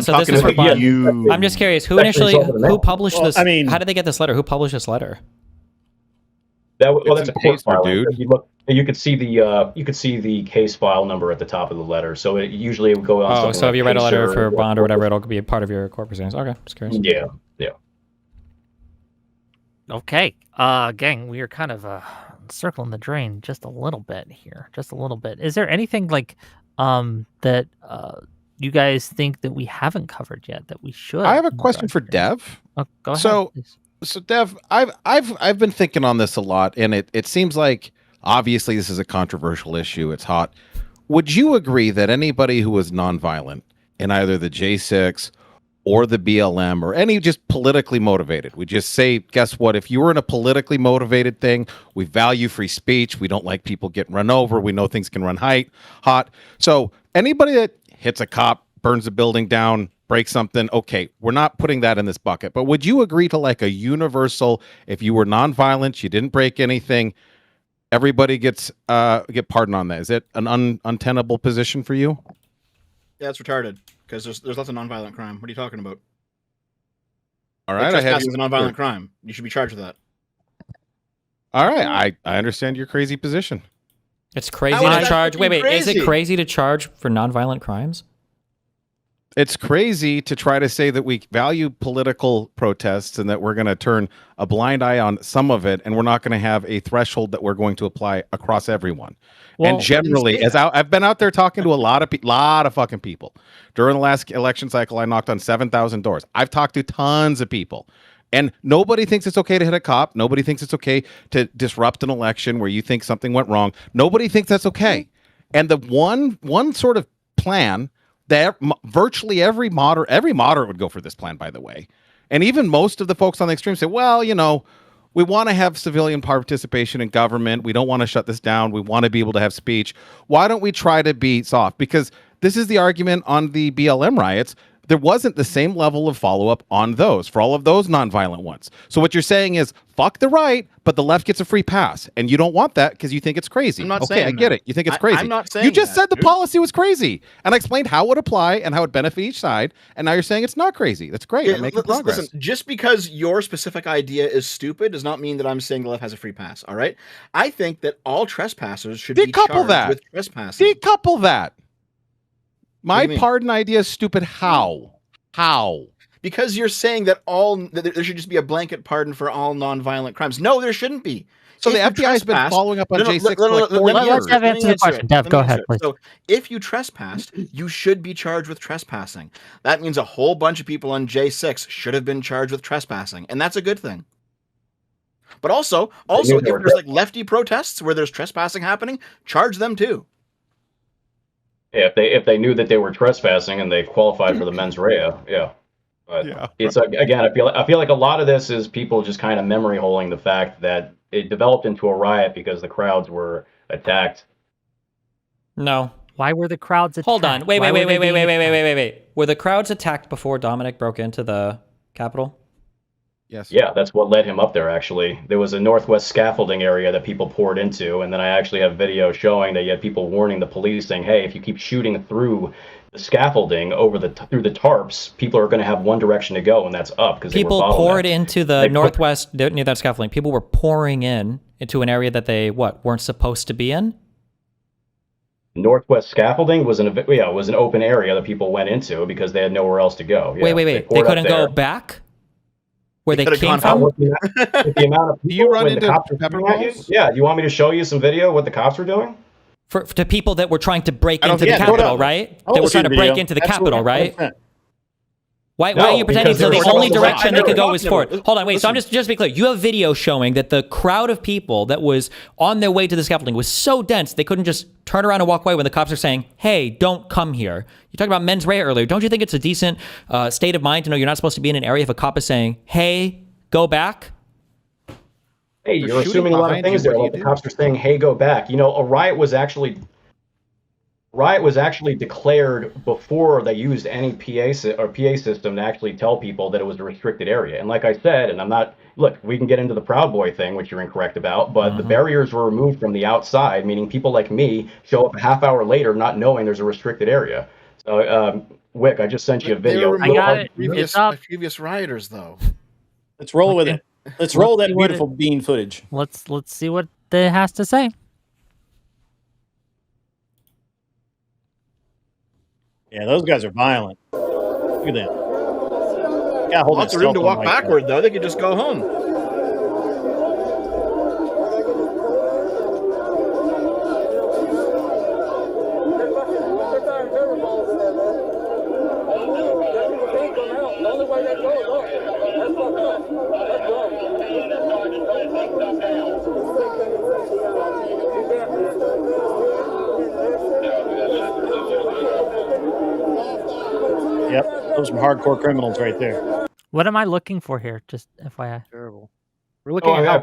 So this is for fun. I'm just curious. Who published this? I mean, how did they get this letter? Who published this letter? That's a court file, dude. You could see the case file number at the top of the letter. So it usually would go on. Oh, so if you write a letter for bond or whatever, it'll be a part of your court proceedings. Okay, just curious. Yeah. Okay, gang, we are kind of circling the drain just a little bit here, just a little bit. Is there anything like that you guys think that we haven't covered yet that we should? I have a question for Dev. Oh, go ahead. So Dev, I've been thinking on this a lot, and it seems like obviously this is a controversial issue. It's hot. Would you agree that anybody who was nonviolent in either the J6 or the BLM or any just politically motivated, we just say, guess what? If you were in a politically motivated thing, we value free speech. We don't like people getting run over. We know things can run hot. So anybody that hits a cop, burns a building down, breaks something, okay, we're not putting that in this bucket. But would you agree to like a universal, if you were nonviolent, you didn't break anything, everybody get pardoned on that? Is it an untenable position for you? Yeah, it's retarded because there's lots of nonviolent crime. What are you talking about? All right, trespassing is a nonviolent crime. You should be charged with that. All right, I understand your crazy position. It's crazy to charge. Wait, is it crazy to charge for nonviolent crimes? It's crazy to try to say that we value political protests and that we're going to turn a blind eye on some of it, and we're not going to have a threshold that we're going to apply across everyone. Well, and generally, I've been out there talking to a lot of fucking people. During the last election cycle, I knocked on 7,000 doors. I've talked to tons of people. And nobody thinks it's okay to hit a cop. Nobody thinks it's okay to disrupt an election where you think something went wrong. Nobody thinks that's okay. And the one sort of plan that virtually every moderate would go for this plan, by the way. And even most of the folks on the extreme say, well, you know, we want to have civilian participation in government. We don't want to shut this down. We want to be able to have speech. Why don't we try to be soft? Because this is the argument on the BLM riots. There wasn't the same level of follow-up on those, for all of those nonviolent ones. So what you're saying is, fuck the right, but the left gets a free pass. And you don't want that because you think it's crazy. I'm not saying I get it. You think it's crazy. I'm not saying you just said the policy was crazy. And I explained how it would apply and how it would benefit each side. And now you're saying it's not crazy. That's great. I'm making progress. Listen, just because your specific idea is stupid does not mean that I'm saying the left has a free pass, all right? I think that all trespassers should be charged with trespassing. Decouple that. My pardon idea is stupid. How? Because you're saying that there should just be a blanket pardon for all nonviolent crimes. No, there shouldn't be. So the FBI has been following up on J6 for like 4 years. Let's answer the question. Dev, go ahead, please. So if you trespassed, you should be charged with trespassing. That means a whole bunch of people on J6 should have been charged with trespassing, and that's a good thing. But also if there's like lefty protests where there's trespassing happening, charge them too. Yeah, if they knew that they were trespassing and they qualified for the mens rea, yeah. But it's again, I feel like a lot of this is people just kind of memory holding the fact that it developed into a riot because the crowds were attacked. No. Why were the crowds attacked? Hold on. Wait. Were the crowds attacked before Dominic broke into the Capitol? Yes. Yeah, that's what led him up there, actually. There was a northwest scaffolding area that people poured into, and then I actually have video showing that you had people warning the police saying, hey, if you keep shooting through the scaffolding through the tarps, people are going to have one direction to go, and that's up. Because people poured into the northwest near that scaffolding. People were pouring into an area that they, weren't supposed to be in? Northwest scaffolding was an open area that people went into because they had nowhere else to go. Yeah, wait. They couldn't go back? Where they came from? With the amount of people, do you run into pepper balls? Yeah, you want me to show you some video of what the cops were doing? To people that were trying to break into the Capitol, right? They were trying to break into the Capitol, right? Why are you pretending so the only direction they could go was forward? Hold on, wait. So I'm just to be clear, you have video showing that the crowd of people that was on their way to the scaffolding was so dense they couldn't just turn around and walk away when the cops are saying, hey, don't come here. You talked about mens rea earlier. Don't you think it's a decent state of mind to know you're not supposed to be in an area if a cop is saying, hey, go back? Hey, you're assuming a lot of things there. Like the cops are saying, hey, go back. You know, a riot was actually declared before they used any PA system to actually tell people that it was a restricted area. And like I said, look, we can get into the Proud Boy thing, which you're incorrect about, but the barriers were removed from the outside, meaning people like me show up a half hour later not knowing there's a restricted area. So, Wick, I just sent you a video. I got it. Previous rioters, though. Let's roll with it. Let's roll that beautiful bean footage. Let's see what it has to say. Yeah, those guys are violent. Look at them. Yeah, lots of room to walk backward, though. They could just go home. Yep, those are some hardcore criminals right there. What am I looking for here? Just FYI. Terrible. We're looking at I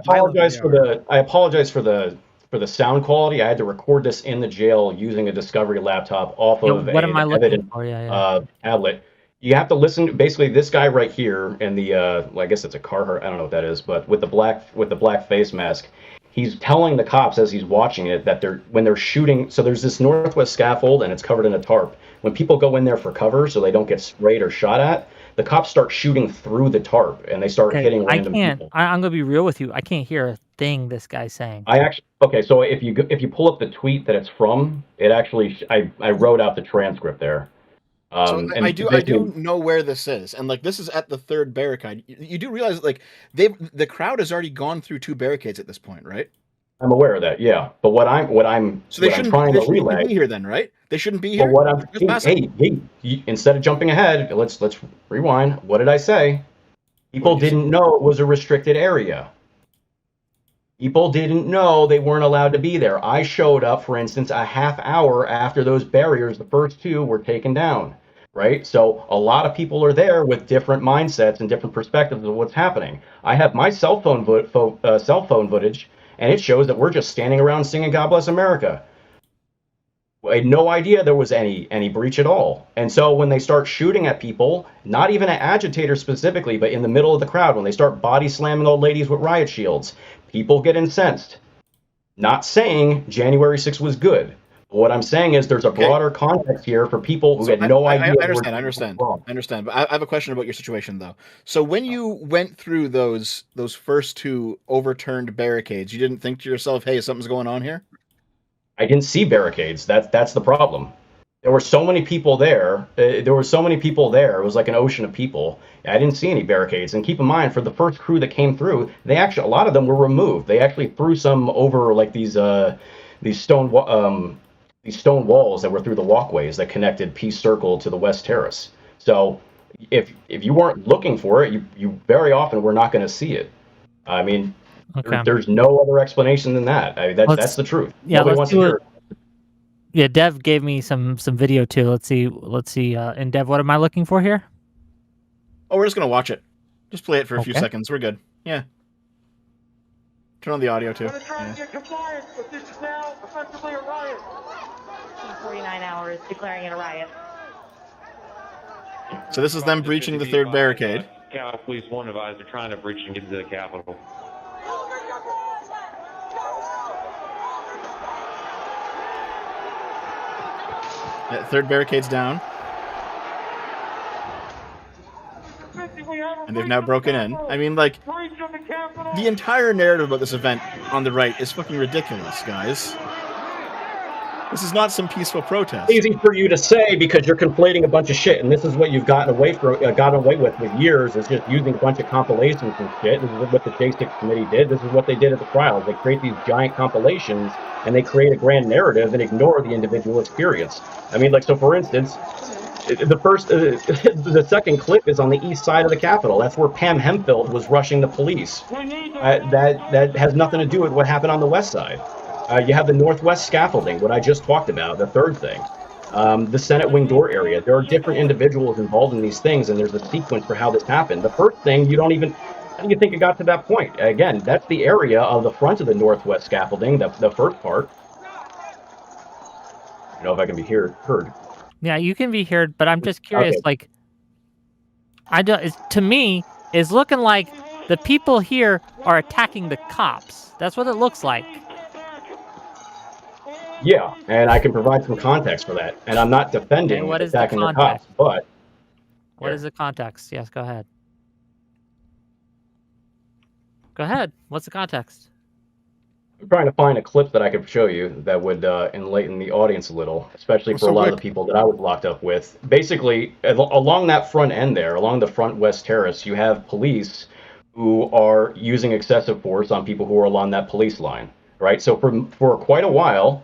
apologize for the sound quality. I had to record this in the jail using a Discovery laptop off of what am I looking for? tablet. You have to listen. Basically, this guy right here in the I guess it's a Carhartt. I don't know what that is, but with the black face mask, he's telling the cops as he's watching it that when they're shooting. So there's this northwest scaffold and it's covered in a tarp. When people go in there for cover so they don't get sprayed or shot at, the cops start shooting through the tarp and they start hitting random people. I'm gonna be real with you. I can't hear a thing this guy's saying. So if you pull up the tweet that it's from, it actually I wrote out the transcript there. So I do know where this is, and like this is at the third barricade. You do realize that, like the crowd has already gone through 2 barricades at this point, right? I'm aware of that, yeah. But what I'm trying to relay be here then, right? They shouldn't be here. But instead of jumping ahead, let's rewind. What did I say? People didn't know it was a restricted area. People didn't know they weren't allowed to be there. I showed up, for instance, a half hour after those barriers, the first 2 were taken down, right? So a lot of people are there with different mindsets and different perspectives of what's happening. I have my cell phone footage, and it shows that we're just standing around singing "God Bless America." I had no idea there was any breach at all. And so when they start shooting at people, not even at agitators specifically, but in the middle of the crowd, when they start body slamming old ladies with riot shields, people get incensed. Not saying January 6th was good. But what I'm saying is there's a broader context here for people who had no idea. I understand. But I have a question about your situation, though. So when you went through those first 2 overturned barricades, you didn't think to yourself, hey, something's going on here? I didn't see barricades. That's the problem. There were so many people there. It was like an ocean of people. I didn't see any barricades. And keep in mind, for the first crew that came through, a lot of them were removed. They actually threw some over like these stone walls that were through the walkways that connected Peace Circle to the West Terrace. So if you weren't looking for it, you very often were not going to see it. I mean, there's no other explanation than that. I mean, that's the truth. Yeah, nobody wants to hear it. Yeah, Dev gave me some video too. Let's see. And Dev, what am I looking for here? Oh, we're just gonna watch it. Just play it for a few seconds. We're good. Yeah. Turn on the audio too. We're trying to get compliance, but this is now effectively a riot. 49 hours declaring it a riot. So this is them breaching the 3rd barricade. Cal Police 1 advised they're trying to breach and get into the Capitol. That 3rd barricade's down. And they've now broken in. I mean, like, the entire narrative about this event on the right is fucking ridiculous, guys. This is not some peaceful protest. Easy for you to say because you're conflating a bunch of shit, and this is what you've gotten away with years, is just using a bunch of compilations and shit. This is what the J6 committee did. This is what they did at the trials. They create these giant compilations, and they create a grand narrative and ignore the individual experience. I mean, like, so for instance, the second clip is on the east side of the Capitol. That's where Pam Hemphill was rushing the police. That has nothing to do with what happened on the west side. You have the northwest scaffolding, what I just talked about, the third thing. The Senate wing door area. There are different individuals involved in these things, and there's a sequence for how this happened. The first thing, how do you think it got to that point? Again, that's the area of the front of the northwest scaffolding, the first part. I don't know if I can be heard. Yeah, you can be heard, but I'm just curious, like, to me, it's looking like the people here are attacking the cops. That's what it looks like. Yeah, and I can provide some context for that. And I'm not defending attacking the cops, but... What is the context? Yes, go ahead. Go ahead. What's the context? I'm trying to find a clip that I could show you that would enlighten the audience a little, especially for a lot of the people that I was locked up with. Basically, along that front end there, along the front west terrace, you have police who are using excessive force on people who are along that police line, right? So for quite a while,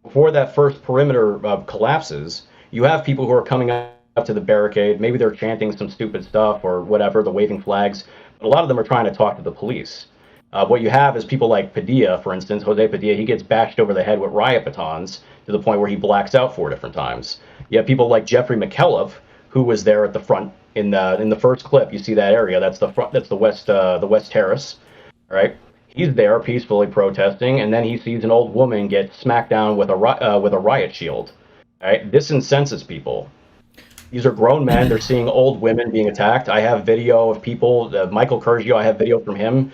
before that first perimeter collapses, you have people who are coming up to the barricade. Maybe they're chanting some stupid stuff or whatever, the waving flags. But a lot of them are trying to talk to the police. What you have is people like Padilla, for instance, Jose Padilla, he gets bashed over the head with riot batons to the point where he blacks out 4 different times. You have people like Jeffrey McKelliff, who was there at the front in the first clip. You see that area? That's the front. That's the west terrace. All right. He's there peacefully protesting, and then he sees an old woman get smacked down with a riot shield. All right. This incenses people. These are grown men. They're seeing old women being attacked. I have video of people. Michael Curgio, I have video from him.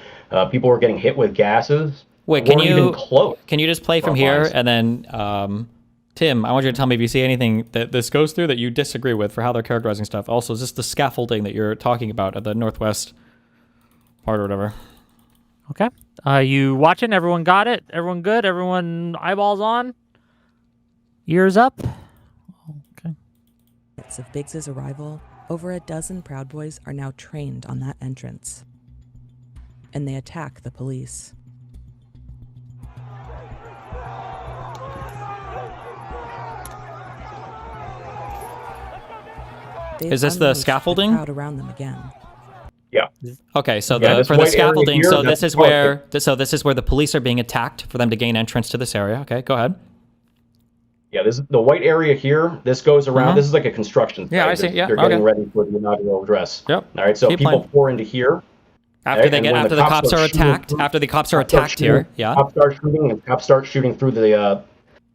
People were getting hit with gases. Wait, can you just play from here and then Tim, I want you to tell me if you see anything that this goes through that you disagree with for how they're characterizing stuff. Also, just the scaffolding that you're talking about at the northwest part or whatever. Okay. You watching? Everyone got it? Everyone good? Everyone eyeballs on? Ears up? Okay. minutes of Biggs's arrival, over a dozen Proud Boys are now trained on that entrance. And they attack the police. Is this the scaffolding? The crowd around them again. Yeah. Okay, so for the scaffolding, so this is where the police are being attacked for them to gain entrance to this area. Okay, go ahead. Yeah, this is the white area here. This goes around. This is like a construction site. Yeah, I see. Yeah, they're getting ready for the inaugural address. Yep. All right, so people pour into here. After the cops are attacked. After the cops are attacked here. Yeah. Cops start shooting through the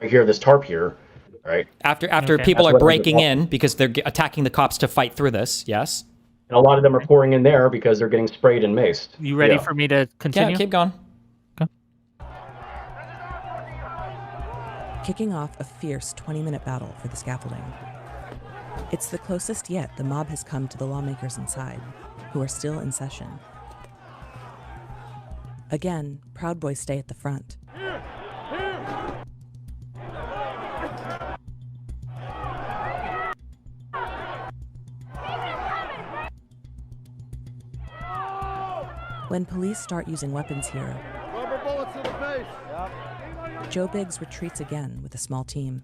right here, this tarp here. Right. After people are breaking in because they're attacking the cops to fight through this. Yes. And a lot of them are pouring in there because they're getting sprayed and maced. You ready for me to continue? Yeah, keep going. Okay. Kicking off a fierce 20-minute battle for the scaffolding. It's the closest yet the mob has come to the lawmakers inside, who are still in session. Again, Proud Boys stay at the front. When police start using weapons here, Rubber bullets in the face. Joe Biggs retreats again with a small team.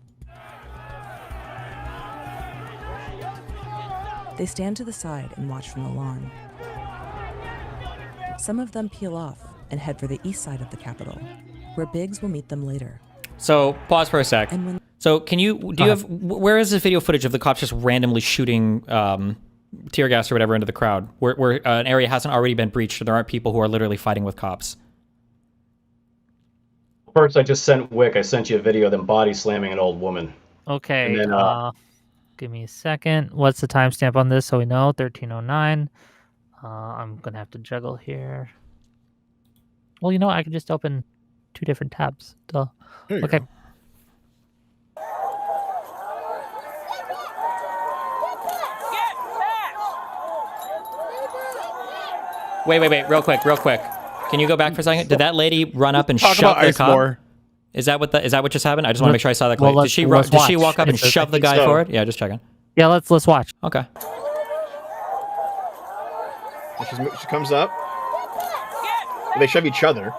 They stand to the side and watch from the lawn. Some of them peel off and head for the east side of the Capitol, where Biggs will meet them later. So pause for a sec. So where is this video footage of the cops just randomly shooting tear gas or whatever into the crowd, where an area hasn't already been breached, and there aren't people who are literally fighting with cops? First, I just sent Wick. I sent you a video of them body slamming an old woman. Okay. And then, give me a second. What's the timestamp on this so we know? 1309. I'm gonna have to juggle here. Well, you know, I can just open 2 different tabs. Duh. Okay. Go. Wait, real quick. Can you go back for a second? Did that lady run up and shove the cop? More. Is that what just happened? I just want to make sure I saw that clearly. Did she walk up and shove the guy forward? Yeah, just checking. Yeah, let's watch. Okay. She comes up. They shove each other.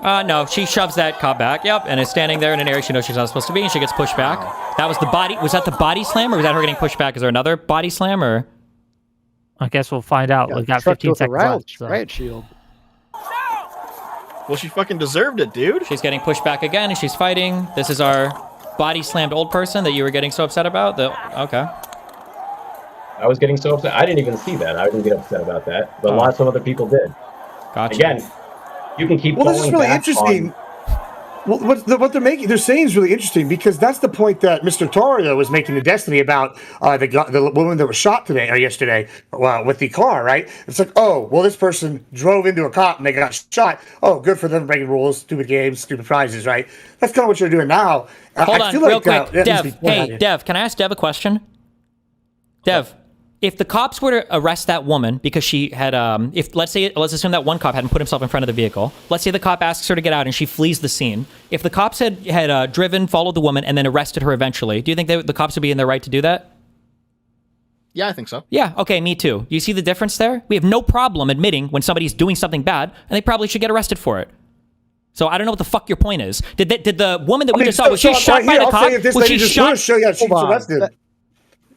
No, she shoves that cop back. Yep, and is standing there in an area she knows she's not supposed to be, and she gets pushed back. That was the body. Was that the body slam, or was that her getting pushed back? Is there another body slam, or? I guess we'll find out. We've got 15 seconds left. Riot shield. Well, she fucking deserved it, dude. She's getting pushed back again, and she's fighting. This is our body slammed old person that you were getting so upset about. Okay. I was getting so upset. I didn't even see that. I didn't get upset about that, but lots of other people did. Gotcha. Again, you can keep. Well, this is really interesting. Well, what they're saying is really interesting, because that's the point that Mr. Tarrio was making to Destiny about the woman that was shot today or yesterday with the car, right? It's like, oh, well, this person drove into a cop and they got shot. Oh, good for them, breaking rules, stupid games, stupid prizes, right? That's kind of what you're doing now. Hold on, real quick. Dev, Dev, can I ask Dev a question? Dev, if the cops were to arrest that woman because she had, let's assume that one cop hadn't put himself in front of the vehicle. Let's say the cop asks her to get out and she flees the scene. If the cops had followed the woman and then arrested her eventually, do you think the cops would be in their right to do that? Yeah, I think so. Yeah, okay, me too. You see the difference there? We have no problem admitting when somebody's doing something bad, and they probably should get arrested for it. So I don't know what the fuck your point is. Did the woman that we just saw, was she shot by the cop? Was she shot? She's arrested.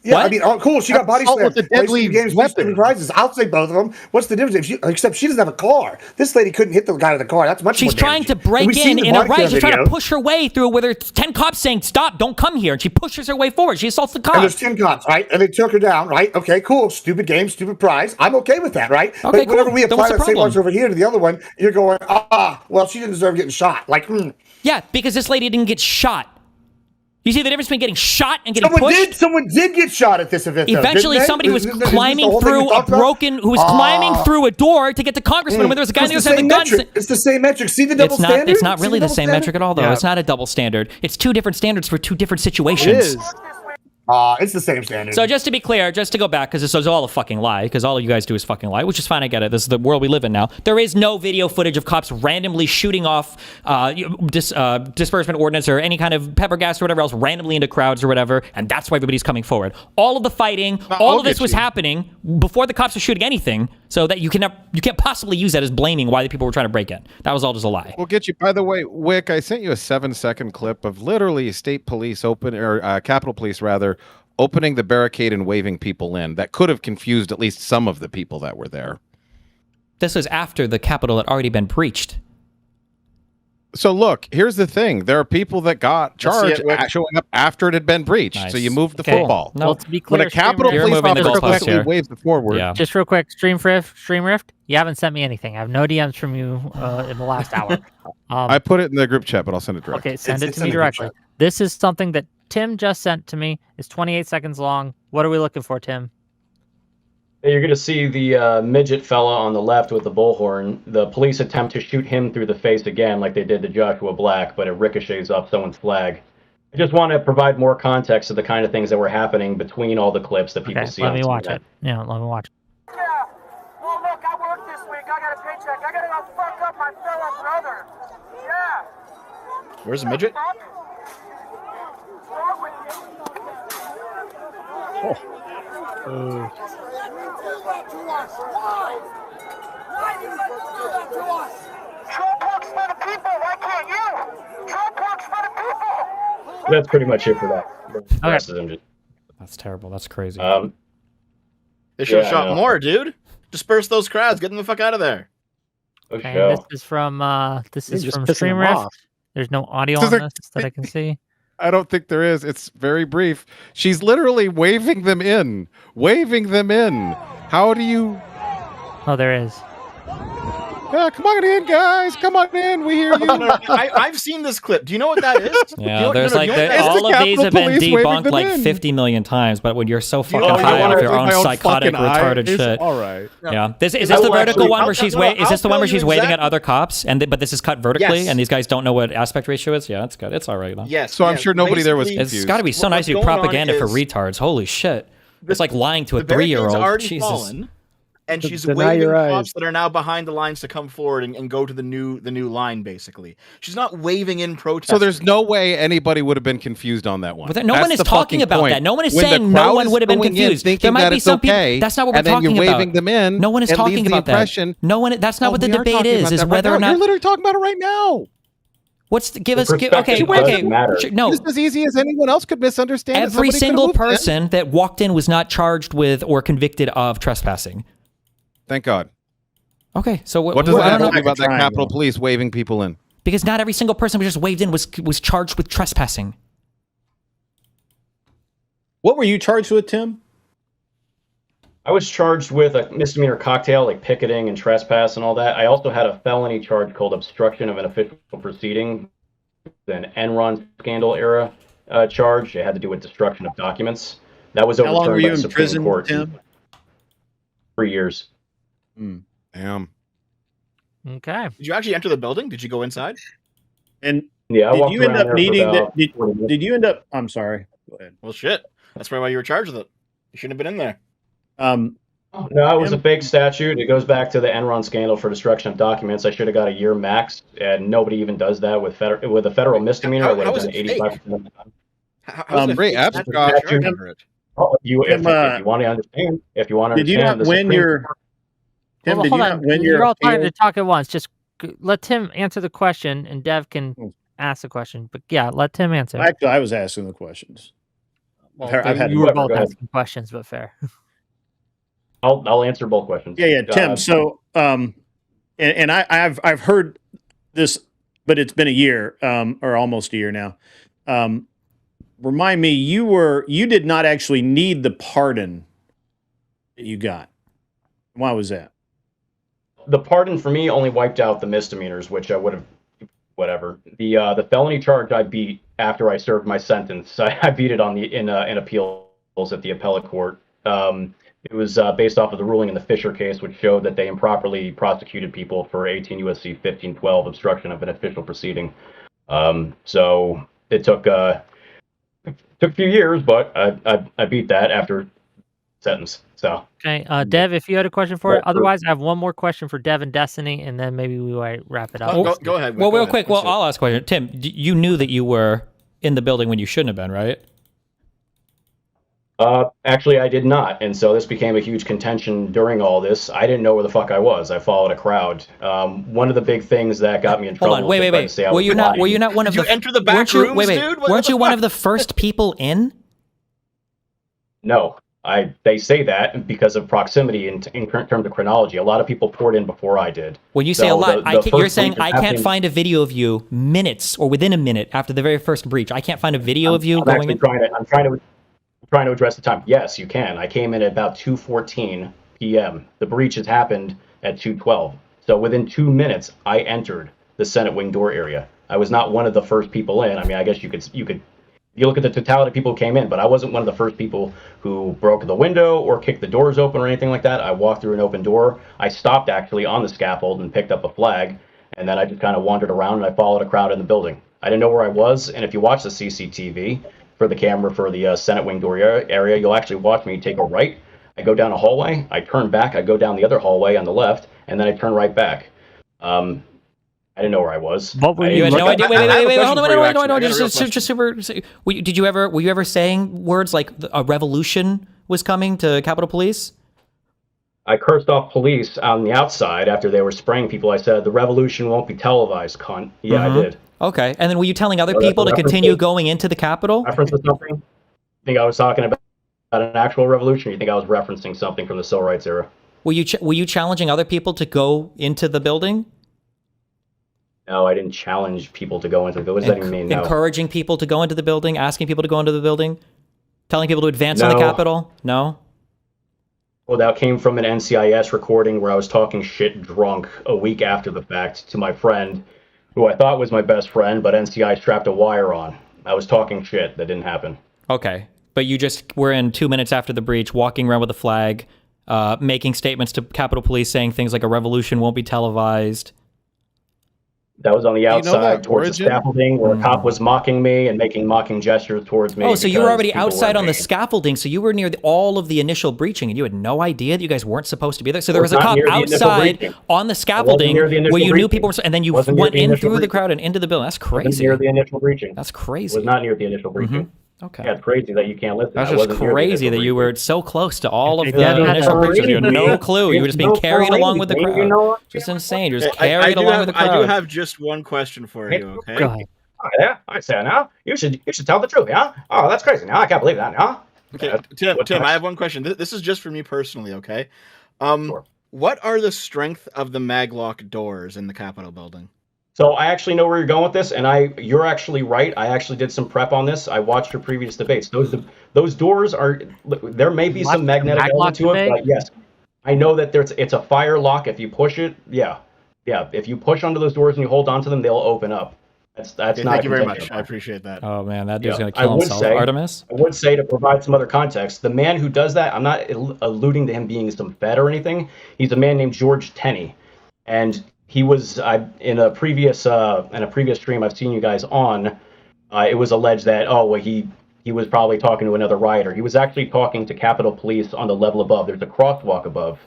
Yeah, what? I mean, cool. She got body slammed. With a deadly games, weapon. Prizes. I'll say both of them. What's the difference? Except she doesn't have a car. This lady couldn't hit the guy with a car. That's much. She's more trying to break in a right. She's trying to push her way through where there's 10 cops saying, "Stop! Don't come here!" And she pushes her way forward. She assaults the cops. And there's 10 cops, right? And they took her down, right? Okay, cool. Stupid game, stupid prize. I'm okay with that, right? Okay, but cool. Whenever we apply that same problem? ones over here to the other one, you're going, well, she didn't deserve getting shot. Like, yeah, because this lady didn't get shot. You see the difference between getting shot and getting pushed? Someone did get shot at this event. Eventually, somebody was climbing through climbing through a door to get to Congressman when there was a guy there who had the guns. It's the same metric. See the double standard? It's not really the same metric at all, though. Yeah. It's not a double standard. It's 2 different standards for 2 different situations. It is. It's the same standard. So just to be clear, just to go back, because this is all a fucking lie, because all you guys do is fucking lie, which is fine, I get it. This is the world we live in now. There is no video footage of cops randomly shooting off disbursement ordnance or any kind of pepper gas or whatever else randomly into crowds or whatever, and that's why everybody's coming forward. All of the fighting, all of this was happening before the cops were shooting anything, so that you can't possibly use that as blaming why the people were trying to break in. That was all just a lie. We'll get you. By the way, Wick, I sent you a 7-second clip of literally state police Capitol Police rather, opening the barricade and waving people in. That could have confused at least some of the people that were there. This was after the Capitol had already been breached. So look, here's the thing. There are people that got charged showing up after it had been breached. Nice. So you moved the football. No, to be clear, when a Capitol Police officer quickly waves it forward. Yeah. Just real quick, Stream Rift, you haven't sent me anything. I have no DMs from you in the last hour. I put it in the group chat, but I'll send it directly. Okay, send it to me directly. This is something that Tim just sent to me. It's 28 seconds long. What are we looking for, Tim? You're going to see the midget fella on the left with the bullhorn. The police attempt to shoot him through the face again like they did to Joshua Black, but it ricochets off someone's flag. I just want to provide more context to the kind of things that were happening between all the clips that people see on let me watch it. Yeah, let me watch it. Yeah. Well, look, I work this week. I got a paycheck. I got to go fuck up my fellow brother. Yeah. Where's the midget? Trump works for the people. Why can't you? Trump works for the people. That's pretty much it for that. That's terrible. That's crazy. They should have shot more, dude. Disperse those crowds. Get them the fuck out of there. Okay, this is from Stream Rift. There's no audio on this that I can see. I don't think there is. It's very brief. She's literally waving them in. Waving them in. How do you... Oh, there is. Yeah, come on in, guys. Come on in. We hear you. I've seen this clip. Do you know what that is? Yeah, there's all of these have been debunked like 50 million times, but when you're so fucking high off your own psychotic, retarded shit. All right. Yeah. Is this the vertical one where she's is this the one where she's waving at other cops but this is cut vertically and these guys don't know what aspect ratio is? Yeah, it's good. It's all right. Yes. So I'm sure nobody there was confused. It's got to be so nice to do propaganda for retards. Holy shit. It's like lying to a 3-year-old. Jesus. And she's waving cops that are now behind the lines to come forward and go to the new line, basically. She's not waving in protest. So there's no way anybody would have been confused on that one. But no one is talking about that. No one is saying no one would have been confused. There might be some people. That's not what we're talking about. And then you're waving them in. No one is talking about that. No one. That's not what the debate is whether or not. You're literally talking about it right now. Okay. No. Just as easy as anyone else could misunderstand. Every single person that walked in was not charged with or convicted of trespassing. Thank God. Okay, so what does that have to do about that Capitol Police waving people in? Because not every single person who just waved in was charged with trespassing. What were you charged with, Tim? I was charged with a misdemeanor cocktail, like picketing and trespass and all that. I also had a felony charge called obstruction of an official proceeding, an Enron scandal era charge. It had to do with destruction of documents. That was overturned by the Supreme Court. Tim? 3 years. Damn. Okay. Did you actually enter the building? Did you go inside? And yeah, did you end up needing that? Did you end up? I'm sorry. Go ahead. Well, shit. That's probably why you were charged with it. You shouldn't have been in there. No, it was a fake statute. It goes back to the Enron scandal for destruction of documents. I should have got a year max, and nobody even does that with a federal misdemeanor. I would have done 85% of the time. How is it great fake? If you want to understand, did you not win your? Tim, did you not win your? You're all trying to talk at once. Just let Tim answer the question, and Dev can ask the question. But yeah, let Tim answer. Actually, I was asking the questions. Well, you were both asking questions, but fair. I'll answer both questions. Yeah, Tim. So, and I've heard this, but it's been a year, or almost a year now. Remind me, you did not actually need the pardon that you got. Why was that? The pardon for me only wiped out the misdemeanors, which I would have, whatever. The felony charge I beat after I served my sentence. I beat it in appeals at the appellate court. It was based off of the ruling in the Fisher case, which showed that they improperly prosecuted people for 18 U.S.C. 1512, obstruction of an official proceeding. So it took Took a few years, but I beat that after sentence. So okay, Dev, if you had a question for it, otherwise I have one more question for Dev and Destiny, and then maybe we might wrap it up. Go ahead. Well, real quick. Well, I'll ask a question. Tim, you knew that you were in the building when you shouldn't have been, right? Actually, I did not, and so this became a huge contention during all this. I didn't know where the fuck I was. I followed a crowd. One of the big things that got me in trouble. Hold on, wait. Were you not one of the? Did you enter the back rooms, dude? Weren't you one of the first people in? No, they say that because of proximity in terms of chronology. A lot of people poured in before I did. When you say a lot, you're saying I can't find a video of you minutes or within a minute after the very first breach. I can't find a video of you going in. I'm trying to address the time. Yes, you can. I came in at about 2:14 p.m. The breach has happened at 2:12. So within 2 minutes, I entered the Senate wing door area. I was not one of the first people in. I mean, I guess you could. You look at the totality of people who came in, but I wasn't one of the first people who broke the window or kicked the doors open or anything like that. I walked through an open door. I stopped actually on the scaffold and picked up a flag, and then I just kind of wandered around and I followed a crowd in the building. I didn't know where I was, and if you watch the CCTV for the camera for the Senate wing door area, you'll actually watch me take a right. I go down a hallway, I turn back, I go down the other hallway on the left, and then I turn right back. I didn't know where I was. You had no idea. Wait, hold on. Just super. Were you ever saying words like a revolution was coming to Capitol Police? I cursed off police on the outside after they were spraying people. I said, the revolution won't be televised, cunt. Yeah, I did. Okay. And then were you telling other people to continue going into the Capitol? Reference to something? You think I was talking about an actual revolution, or you think I was referencing something from the civil rights era? Were you challenging other people to go into the building? No, I didn't challenge people to go into the building. What does that even mean? No. Encouraging people to go into the building, asking people to go into the building, telling people to advance on the Capitol? No? Well, that came from an NCIS recording where I was talking shit drunk a week after the fact to my friend, who I thought was my best friend, but NCI strapped a wire on. I was talking shit. That didn't happen. Okay. But you just were in 2 minutes after the breach, walking around with a flag, making statements to Capitol Police saying things like a revolution won't be televised. That was on the outside towards the scaffolding where a cop was mocking me and making mocking gestures towards me. Oh, so you were already outside on the scaffolding, so you were near all of the initial breaching, and you had no idea that you guys weren't supposed to be there? So there was a cop outside on the scaffolding where you knew people were, and then you went in through the crowd and into the building. That's crazy. Near the initial breaching. That's crazy. It was not near the initial breaching. Okay. Yeah, it's crazy that you can't listen. That's just crazy that you were so close to all of the initial breaches. You had no clue. You were just being carried along with the crowd. Just insane. You're just carried along with the crowd. I do have just one question for you, okay? Go ahead. Yeah, I say now. You should tell the truth, yeah? Oh, that's crazy. Now I can't believe that, yeah? Okay, Tim, I have one question. This is just for me personally, okay? Sure. What are the strength of the maglock doors in the Capitol building? So I actually know where you're going with this, and you're actually right. I actually did some prep on this. I watched your previous debates. Those doors are, there may be some magnetic element to it, but yes, I know that it's a fire lock. If you push it, yeah. If you push onto those doors and you hold onto them, they'll open up. That's not. Thank you very much. I appreciate that. Oh man, that dude's gonna kill himself. Artemis. I would say, to provide some other context, the man who does that, I'm not alluding to him being some fed or anything. He's a man named George Tenney, and he was in a previous stream I've seen you guys on. It was alleged that he was probably talking to another rioter. He was actually talking to Capitol Police on the level above. There's a crosswalk above,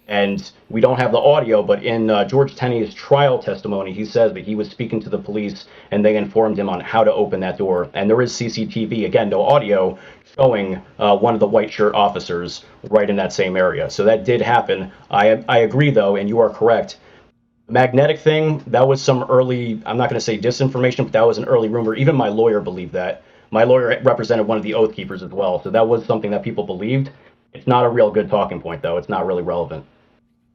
and we don't have the audio. But in George Tenney's trial testimony, he says that he was speaking to the police and they informed him on how to open that door. And there is CCTV, again, no audio, showing one of the white shirt officers right in that same area. So that did happen. I agree though, and you are correct. Magnetic thing, that was some early, I'm not going to say disinformation, but that was an early rumor. Even my lawyer believed that. My lawyer represented one of the Oath Keepers as well, so that was something that people believed. It's not a real good talking point, though. It's not really relevant.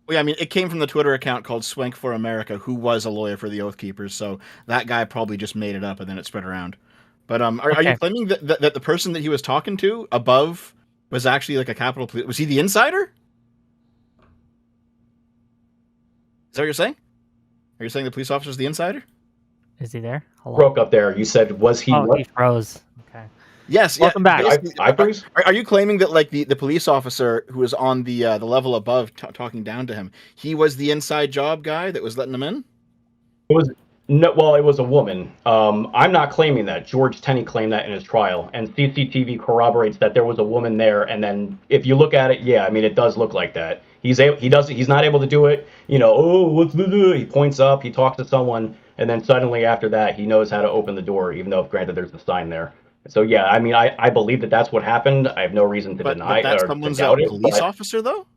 Well, yeah, I mean, it came from the Twitter account called Swank for America, who was a lawyer for the Oath Keepers, so that guy probably just made it up and then it spread around. But are you claiming that the person that he was talking to above was actually like a Capitol Police? Was he the insider? Is that what you're saying? Are you saying the police officer's the insider? Is he there? Hello? Broke up there. You said, was he? Oh, he froze. Okay. Yes. Welcome back. Are you claiming that like the police officer who was on the level above talking down to him, he was the inside job guy that was letting him in? No, well, it was a woman. I'm not claiming that. George Tenney claimed that in his trial, and CCTV corroborates that there was a woman there. And then, if you look at it, yeah, I mean, it does look like that. He's not able to do it. You know, oh, what's the? He points up, he talks to someone, and then suddenly after that, he knows how to open the door, even though, granted, there's a sign there. So yeah, I mean, I believe that that's what happened. I have no reason to deny but that's or someone's to doubt it. police officer, though.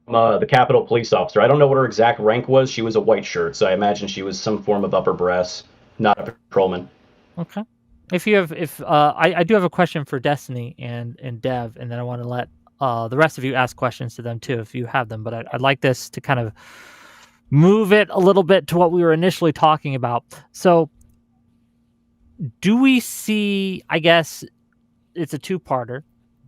The Capitol police officer. I don't know what her exact rank was. She was a white shirt, so I imagine she was some form of upper brass, not a patrolman. Okay. I do have a question for Destiny and Dev, and then I want to let the rest of you ask questions to them too, if you have them. But I'd like this to kind of move it a little bit to what we were initially talking about. So, do we see? I guess it's a two-parter.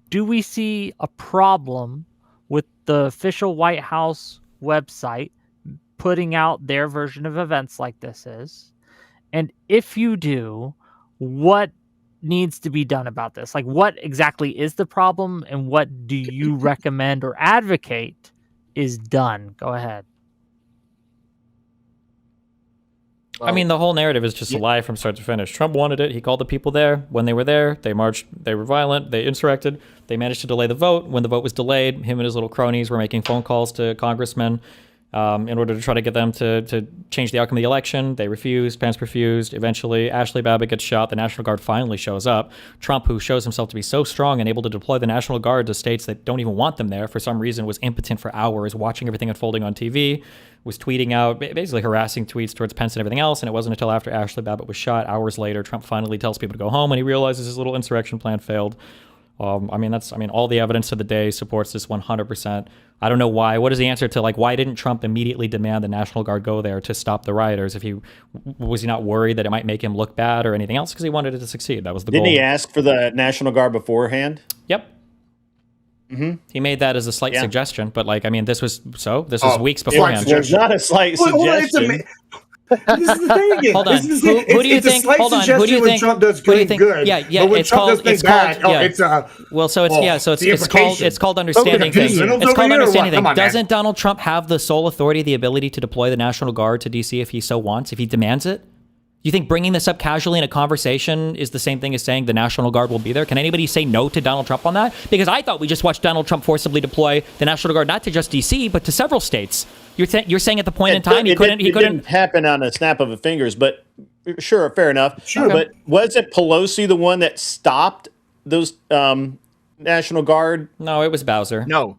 Do we see a problem with the official White House website putting out their version of events like this is? And if you do, what needs to be done about this? Like, what exactly is the problem, and what do you recommend or advocate is done? Go ahead. I mean, the whole narrative is just a lie from start to finish. Trump wanted it. He called the people there. When they were there, they marched. They were violent. They insurrected. They managed to delay the vote. When the vote was delayed, him and his little cronies were making phone calls to congressmen in order to try to get them to change the outcome of the election. They refused. Pence refused. Eventually, Ashley Babbitt gets shot. The National Guard finally shows up. Trump, who shows himself to be so strong and able to deploy the National Guard to states that don't even want them there, for some reason was impotent for hours, watching everything unfolding on TV, was tweeting out, basically harassing tweets towards Pence and everything else. And it wasn't until after Ashley Babbitt was shot, hours later, Trump finally tells people to go home when he realizes his little insurrection plan failed. I mean, all the evidence of the day supports this 100%. I don't know why. What is the answer to, like, why didn't Trump immediately demand the National Guard go there to stop the rioters? Was he not worried that it might make him look bad or anything else? Because he wanted it to succeed. That was the goal. Didn't he ask for the National Guard beforehand? Yep. Mm-hmm. He made that as a slight suggestion, but this was weeks beforehand. There's not a slight suggestion. This is the thing. Hold on. Who do you think? Hold on. Who do you think? Trump does good. Yeah. But when Trump does things bad, it's called understanding things. It's called understanding things. Doesn't Donald Trump have the sole authority, the ability to deploy the National Guard to DC if he so wants, if he demands it? You think bringing this up casually in a conversation is the same thing as saying the National Guard will be there? Can anybody say no to Donald Trump on that? Because I thought we just watched Donald Trump forcibly deploy the National Guard not to just DC, but to several states. You're saying at the point in time he couldn't didn't happen on a snap of the fingers, but sure, fair enough. Sure. But wasn't Pelosi the one that stopped those National Guard? No, it was Bowser. No.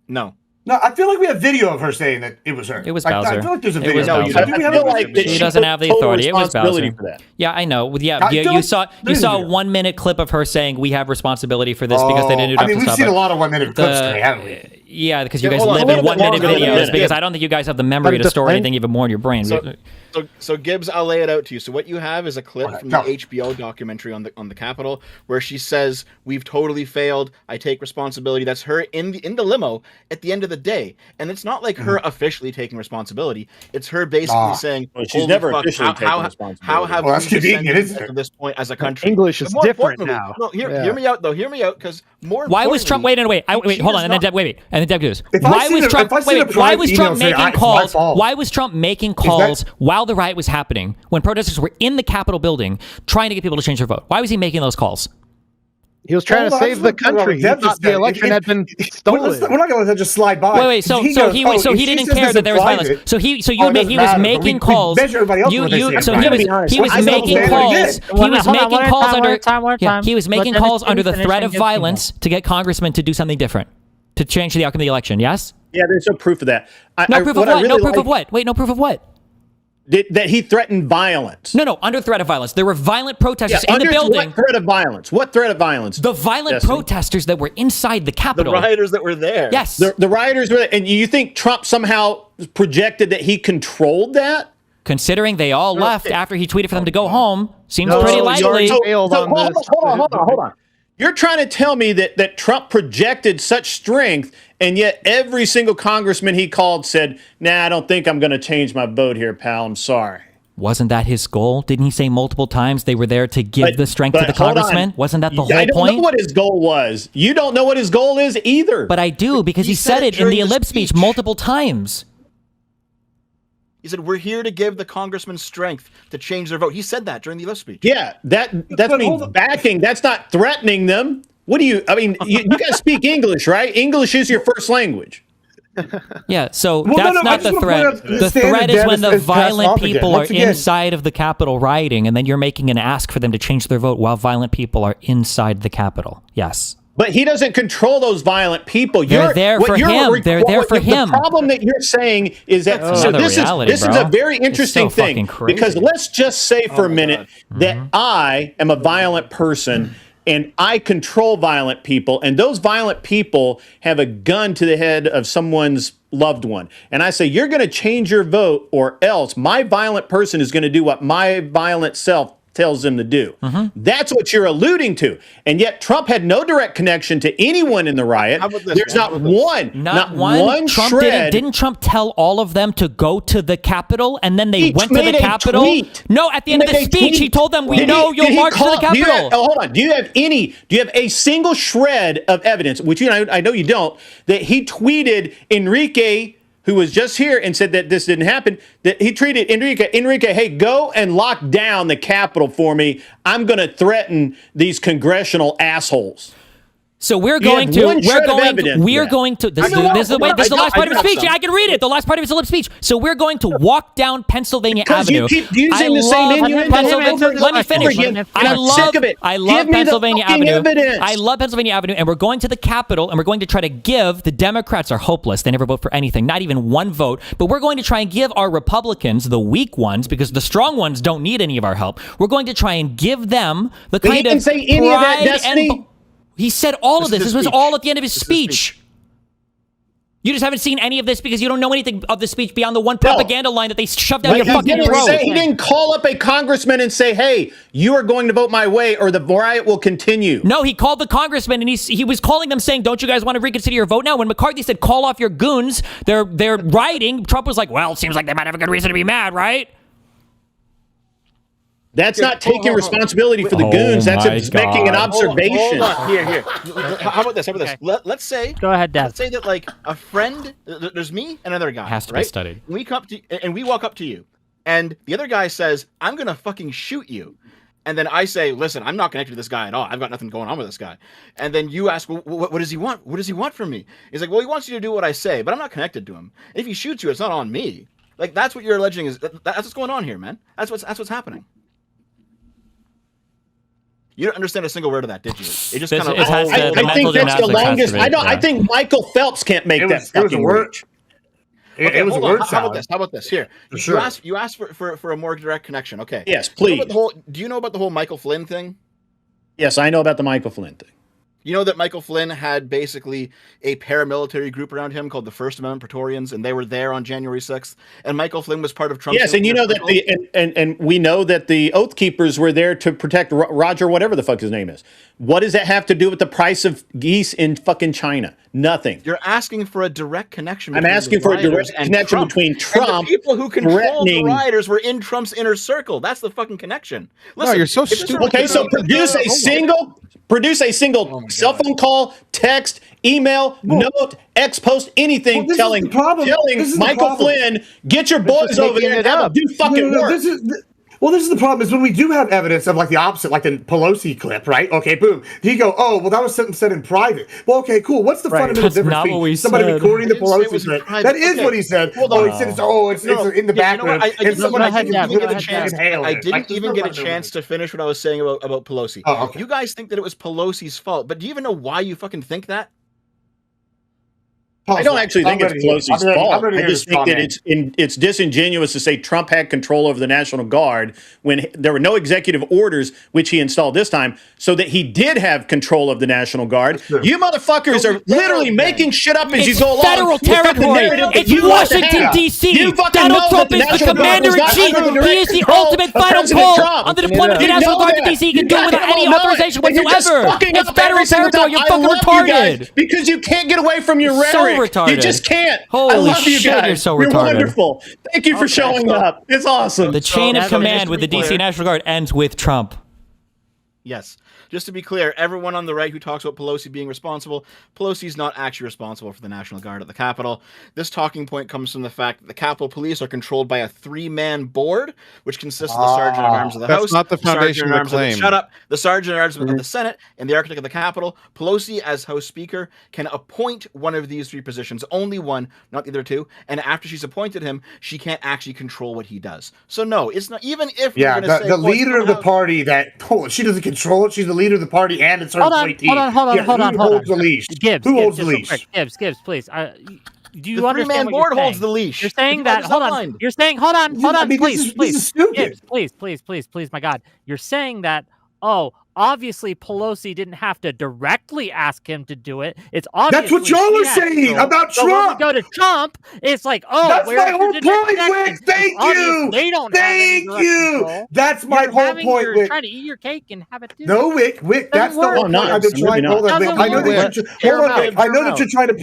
No, I feel like we have video of her saying that it was her. It was Bowser. I feel like there's a video. I feel like that she doesn't have the authority. It was Bowser. For that. Yeah, I know. Yeah, you saw a 1 minute clip of her saying we have responsibility for this because they didn't do enough to stop it. We've seen a lot of 1 minute clips today, haven't we? Yeah, because you guys live in 1 minute videos. Because I don't think you guys have the memory to store anything even more in your brain. So Gibbs, I'll lay it out to you. So what you have is a clip from the HBO documentary on the Capitol where she says, "We've totally failed. I take responsibility." That's her in the limo at the end of the day, and it's not like her officially taking responsibility. It's her basically saying, "She's never officially taken responsibility." How have we descended to this point as a country? English is different now. No, hear me out though. Hear me out, because why was Trump? Wait, hold on, and then Deb, wait, and then Deb goes. Why was Trump making calls? Why was Trump making calls while the riot was happening, when protesters were in the Capitol building trying to get people to change their vote? Why was he making those calls? He was trying to save the country. He thought the election had been stolen. We're not going to let that just slide by. Wait. So he didn't care that there was violence. So he was making calls. He was making calls under the threat of violence to get congressmen to do something different, to change the outcome of the election. Yes. Yeah, there's no proof of that. No proof of what? No proof of what? Wait, no proof of what? That he threatened violence. No, under threat of violence. There were violent protesters in the building. What threat of violence? What threat of violence? The violent protesters that were inside the Capitol. The rioters that were there. Yes. The rioters were there. And you think Trump somehow projected that he controlled that? Considering they all left after he tweeted for them to go home, seems pretty likely. Hold on. You're trying to tell me that Trump projected such strength, and yet every single congressman he called said, "Nah, I don't think I'm going to change my vote here, pal. I'm sorry." Wasn't that his goal? Didn't he say multiple times they were there to give the strength to the congressman? Wasn't that the whole point? I don't know what his goal was. You don't know what his goal is either. But I do, because he said it in the LIB speech multiple times. He said, we're here to give the congressmen strength to change their vote. He said that during the lip speech. Yeah, that means backing. That's not threatening them. What do you, I mean, you guys speak English, right? English is your first language. Yeah, so that's not the threat. The threat is when the violent people are inside of the Capitol rioting, and then you're making an ask for them to change their vote while violent people are inside the Capitol. Yes. But he doesn't control those violent people. They're there for him. They're there for him. The problem that you're saying is that this is a very interesting thing. Because let's just say for a minute that I am a violent person and I control violent people, and those violent people have a gun to the head of someone's loved one. And I say, you're going to change your vote, or else my violent person is going to do what my violent self tells them to do. That's what you're alluding to. And yet Trump had no direct connection to anyone in the riot. There's not one Trump shred. Didn't Trump tell all of them to go to the Capitol, and then they went to the Capitol? No, at the end of the speech, he told them, we know you'll march to the Capitol. Hold on. Do you have a single shred of evidence, which I know you don't, that he tweeted Enrique, who was just here and said that this didn't happen, that he tweeted Enrique, hey, go and lock down the Capitol for me. I'm going to threaten these congressional assholes. So this is the last part of his speech. I can read it. The last part of his lip speech. So we're going to walk down Pennsylvania Avenue. You keep using the same innuendo. Let me finish. I'm sick of it. I love Pennsylvania Avenue. I love Pennsylvania Avenue, and we're going to the Capitol, and we're going to try to give, the Democrats are hopeless. They never vote for anything, not even one vote. But we're going to try and give our Republicans, the weak ones, because the strong ones don't need any of our help. We're going to try and give them the kind of he didn't say any of that, Destiny. He said all of this. This was all at the end of his speech. You just haven't seen any of this because you don't know anything of the speech beyond the one propaganda line that they shoved down your fucking throat. He didn't call up a congressman and say, hey, you are going to vote my way or the riot will continue. No, he called the congressman and he was calling them saying, don't you guys want to reconsider your vote now? When McCarthy said, call off your goons, they're rioting, Trump was like, well, it seems like they might have a good reason to be mad, right? That's not taking responsibility for the goons. That's making an observation. Hold on. Here. How about this? Let's say. Go ahead, Dad. Let's say that like a friend. There's me and another guy. Has to be studied. We come up to and we walk up to you, and the other guy says, "I'm gonna fucking shoot you," and then I say, "Listen, I'm not connected to this guy at all. I've got nothing going on with this guy." And then you ask, well, "What does he want? What does he want from me?" He's like, "Well, he wants you to do what I say, but I'm not connected to him. If he shoots you, it's not on me." Like that's what you're alleging is. That's what's going on here, man. That's what's happening. You didn't understand a single word of that, did you? It just kind of. I think that's the longest. I think Michael Phelps can't make that fucking word. It was a word salad. How about this? Here, you asked for a more direct connection. Okay. Yes, please. Do you know about the whole Michael Flynn thing? Yes, I know about the Michael Flynn thing. You know that Michael Flynn had basically a paramilitary group around him called the First Amendment Praetorians, and they were there on January 6th. And Michael Flynn was part of Trump's. Yes, and you know that and we know that the Oath Keepers were there to protect Roger, whatever the fuck his name is. What does that have to do with the price of geese in fucking China? Nothing. You're asking for a direct connection. I'm asking for a direct connection between Trump. And the people who controlled the rioters were in Trump's inner circle. That's the fucking connection. Listen, no, you're so stupid. Okay, so produce a single cell phone call, text, email, note, X post, anything telling Michael Flynn, get your boys over there and do fucking work. This is the problem is when we do have evidence of like the opposite, like the Pelosi clip, right? Okay, boom. You go, oh, well, that was something said in private. Well, okay, cool. What's the fundamental difference between somebody recording the Pelosi clip? That is what he said. He said it's in the background. I didn't even get a chance to finish what I was saying about Pelosi. Oh, okay. You guys think that it was Pelosi's fault, but do you even know why you fucking think that? I don't actually think it's Pelosi's fault. I just think that it's disingenuous to say Trump had control over the National Guard when there were no executive orders, which he installed this time, so that he did have control of the National Guard. You motherfuckers are literally making shit up as you go along. Federal territory. It's Washington, D.C. Donald Trump is the commander-in-chief. He is the ultimate final call on the deployment of the National Guard to D.C. He can do it without any authorization whatsoever. It's federal territory. You're fucking retarded. Because you can't get away from your rhetoric. Retarded. You just can't. Holy I love you shit, guys. you're so You're retarded. wonderful. Thank you for showing up. It's awesome. The chain of command with the DC National Guard ends with Trump. Yes. just to be clear, everyone on the right who talks about Pelosi being responsible, Pelosi's not actually responsible for the National Guard at the Capitol. This talking point comes from the fact that the Capitol Police are controlled by a 3-man board, which consists of the Sergeant at Arms of the House, That's not the foundation of the claim. Shut up. The Sergeant at Arms of the Senate and the Architect of the Capitol. Pelosi, as House Speaker, can appoint one of these 3 positions, only one, not the other 2. And after she's appointed him, she can't actually control what he does. So no, it's not, even if the leader of the party she doesn't control it. She's the leader of the party, and it's her appointee. Hold on. Who holds the leash? Gibbs, who holds the leash? Gibbs, please. Do you the understand 3-man board holds the leash. You're saying that. Hold on. You're saying. Hold on. Please. This is stupid. Gibbs, please. My God, you're saying that. Oh, obviously Pelosi didn't have to directly ask him to do it. It's obvious. That's what y'all are saying about Trump. When we go to Trump, it's like, oh, that's my whole point, Wick. Thank you. They don't. Thank you. That's my whole point, Wick. You're trying to eat your cake and have it too. No, Wick. That's the whole point. I've been trying. Hold on, Wick. I know that you're trying to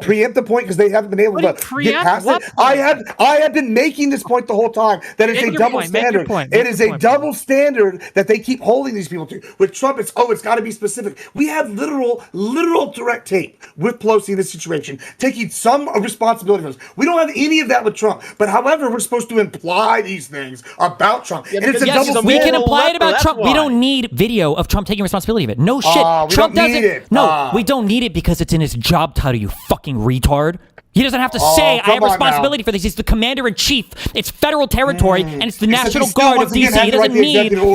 preempt the point because they haven't been able to get past it. I have been making this point the whole time that it's a double standard. It is a double standard that they keep holding these people to. With Trump, it's got to be specific. We have literal direct tape with Pelosi in this situation, taking some responsibility for this. We don't have any of that with Trump. But however, we're supposed to imply these things about Trump. Yeah, and it's a double standard. We can imply it about Trump. We don't need video of Trump taking responsibility of it. No shit. Trump doesn't. No, we don't need it because it's in his job title, you fucking retard. He doesn't have to say, I have responsibility for this. He's the commander-in-chief. It's federal territory, and it's the National Guard of D.C.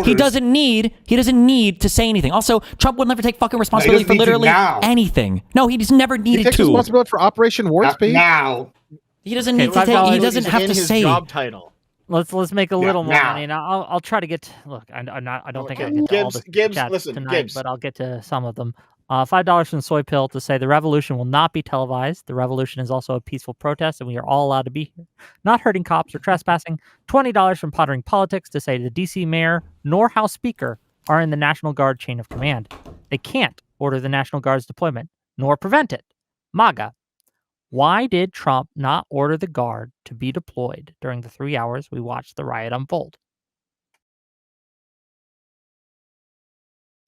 He doesn't need to say anything. Also, Trump would never take fucking responsibility for literally anything. No, he's never needed to. He takes responsibility for Operation Warp Speed? Now. He doesn't need to take, he doesn't have to say. Job title. Let's make a little more money. And I'll try to get. Look, I don't think I get to all the chats tonight, but I'll get to some of them. $5 from Soy Pill to say the revolution will not be televised. The revolution is also a peaceful protest, and we are all allowed to be here, not hurting cops or trespassing. $20 from Pondering Politics to say the D.C. mayor nor House Speaker are in the National Guard chain of command. They can't order the National Guard's deployment nor prevent it. MAGA. Why did Trump not order the Guard to be deployed during the 3 hours we watched the riot unfold?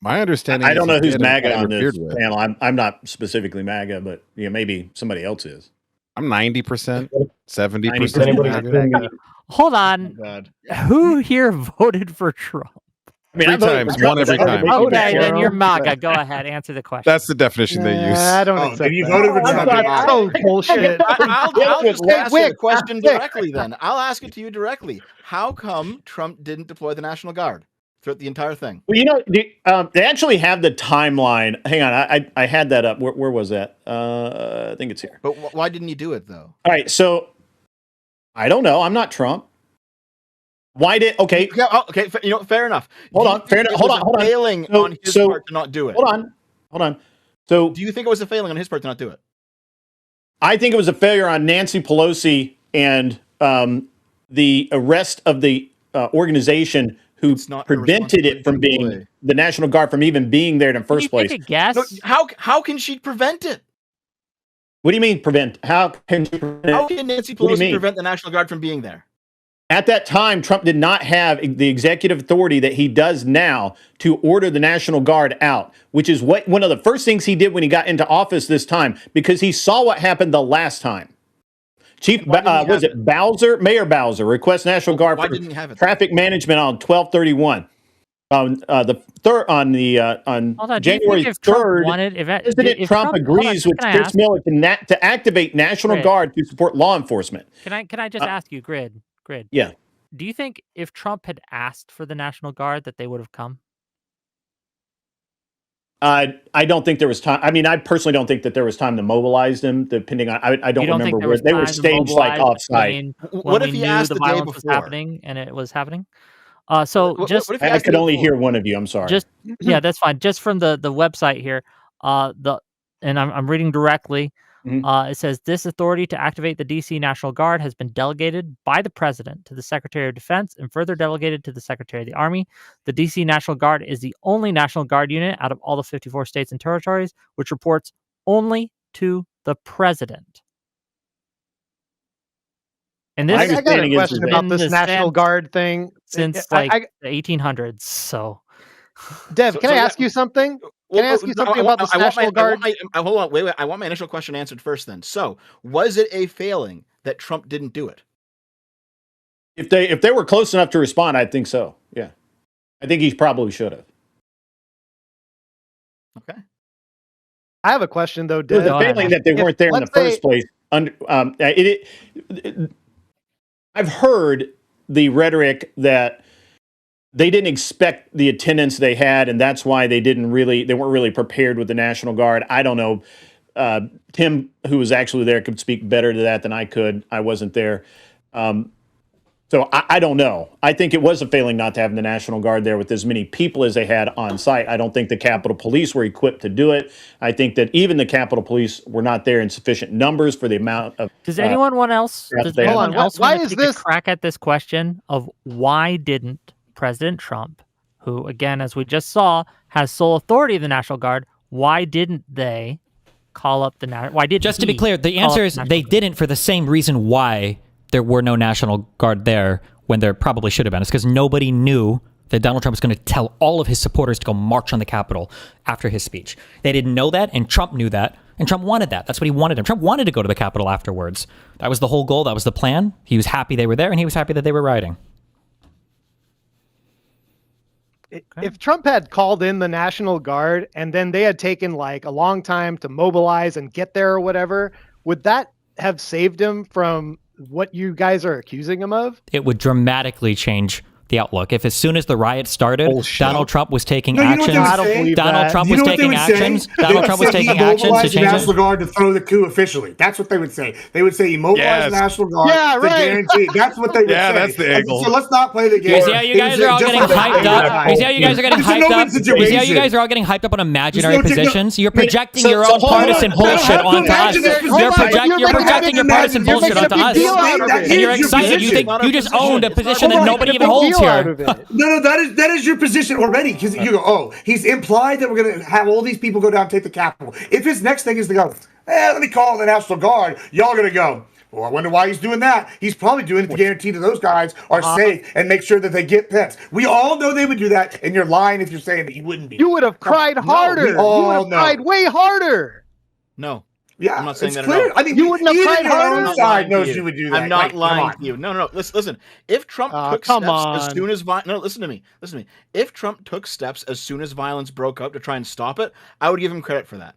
My understanding. I don't know who's MAGA on this panel. I'm not specifically MAGA, but maybe somebody else is. I'm 90%, 70%. Hold on. Who here voted for Trump? I mean, 3 times, one every time. Okay, then you're MAGA. Go ahead, answer the question. That's the definition they use. I don't accept you voted for Trump. Oh, bullshit. I'll just ask you a question directly then. I'll ask it to you directly. How come Trump didn't deploy the National Guard throughout the entire thing? Well, they actually have the timeline. Hang on, I had that up. Where was that? I think it's here. But why didn't he do it, though? All right, so I don't know. I'm not Trump. Why did okay? Okay, fair enough. Hold on. Hold on. Failing on his part to not do it. Hold on. So, do you think it was a failing on his part to not do it? I think it was a failure on Nancy Pelosi and the arrest of the organization who prevented it from being the National Guard from even being there in the first place. Take a guess? No, how can she prevent it? What do you mean prevent? How can Nancy Pelosi prevent the National Guard from being there? At that time, Trump did not have the executive authority that he does now to order the National Guard out, which is one of the first things he did when he got into office this time, because he saw what happened the last time. Mayor Bowser requests National Guard for traffic management on 12/31. On January 3rd, President Trump agrees with Chris Miller to activate National Guard to support law enforcement. Can I just ask you, Grid? Yeah. Do you think if Trump had asked for the National Guard that they would have come? I don't think there was time. I mean, I personally don't think that there was time to mobilize them. Depending on, I don't remember where they were staged like off-site. What if he asked the day before? Was happening and it was happening. I could only hear one of you. I'm sorry. That's fine. Just from the website here, and I'm reading directly. It says this authority to activate the D.C. National Guard has been delegated by the President to the Secretary of Defense and further delegated to the Secretary of the Army. The D.C. National Guard is the only National Guard unit out of all the 54 states and territories which reports only to the President. And this I got a question about this National Guard thing since the 1800s. So Dev, can I ask you something? Can I ask you something about the National Guard? Hold on, wait. I want my initial question answered first then. So, was it a failing that Trump didn't do it? If they were close enough to respond, I think so. Yeah. I think he probably should have. Okay. I have a question though, Dev. It was a failing that they weren't there in the first place. I've heard the rhetoric that they didn't expect the attendance they had, and that's why they weren't really prepared with the National Guard. I don't know. Tim, who was actually there, could speak better to that than I could. I wasn't there. So I don't know. I think it was a failing not to have the National Guard there with as many people as they had on site. I don't think the Capitol Police were equipped to do it. I think that even the Capitol Police were not there in sufficient numbers for the amount of. Does anyone else? Why is this? Crack at this question of why didn't President Trump, who again, as we just saw, has sole authority of the National Guard, why didn't they call up the National? Why did just to be clear? The answer is they didn't for the same reason why there were no National Guard there when there probably should have been. It's because nobody knew that Donald Trump was going to tell all of his supporters to go march on the Capitol after his speech. They didn't know that, and Trump knew that, and Trump wanted that. That's what he wanted. Trump wanted to go to the Capitol afterwards. That was the whole goal. That was the plan. He was happy they were there, and he was happy that they were rioting. If Trump had called in the National Guard and then they had taken like a long time to mobilize and get there or whatever, would that have saved him from what you guys are accusing him of? It would dramatically change the outlook. If as soon as the riot started, Donald Trump was taking actions. Donald Trump was taking actions. Donald Trump was taking actions to change the National Guard to throw the coup officially. That's what they would say. They would say he mobilized the National Guard to guarantee. That's what they would say. Yeah, that's the angle. So let's not play the game. You see how you guys are all getting hyped up? You see how you guys are getting hyped up? You see how you guys are all getting hyped up on imaginary positions? You're projecting your own partisan bullshit onto us. You're projecting your partisan bullshit onto us. And you're excited. You think you just owned a position that nobody even holds here. No, that is your position already, because you go, oh, he's implied that we're going to have all these people go down and take the Capitol. If his next thing is to go, let me call the National Guard, y'all going to go, well, I wonder why he's doing that. He's probably doing it to guarantee that those guys are safe and make sure that they get Pence. We all know they would do that, and you're lying if you're saying that you wouldn't be. You would have cried harder. You would have cried way harder. No. Yeah, I'm not saying that clear. at all. I mean, you wouldn't have cried harder. Side knows you would do that. I'm not lying to you. No. Listen. If Trump took steps as soon as listen to me. If Trump took steps as soon as violence broke up to try and stop it, I would give him credit for that.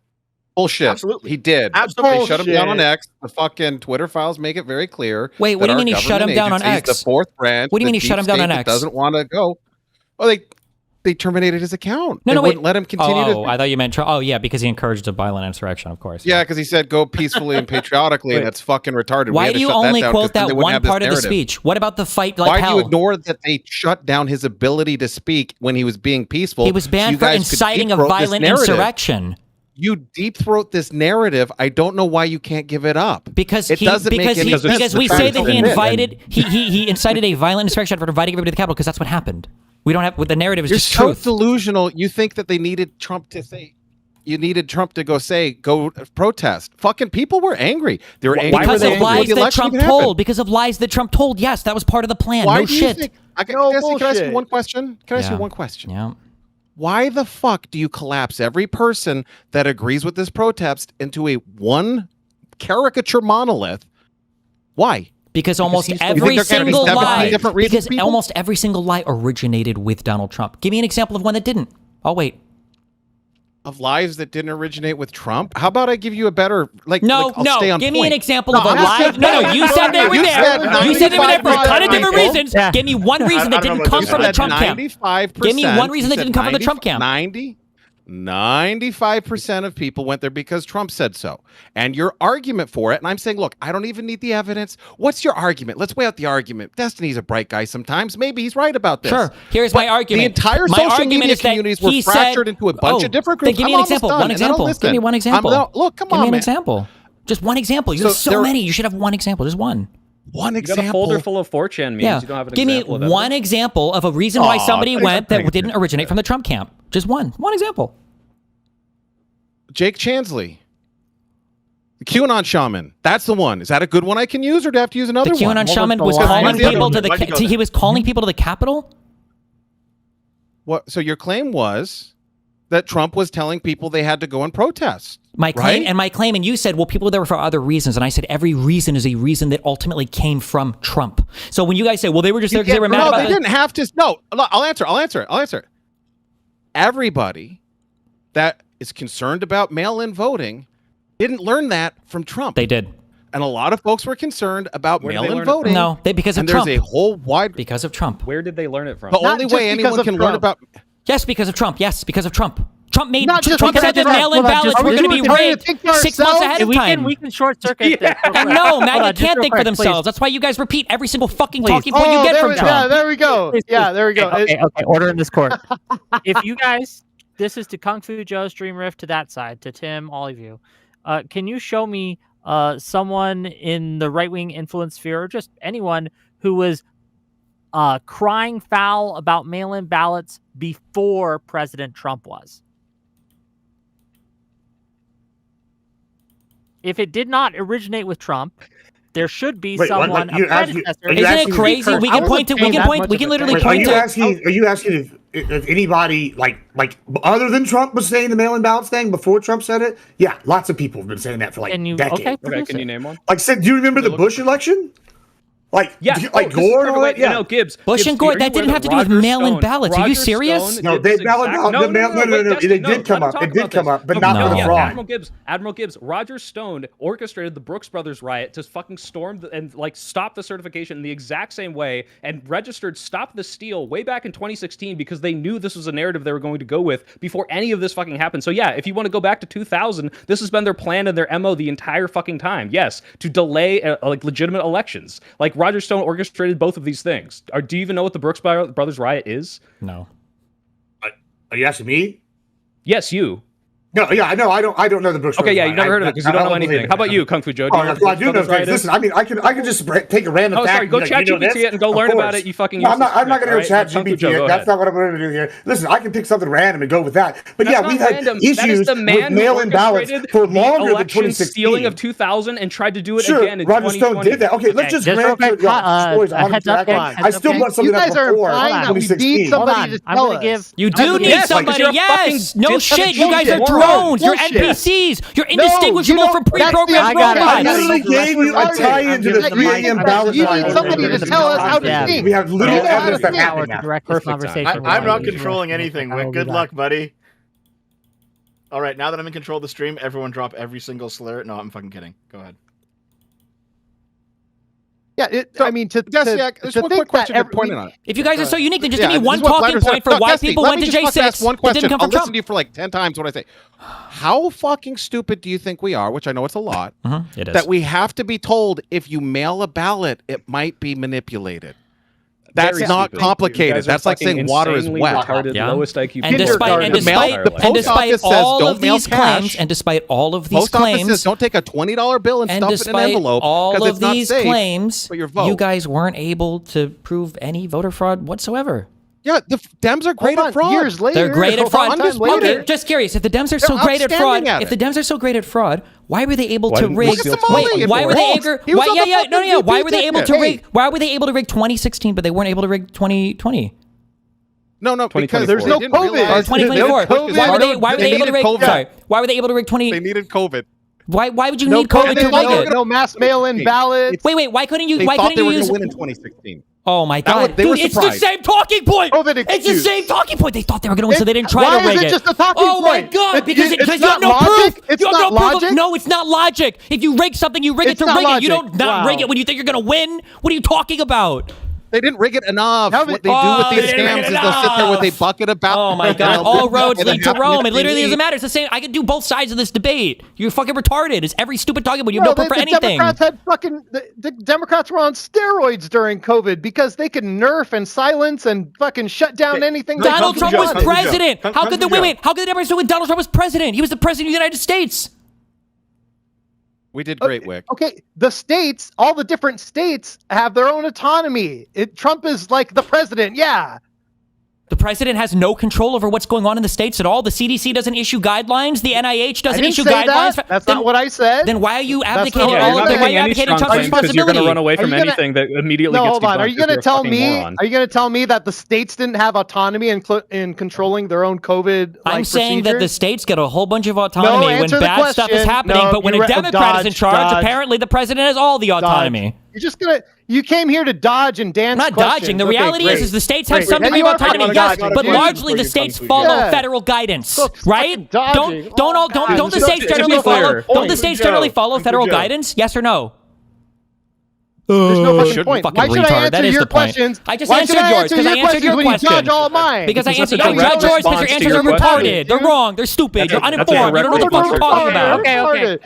Bullshit. Absolutely. He did. Absolutely. They shut him down on X. The fucking Twitter files make it very clear. Wait, what do you mean he shut him down on X? The fourth branch. What do you mean he shut him down on X? Doesn't want to go. Well, they terminated his account. No, wouldn't let him continue. I thought you meant. Because he encouraged a violent insurrection, of course. Yeah, because he said go peacefully and patriotically, and that's fucking retarded. Why do you only quote that one part of the speech? What about the fight like hell? Why do you ignore that they shut down his ability to speak when he was being peaceful? He was banned for inciting a violent insurrection. You deep throat this narrative. I don't know why you can't give it up. Because we say that he incited a violent insurrection for inviting everybody to the Capitol because that's what happened. We don't have the narrative is just truth. You're so delusional. You think that they needed Trump to say. You needed Trump to go protest. Fucking people were angry. They were angry because of lies that Trump told. Because of lies that Trump told. Yes, that was part of the plan. Why no shit. Can I ask you one question? Can I ask you one question? Yeah. Why the fuck do you collapse every person that agrees with this protest into a one caricature monolith? Why? Because almost every single lie. Because almost every single lie originated with Donald Trump. Give me an example of one that didn't. I'll wait. Of lies that didn't originate with Trump? How about I give you a better Stay on give me an example of a lie. No, you said they were there. You said they were there for a ton of different reasons. Give me one reason that didn't come from the Trump camp. Give me one reason that didn't come from the Trump camp. 95% of people went there because Trump said so. And your argument for it, and I'm saying, look, I don't even need the evidence. What's your argument? Let's weigh out the argument. Destiny's a bright guy sometimes. Maybe he's right about this. Sure. Here's my argument. The entire social media communities were fractured into a bunch of different groups. Give me an example. One example. Give me one example. Look, come on, Give me an example. Just one example. You have so many. You should have one example. Just one. One example. You got a folder full of 4chan memes. You don't have an example of Give me one example of a reason why somebody went that didn't originate from the Trump camp. Just one. One example. Jake Chansley. The QAnon shaman. That's the one. Is that a good one I can use, or do I have to use another one? The QAnon shaman was calling people to the he was calling people to the Capitol? What? So your claim was that Trump was telling people they had to go and protest. My claim, and you said, well, people there were for other reasons, and I said every reason is a reason that ultimately came from Trump. So when you guys say, well, they were just there because they were mad about they didn't have to. No, I'll answer. Everybody that is concerned about mail-in voting didn't learn that from Trump. They did. And a lot of folks were concerned about mail-in voting. No, because of Trump. There's a whole wide... Because of Trump. Where did they learn it from? The only way anyone can learn about... Yes, because of Trump. Yes, because of Trump. Trump said that mail-in Trump. ballots were going to be rigged 6 months ahead of time. We can short circuit this. And no, MAGA can't think for themselves. That's why you guys repeat every single fucking talking point you get from Trump. Yeah, there we go. Yeah, there we go. Okay, order in this court. If you guys, this is to Kung Fu Joe's Dream Rift to that side, to Tim, all of you. Can you show me someone in the right-wing influence sphere, or just anyone who was crying foul about mail-in ballots before President Trump was? If it did not originate with Trump, there should be someone. Isn't it crazy? We can point to. We can literally point to. Are you asking if anybody like other than Trump was saying the mail-in ballots thing before Trump said it? Yeah, lots of people have been saying that for like decades. Okay, can you name one? Like, do you remember the Bush election? Gore and all that? Yeah, Gibbs. Bush and Gore, that didn't have to do with mail-in ballots. Are you serious? No, they did come up. It did come up, but not for the fraud. Admiral Gibbs, Roger Stone orchestrated the Brooks Brothers riot to fucking storm and stop the certification in the exact same way, and registered Stop the Steal way back in 2016 because they knew this was a narrative they were going to go with before any of this fucking happened. So yeah, if you want to go back to 2000, this has been their plan and their MO the entire fucking time. Yes, to delay legitimate elections. Roger Stone orchestrated both of these things. Do you even know what the Brooks Brothers riot is? No. Are you asking me? Yes, you. No, yeah, I know. I don't know the Brooks. Okay, yeah, you've never heard of it because you don't know anything. How about you, Kung Fu Joe? I do know things. Listen, I mean, I can just take a random fact. Sorry, go chat GPT it and go learn about it. You fucking. I'm not going to go chat GPT it. That's not what I'm going to do here. Listen, I can pick something random and go with that. But yeah, we've had issues with mail-in ballots for longer than 2016. Stealing of 2000 and tried to do it again in 2020. Roger Stone did that. Okay, let's just grant stories on track. I still want something that before 2016. You do need somebody. Yes. No shit. You guys are drones. You're NPCs. You're indistinguishable from pre-programmed robots. I literally gave you a tie-in to the EM ballot. You need somebody to tell us how to think. We have little evidence that happened now. I'm not controlling anything, Wick. Good luck, buddy. All right, now that I'm in control of the stream, everyone drop every single slur. No, I'm fucking kidding. Go ahead. Yeah, I mean, there's one quick question to point on. If you guys are so unique, then just give me one talking point for why people went to J6. One question. Didn't come I'll from Trump. listen to you for like 10 times when I say, how fucking stupid do you think we are? Which I know it's a lot. It is. That we have to be told if you mail a ballot, it might be manipulated. That's not complicated. That's like saying water is wet. Lowest IQ. And despite all of these claims, post office says don't take a $20 bill and stuff it in an envelope because it's not safe. Claims, you guys weren't able to prove any voter fraud whatsoever. Yeah, the Dems are great at fraud. Years later, they're great at fraud. Okay, just curious. If the Dems are so great at fraud, why were they able to rig? Why were they able to rig 2016, but they weren't able to rig 2020? No, because there's no COVID. Or 2024. Why were they able to rig? Sorry, why were they able to rig 20? They needed COVID. Why would you need COVID to rig it? No mass mail-in ballots. Wait. Why couldn't you? They why thought couldn't they you were use? going to win in 2016. Oh my God, dude! It's the same talking point. It's the same talking point. They thought they were going to win, so they didn't try to rig it. Why is it just a talking point? Oh my God! Because you have no proof. It's not logic. No, it's not logic. If you rig something, you rig it to rig it. You don't not rig it when you think you're going to win. What are you talking about? They didn't rig it enough. What they do with these scams is they'll sit there with a bucket of ballots. Oh my God! All roads lead to Rome. It literally doesn't matter. It's the same. I can do both sides of this debate. You're fucking retarded. It's every stupid talking about. You have no proof for anything. The Democrats were on steroids during COVID because they could nerf and silence and fucking shut down anything. Donald Trump was president. How could the Democrats do when Donald Trump was president? He was the president of the United States. We did great, Wick. Okay, the states, all the different states have their own autonomy. Trump is like the president, yeah. The president has no control over what's going on in the states at all. The CDC doesn't issue guidelines. The NIH doesn't issue guidelines. That's not what I said. Then why are you abdicating You're not making any strong claims because you're going to run away from gonna, anything that immediately no, gets hold on. Are you going to tell me? moron. Are you going to tell me that the states didn't have autonomy in controlling their own COVID? I'm saying that the states get a whole bunch of autonomy when bad stuff is happening, but when a Democrat is in charge, apparently the president has all the autonomy. You're just gonna. You came here to dodge and dance. I'm not dodging. The reality is the states have some degree of autonomy, yes, but largely the states follow federal guidance, right? Don't the states generally follow? Don't the states generally follow federal guidance? Yes or no? There's no fucking point. Why should I answer your questions? I just answered yours because I answered your question. You dodge all mine. Because I answered yours because your answers are retarded. They're wrong. They're stupid. You're uninformed. You don't know what the fuck you're talking about.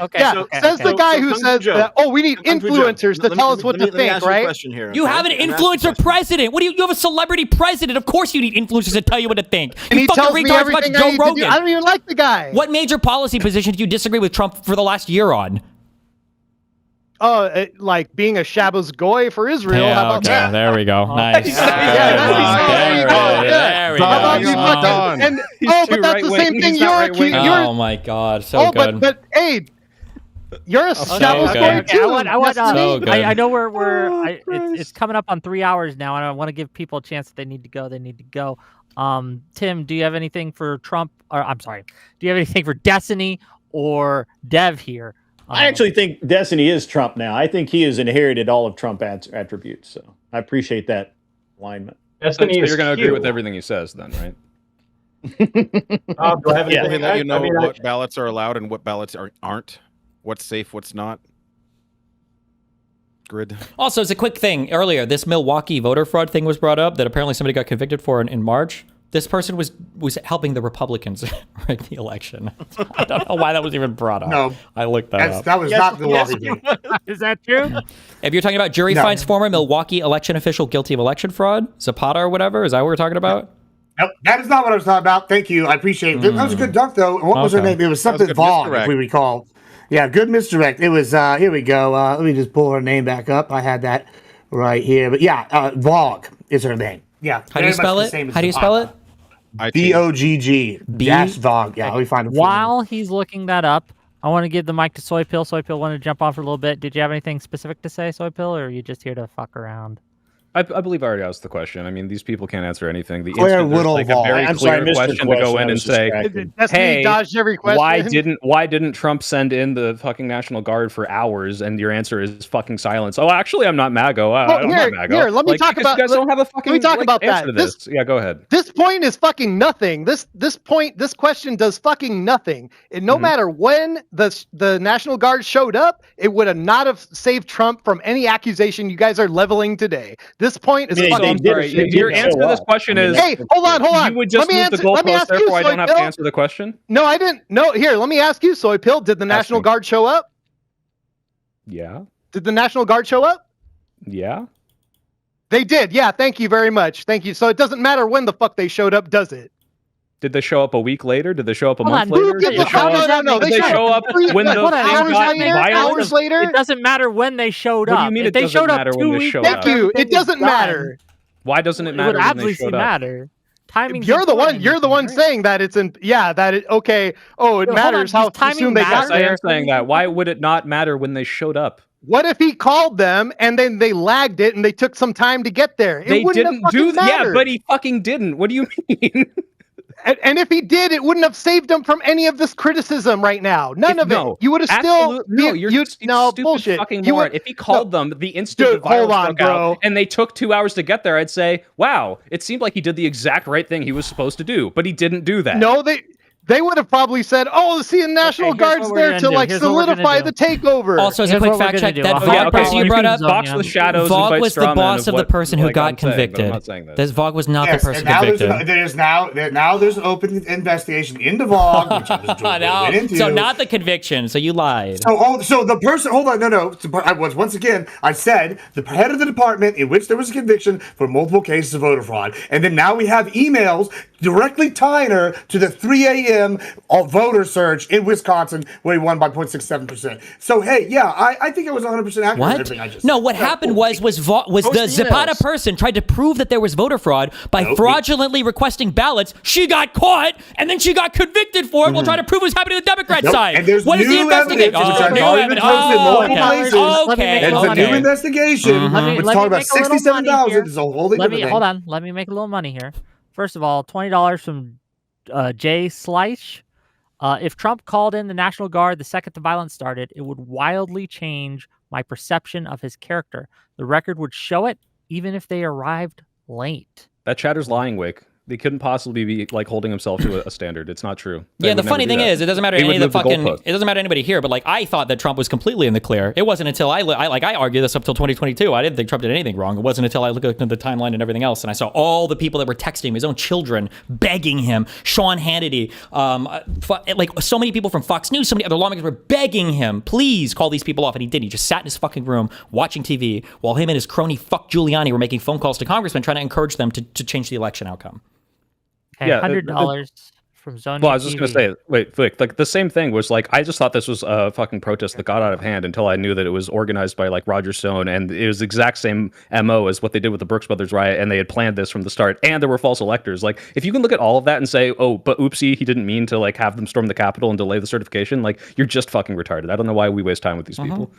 Okay. Yeah, says the guy who says that. Oh, we need influencers to tell us what to think, right? You have an influencer president. What do you have a celebrity president? Of course you need influencers to tell you what to think. And he tells me retards everything Joe Rogan. I don't even like the guy. What major policy position do you disagree with Trump for the last year on? Like being a Shabbos goy for Israel. Yeah, how about that? There we go. Nice. There we go. And but that's the same thing you're accusing. Oh my God, so good. But hey, you're a Shabbos goy too. I know it's coming up on 3 hours now, and I want to give people a chance. If they need to go, they need to go. Tim, do you have anything for Trump? Or I'm sorry, do you have anything for Destiny or Dev here? I actually think Destiny is Trump now. I think he has inherited all of Trump attributes. So I appreciate that alignment. Destiny, you're going to agree with everything he says, then, right? Do I have anything that you know what ballots are allowed and what ballots aren't? What's safe, what's not? Grid. Also, it's a quick thing. Earlier, this Milwaukee voter fraud thing was brought up that apparently somebody got convicted for in March. This person was helping the Republicans rig the election. I don't know why that was even brought up. No, I looked that up. That was not the law. Is that true? If you're talking about jury finds former Milwaukee election official guilty of election fraud, Zapata or whatever, is that what we're talking about? Nope, that is not what I was talking about. Thank you. I appreciate it. That was a good dunk, though. What was her name? It was something Vaughn, if we recall. Yeah, good misdirect. It was, here we go. Let me just pull her name back up. I had that right here. But yeah, Vog is her name. Yeah. How do you spell it? How do you spell it? VOGG dash Vog. Yeah, let me find it. While he's looking that up, I want to give the mic to Soy Pill. Soy Pill wanted to jump on for a little bit. Did you have anything specific to say, Soy Pill, or are you just here to fuck around? I believe I already asked the question. I mean, these people can't answer anything. The Claire instant there's like a very clear question to go in and say, "Hey, dodged every question. why didn't Trump send in the fucking National Guard for hours?" And your answer is fucking silence. Oh, actually, I'm not MAGA. I'm not MAGA. Here, let me talk about. You guys don't have a fucking. Let me talk about answer that. To this. Yeah, go ahead. This point is fucking nothing. This question does fucking nothing. And no matter when the National Guard showed up, it would have not have saved Trump from any accusation you guys are leveling today. This point is fucking. I'm sorry. Your answer to this question is, hey, hold on. You would just move the goalpost, therefore I don't have to answer the question? No, I didn't. No, here, let me ask you, Soy Pill. Did the National Guard show up? Yeah. Did the National Guard show up? Yeah. They did. Yeah, thank you very much. Thank you. So it doesn't matter when the fuck they showed up, does it? Did they show up a week later? Did they show up a month later? No. Did they show up when the hours later? It doesn't matter when they showed up. What do you mean it doesn't matter when they showed up? Thank you. It doesn't matter. Why doesn't it matter? It would absolutely matter. Timing. You're the one saying that it's in. Yeah, that it. Okay. Oh, it matters how soon they got there. I am saying that. Why would it not matter when they showed up? What if he called them and then they lagged it and they took some time to get there? They didn't do that. Yeah, but he fucking didn't. What do you mean? And if he did, it wouldn't have saved him from any of this criticism right now. None of it. You would have still. No, you're stupid bullshit. Fucking moron. If he called them the instant the virus broke out and they took 2 hours to get there, I'd say, wow, it seemed like he did the exact right thing he was supposed to do, but he didn't do that. No, they would have probably said, "Oh, the National Guard's there to like solidify the takeover." Also, as a quick fact check, that Vog person you brought up, box with shadows. Vog was the boss of the person who got convicted. This Vog was not the person convicted. There's an open investigation into Vog, which I was into. So not the conviction. So you lied. So the person. Hold on, no. Once again, I said the head of the department in which there was a conviction for multiple cases of voter fraud, and then now we have emails directly tying her to the 3 a.m. voter surge in Wisconsin where he won by 0.67%. So, hey, yeah, I think it was 100% accurate. What? Everything I just No, said. what happened was the Zapata person tried to prove that there was voter fraud by fraudulently requesting ballots. She got caught, and then she got convicted for it while trying to prove it was happening to the Democrat side. And there's what is the new investigation? evidence, which I've already been posted in multiple places. It's a new investigation. Let's talk about 67,000. It's a whole thing. Hold on. Let me make a little money here. First of all, $20 from J6ers. If Trump called in the National Guard the second the violence started, it would wildly change my perception of his character. The record would show it, even if they arrived late. That chatter's lying, Wick. They couldn't possibly be like holding himself to a standard. It's not true. Yeah, the funny thing is, it doesn't matter to any of the fucking. It doesn't matter to anybody here. But like, I thought that Trump was completely in the clear. It wasn't until I argued this up till 2022. I didn't think Trump did anything wrong. It wasn't until I looked at the timeline and everything else, and I saw all the people that were texting him, his own children, begging him. Sean Hannity, like so many people from Fox News, so many other lawmakers were begging him, please call these people off, and he didn't. He just sat in his fucking room watching TV while him and his crony fuck Giuliani were making phone calls to congressmen trying to encourage them to change the election outcome. Okay, yeah, $100 from Zone. Well, I was just going to say, wait, like the same thing was like, I just thought this was a fucking protest that got out of hand until I knew that it was organized by like Roger Stone, and it was the exact same MO as what they did with the Brooks Brothers riot, and they had planned this from the start, and there were false electors. Like, if you can look at all of that and say, oh, but oopsie, he didn't mean to like have them storm the Capitol and delay the certification, like, you're just fucking retarded. I don't know why we waste time with these people.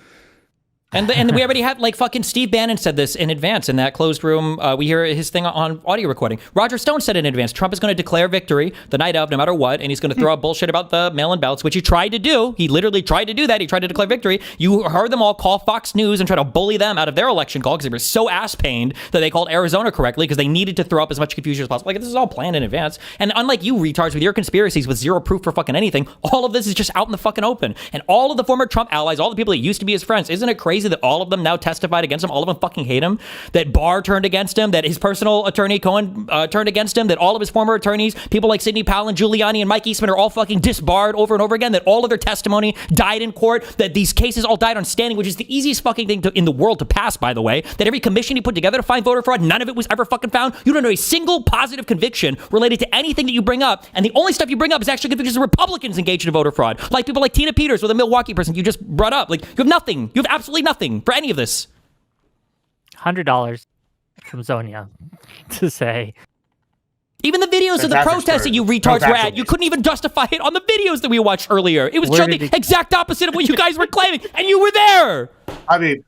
And we already had, like, fucking Steve Bannon said this in advance in that closed room. We hear his thing on audio recording. Roger Stone said in advance, Trump is going to declare victory the night of, no matter what, and he's going to throw out bullshit about the mail-in ballots, which he tried to do. He literally tried to do that. He tried to declare victory. You heard them all call Fox News and try to bully them out of their election call because they were so ass-pained that they called Arizona correctly because they needed to throw up as much confusion as possible. Like, this is all planned in advance. And unlike you retards with your conspiracies with zero proof for fucking anything, all of this is just out in the fucking open. And all of the former Trump allies, all the people that used to be his friends, isn't it crazy that all of them now testified against him? All of them fucking hate him. That Barr turned against him. That his personal attorney Cohen turned against him. That all of his former attorneys, people like Sidney Powell and Giuliani and Mike Eastman, are all fucking disbarred over and over again. That all of their testimony died in court. That these cases all died on standing, which is the easiest fucking thing in the world to pass, by the way. That every commission he put together to find voter fraud, none of it was ever fucking found. You don't know a single positive conviction related to anything that you bring up, and the only stuff you bring up is actually convictions of Republicans engaged in voter fraud, like people like Tina Peters or the Milwaukee person you just brought up. Like, you have nothing. You have absolutely nothing for any of this. $100 from Zonia to say, even the videos of the protests that you retards were at, you couldn't even justify it on the videos that we watched earlier. It was the exact opposite of what you guys were claiming, and you were there. I mean,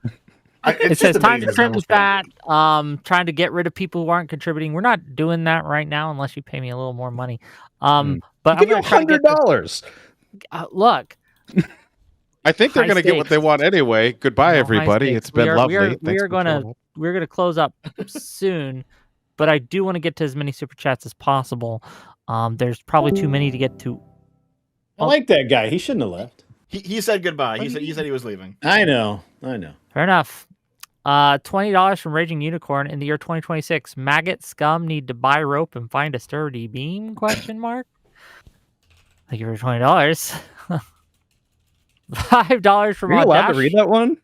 it says time to trim the fat, trying to get rid of people who aren't contributing. We're not doing that right now unless you pay me a little more money. But I'm going to $100. Look. I think they're going to get what they want anyway. Goodbye, everybody. It's been lovely. We're gonna close up soon, but I do want to get to as many super chats as possible. There's probably too many to get to. I like that guy. He shouldn't have left. He said goodbye. He said he was leaving. I know. Fair enough. $20 from Raging Unicorn in the year 2026. Maggot scum need to buy rope and find a sturdy beam? Question mark. Thank you for $20. $5 from Are you allowed Audash. to read that one?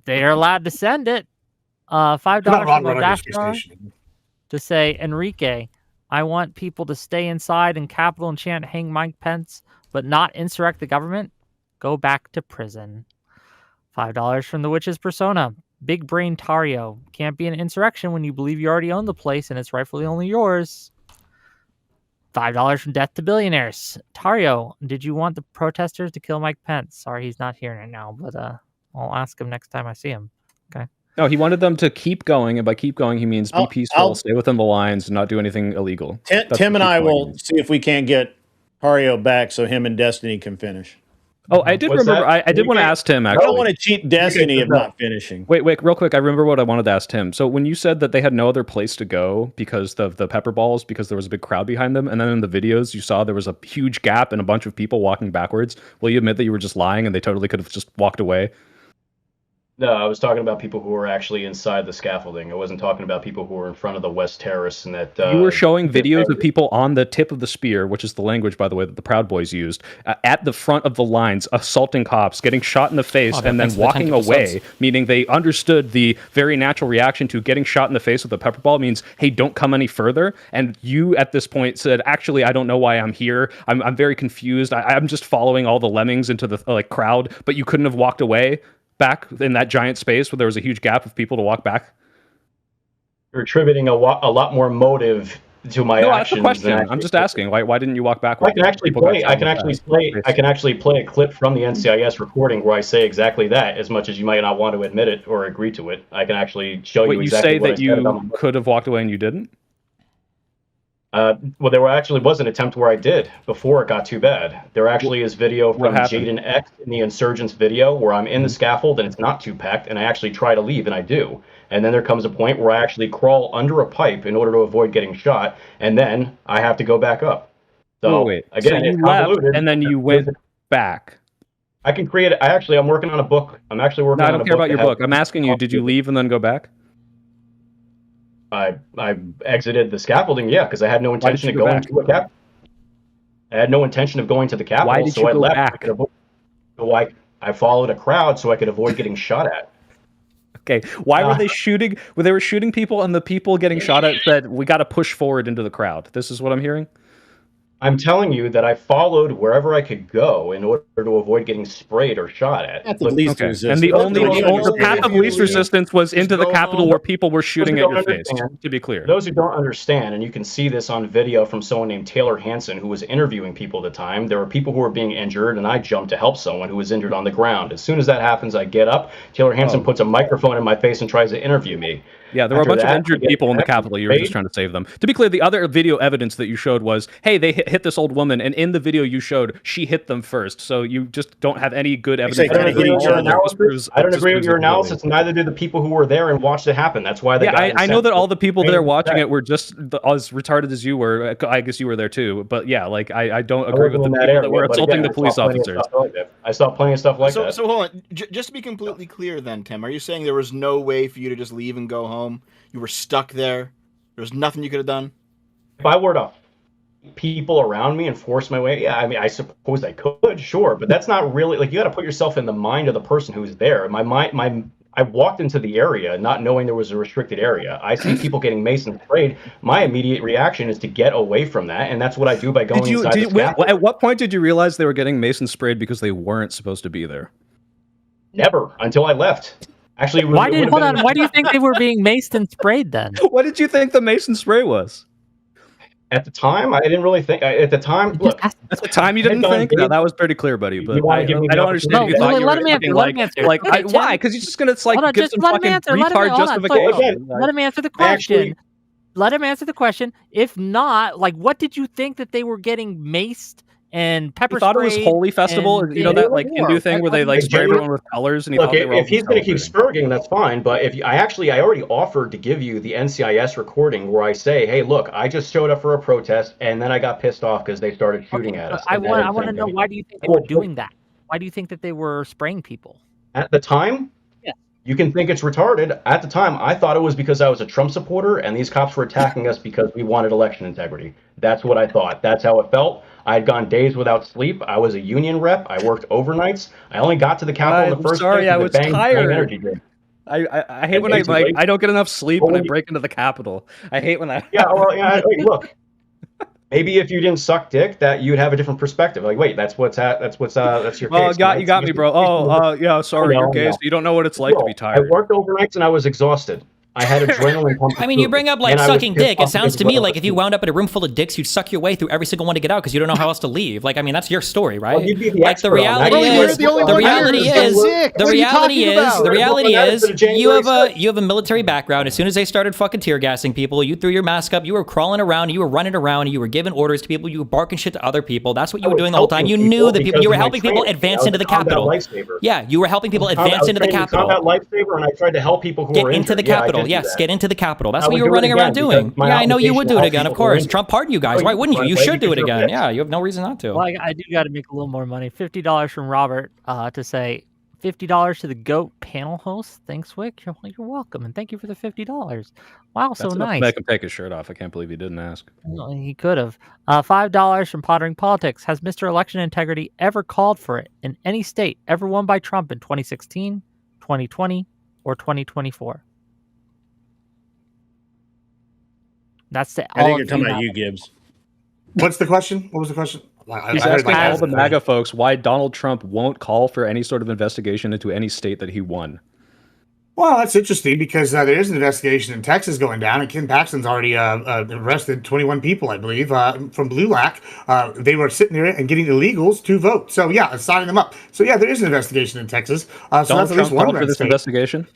They're allowed to send it. $5 from Audash to say, Enrique, I want people to stay inside and Capitol and chant hang Mike Pence, but not insurrect the government. Go back to prison. $5 from the Witch's Persona. Big Brain Tarrio. Can't be an insurrection when you believe you already own the place and it's rightfully only yours. $5 from Death to Billionaires. Tarrio, did you want the protesters to kill Mike Pence? Sorry, he's not here right now, but I'll ask him next time I see him. Okay. No, he wanted them to keep going, and by keep going, he means be peaceful, stay within the lines, and not do anything illegal. Tim and I will see if we can't get Tarrio back so him and Destiny can finish. Oh, I did remember. I did want to ask Tim, actually. I don't want to cheat Destiny of not finishing. Wait, real quick. I remember what I wanted to ask Tim. So when you said that they had no other place to go because of the pepper balls, because there was a big crowd behind them, and then in the videos you saw there was a huge gap and a bunch of people walking backwards, will you admit that you were just lying and they totally could have just walked away? No, I was talking about people who were actually inside the scaffolding. I wasn't talking about people who were in front of the West Terrace and that... you were showing videos of people on the tip of the spear, which is the language, by the way, that the Proud Boys used, at the front of the lines, assaulting cops, getting shot in the face, and then walking away, meaning they understood the very natural reaction to getting shot in the face with a pepper ball means, hey, don't come any further. And you, at this point, said, actually, I don't know why I'm here. I'm very confused. I'm just following all the lemmings into the crowd, but you couldn't have walked away back in that giant space where there was a huge gap of people to walk back? You're attributing a lot more motive to my actions. That's the question. I'm just asking. Why didn't you walk back? I can actually play a clip from the NCIS recording where I say exactly that. As much as you might not want to admit it or agree to it, I can actually show you exactly what I said. You say that you could have walked away and you didn't? Well, there actually was an attempt where I did before it got too bad. There actually is video from Jaden X in the Insurgents video where I'm in the scaffold and it's not too packed, and I actually try to leave, and I do. And then there comes a point where I actually crawl under a pipe in order to avoid getting shot, and then I have to go back up. So again, you left and then you went back. I can create it. I'm working on a book. I'm actually working on a book. I don't care about your book. I'm asking you, did you leave and then go back? I exited the scaffolding, yeah, because I had no intention of going to a cap. I had no intention of going to the Capitol, Why did you go back? So I followed a crowd so I could avoid getting shot at. Okay, why were they shooting? Well, they were shooting people, and the people getting shot at said, "We got to push forward into the crowd." This is what I'm hearing. I'm telling you that I followed wherever I could go in order to avoid getting sprayed or shot at. That's the least resistance. And the path of least resistance was into the Capitol where people were shooting at your face, to be clear. Those who don't understand, and you can see this on video from someone named Taylor Hansen, who was interviewing people at the time, there were people who were being injured, and I jumped to help someone who was injured on the ground. As soon as that happens, I get up, Taylor Hansen puts a microphone in my face and tries to interview me. Yeah, there were a bunch of injured people in the Capitol. You were just trying to save them. To be clear, the other video evidence that you showed was, hey, they hit this old woman, and in the video you showed, she hit them first. So you just don't have any good evidence. I don't agree with your analysis, and neither do the people who were there and watched it happen. That's why they I know that all the people there watching it were just as retarded as you were. I guess you were there too. But yeah, like I don't agree with the people that were assaulting the police officers. I saw plenty of stuff like that. So hold on. Just to be completely clear then, Tim, are you saying there was no way for you to just leave and go home? You were stuck there? There was nothing you could have done? If I were to people around me and force my way, yeah, I mean, I suppose I could, sure, but that's not really, like, you got to put yourself in the mind of the person who's there. I walked into the area not knowing there was a restricted area. I see people getting mason sprayed. My immediate reaction is to get away from that, and that's what I do by going inside the scaffold. At what point did you realize they were getting mason sprayed because they weren't supposed to be there? Never, until I left. Actually, why do you think they were being maced and sprayed then? What did you think the mason spray was? At the time, I didn't really think. At the time, look. At the time, you didn't think. No, that was pretty clear, buddy. But I don't understand. Let him answer. Why? Because you just gonna give some fucking retard justification. Let him answer the question. Let him answer the question. If not, like, what did you think that they were getting maced and pepper sprayed? He thought it was Holy Festival, you know, that like Hindu thing where they like spray everyone with colors. And he look, if he's going to keep spurging, that's fine. But if I already offered to give you the NCIS recording where I say, hey, look, I just showed up for a protest and then I got pissed off because they started shooting at us. I want to know, why do you think they were doing that? Why do you think that they were spraying people? At the time? Yeah. You can think it's retarded. At the time, I thought it was because I was a Trump supporter and these cops were attacking us because we wanted election integrity. That's what I thought. That's how it felt. I had gone days without sleep. I was a union rep. I worked overnights. I only got to the Capitol the first day. I was tired. I hate when I don't get enough sleep when I break into the Capitol. I hate when I. Look. Maybe if you didn't suck dick, that you'd have a different perspective. Like, wait, that's your case. Oh, you got me, bro. Yeah, sorry, you're gay. So you don't know what it's like to be tired. I worked overnights and I was exhausted. I had adrenaline pumping. I mean, you bring up like sucking dick. It sounds to me like if you wound up in a room full of dicks, you'd suck your way through every single one to get out because you don't know how else to leave. Like, I mean, that's your story, right? Like the reality is, you have a military background. As soon as they started fucking tear gassing people, you threw your mask up. You were crawling around. You were running around. You were giving orders to people. You were barking shit to other people. That's what you were doing the whole time. You knew the people. You were helping people advance into the Capitol. Yeah, you were helping people advance into the Capitol. Lifesaver, and I tried to help people who were into the Capitol. Yes, get into the Capitol. That's what you were running around doing. Yeah, I know you would do it again, of course. Trump pardoned you guys. Why wouldn't you? You should do it again. Yeah, you have no reason not to. Well, I do got to make a little more money. $50 from Robert to say $50 to the GOAT panel host. Thanks, Wick. You're welcome, and thank you for the $50. Wow, That's so enough nice. to make him take his shirt off. I can't believe he didn't ask. Well, he could have. $5 from Pottering Politics. Has Mr. Election Integrity ever called for it in any state ever won by Trump in 2016, 2020, or 2024? That's the. I think you're talking about you, Gibbs. What's the question? What was the question? He's asking all the MAGA folks why Donald Trump won't call for any sort of investigation into any state that he won. Well, that's interesting because there is an investigation in Texas going down, and Ken Paxton's already arrested 21 people, I believe, from Blue Lac. They were sitting there and getting illegals to vote. So, yeah, signing them up. So, yeah, there is an investigation in Texas. So Donald that's at least Trump one called for this investigation?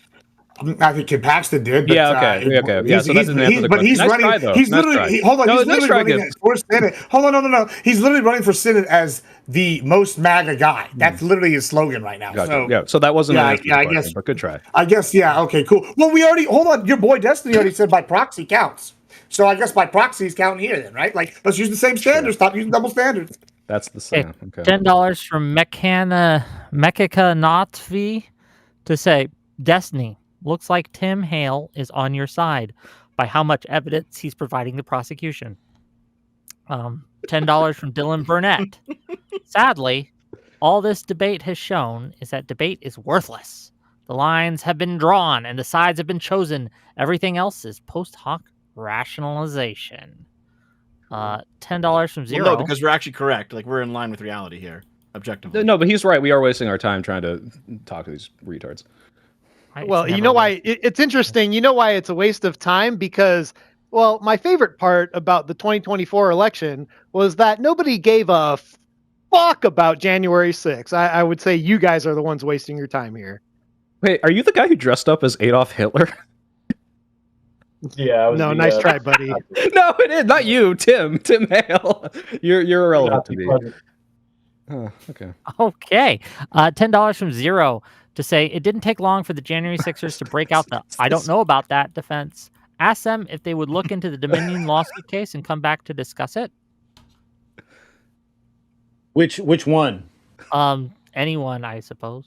I think Ken Paxton did. But, yeah, okay. Yeah, so that doesn't answer the question. He's nice running. Try, though. He's nice literally. Try. Hold on. No, He's nice literally try, running for Senate. Hold on. No. He's literally running for Senate as the most MAGA guy. That's literally his slogan right now. Gotcha. So, yeah. So that wasn't. I question, guess. But good try. I guess. Yeah. Okay. Cool. Well, we already. Hold on. Your boy Destiny already said by proxy counts. So I guess by proxy is counting here then, right? Like, let's use the same standards. Stop using double standards. That's the same. Okay. $10 from Mekika Notvi to say, Destiny, looks like Tim Hale is on your side by how much evidence he's providing the prosecution. $10 from Dylan Burnett. Sadly, all this debate has shown is that debate is worthless. The lines have been drawn and the sides have been chosen. Everything else is post hoc rationalization. $10 from Zero. Well, no, because we're actually correct. Like, we're in line with reality here, objectively. No, but he's right. We are wasting our time trying to talk to these retards. Well, you know why it's interesting. You know why it's a waste of time? Because, well, my favorite part about the 2024 election was that nobody gave a fuck about January 6th. I would say you guys are the ones wasting your time here. Wait, are you the guy who dressed up as Adolf Hitler? Yeah. No, nice try, buddy. No, it is not you, Tim Hale. You're irrelevant to me. Oh, okay. Okay. $10 from Zero to say it didn't take long for the January 6ers to break out the I don't know about that defense. Ask them if they would look into the Dominion lawsuit case and come back to discuss it. Which one? Anyone, I suppose.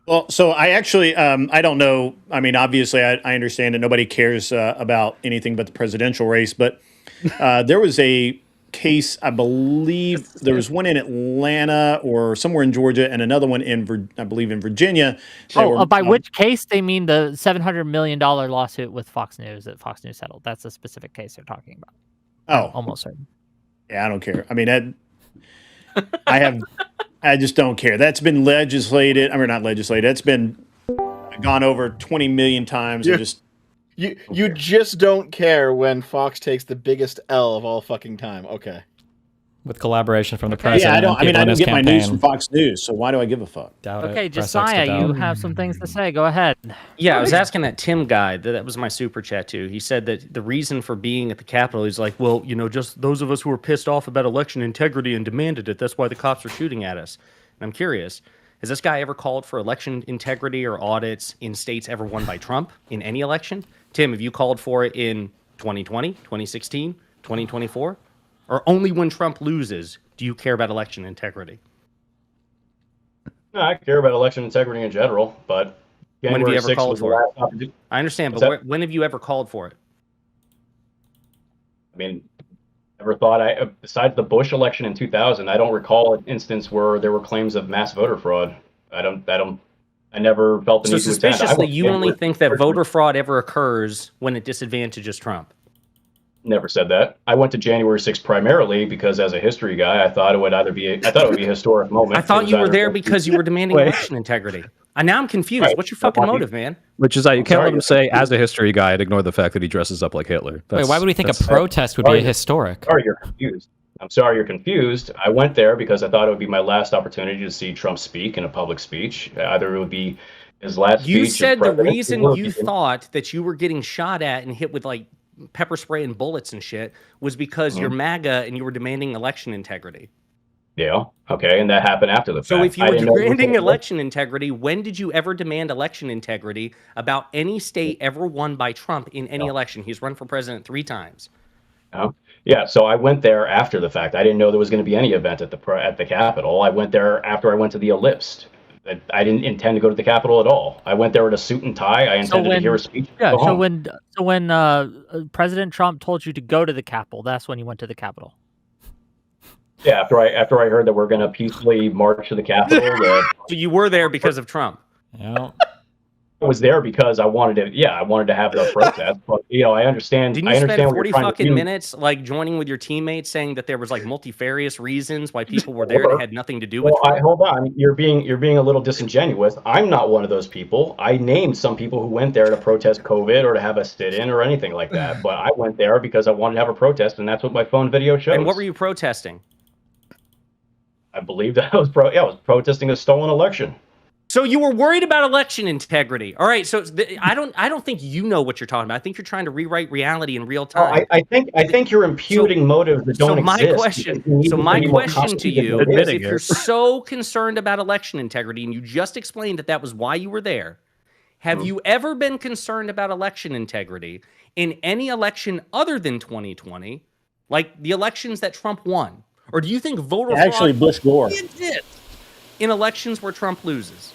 Well, so I actually, I don't know. I mean, obviously, I understand that nobody cares about anything but the presidential race, but there was a case, I believe there was one in Atlanta or somewhere in Georgia and another one in, I believe, in Virginia. By which case they mean the $700 million lawsuit with Fox News that Fox News settled. That's a specific case they're talking about. Oh, almost certain. Yeah, I don't care. I mean, I just don't care. That's been legislated. I mean, not legislated. That's been gone over 20 million times. You just don't care when Fox takes the biggest L of all fucking time. Okay. With collaboration from the president. Yeah, I don't get my news from Fox News, so why do I give a fuck? Okay, Josiah, you have some things to say. Go ahead. Yeah, I was asking that Tim guy. That was my super chat too. He said that the reason for being at the Capitol is like, well, just those of us who were pissed off about election integrity and demanded it. That's why the cops are shooting at us. And I'm curious, has this guy ever called for election integrity or audits in states ever won by Trump in any election? Tim, have you called for it in 2020, 2016, 2024? Or only when Trump loses do you care about election integrity? No, I care about election integrity in general, but when have you ever called for it? I understand, but when have you ever called for it? I mean, never thought besides the Bush election in 2000, I don't recall an instance where there were claims of mass voter fraud. I never felt the need to attend. So suspiciously, you only think that voter fraud ever occurs when it disadvantages Trump? Never said that. I went to January 6th primarily because, as a history guy, I thought it would be a historic moment. I thought you were there because you were demanding election integrity. And now I'm confused. Right. What's your fucking motive, man? Which is, you can't let him say, as a history guy, and ignore the fact that he dresses up like Hitler. Wait, why would we think a protest would be historic? Sorry, you're confused. I'm sorry you're confused. I went there because I thought it would be my last opportunity to see Trump speak in a public speech. Either it would be his last speech. You said the reason you thought that you were getting shot at and hit with pepper spray and bullets and shit was because you're MAGA and you were demanding election integrity. Yeah. Okay. And that happened after the fact. So if you were demanding election integrity, when did you ever demand election integrity about any state ever won by Trump in any election? He's run for president 3 times. Yeah. So I went there after the fact. I didn't know there was going to be any event at the Capitol. I went there after I went to the Ellipse. I didn't intend to go to the Capitol at all. I went there in a suit and tie. I intended to hear a speech. Yeah. Go So home. when President Trump told you to go to the Capitol, that's when you went to the Capitol. Yeah, after I heard that we're going to peacefully march to the Capitol. So you were there because of Trump. Yeah. I was there because I wanted to. Yeah, I wanted to have the protest. But I understand. Didn't I you understand spend what 40 you're trying to fucking do. minutes like joining with your teammates, saying that there was like multifarious reasons why people were there that had nothing to do with Trump? Hold on, you're being a little disingenuous. I'm not one of those people. I named some people who went there to protest COVID or to have a sit-in or anything like that. But I went there because I wanted to have a protest, and that's what my phone video shows. And what were you protesting? I believe that I was protesting a stolen election. So you were worried about election integrity. All right. So I don't think you know what you're talking about. I think you're trying to rewrite reality in real time. I think you're imputing motives that don't exist. My question to you is, if you're so concerned about election integrity, and you just explained that was why you were there, have you ever been concerned about election integrity in any election other than 2020, like the elections that Trump won? Or do you think voter fraud Bush Gore exists in elections where Trump loses?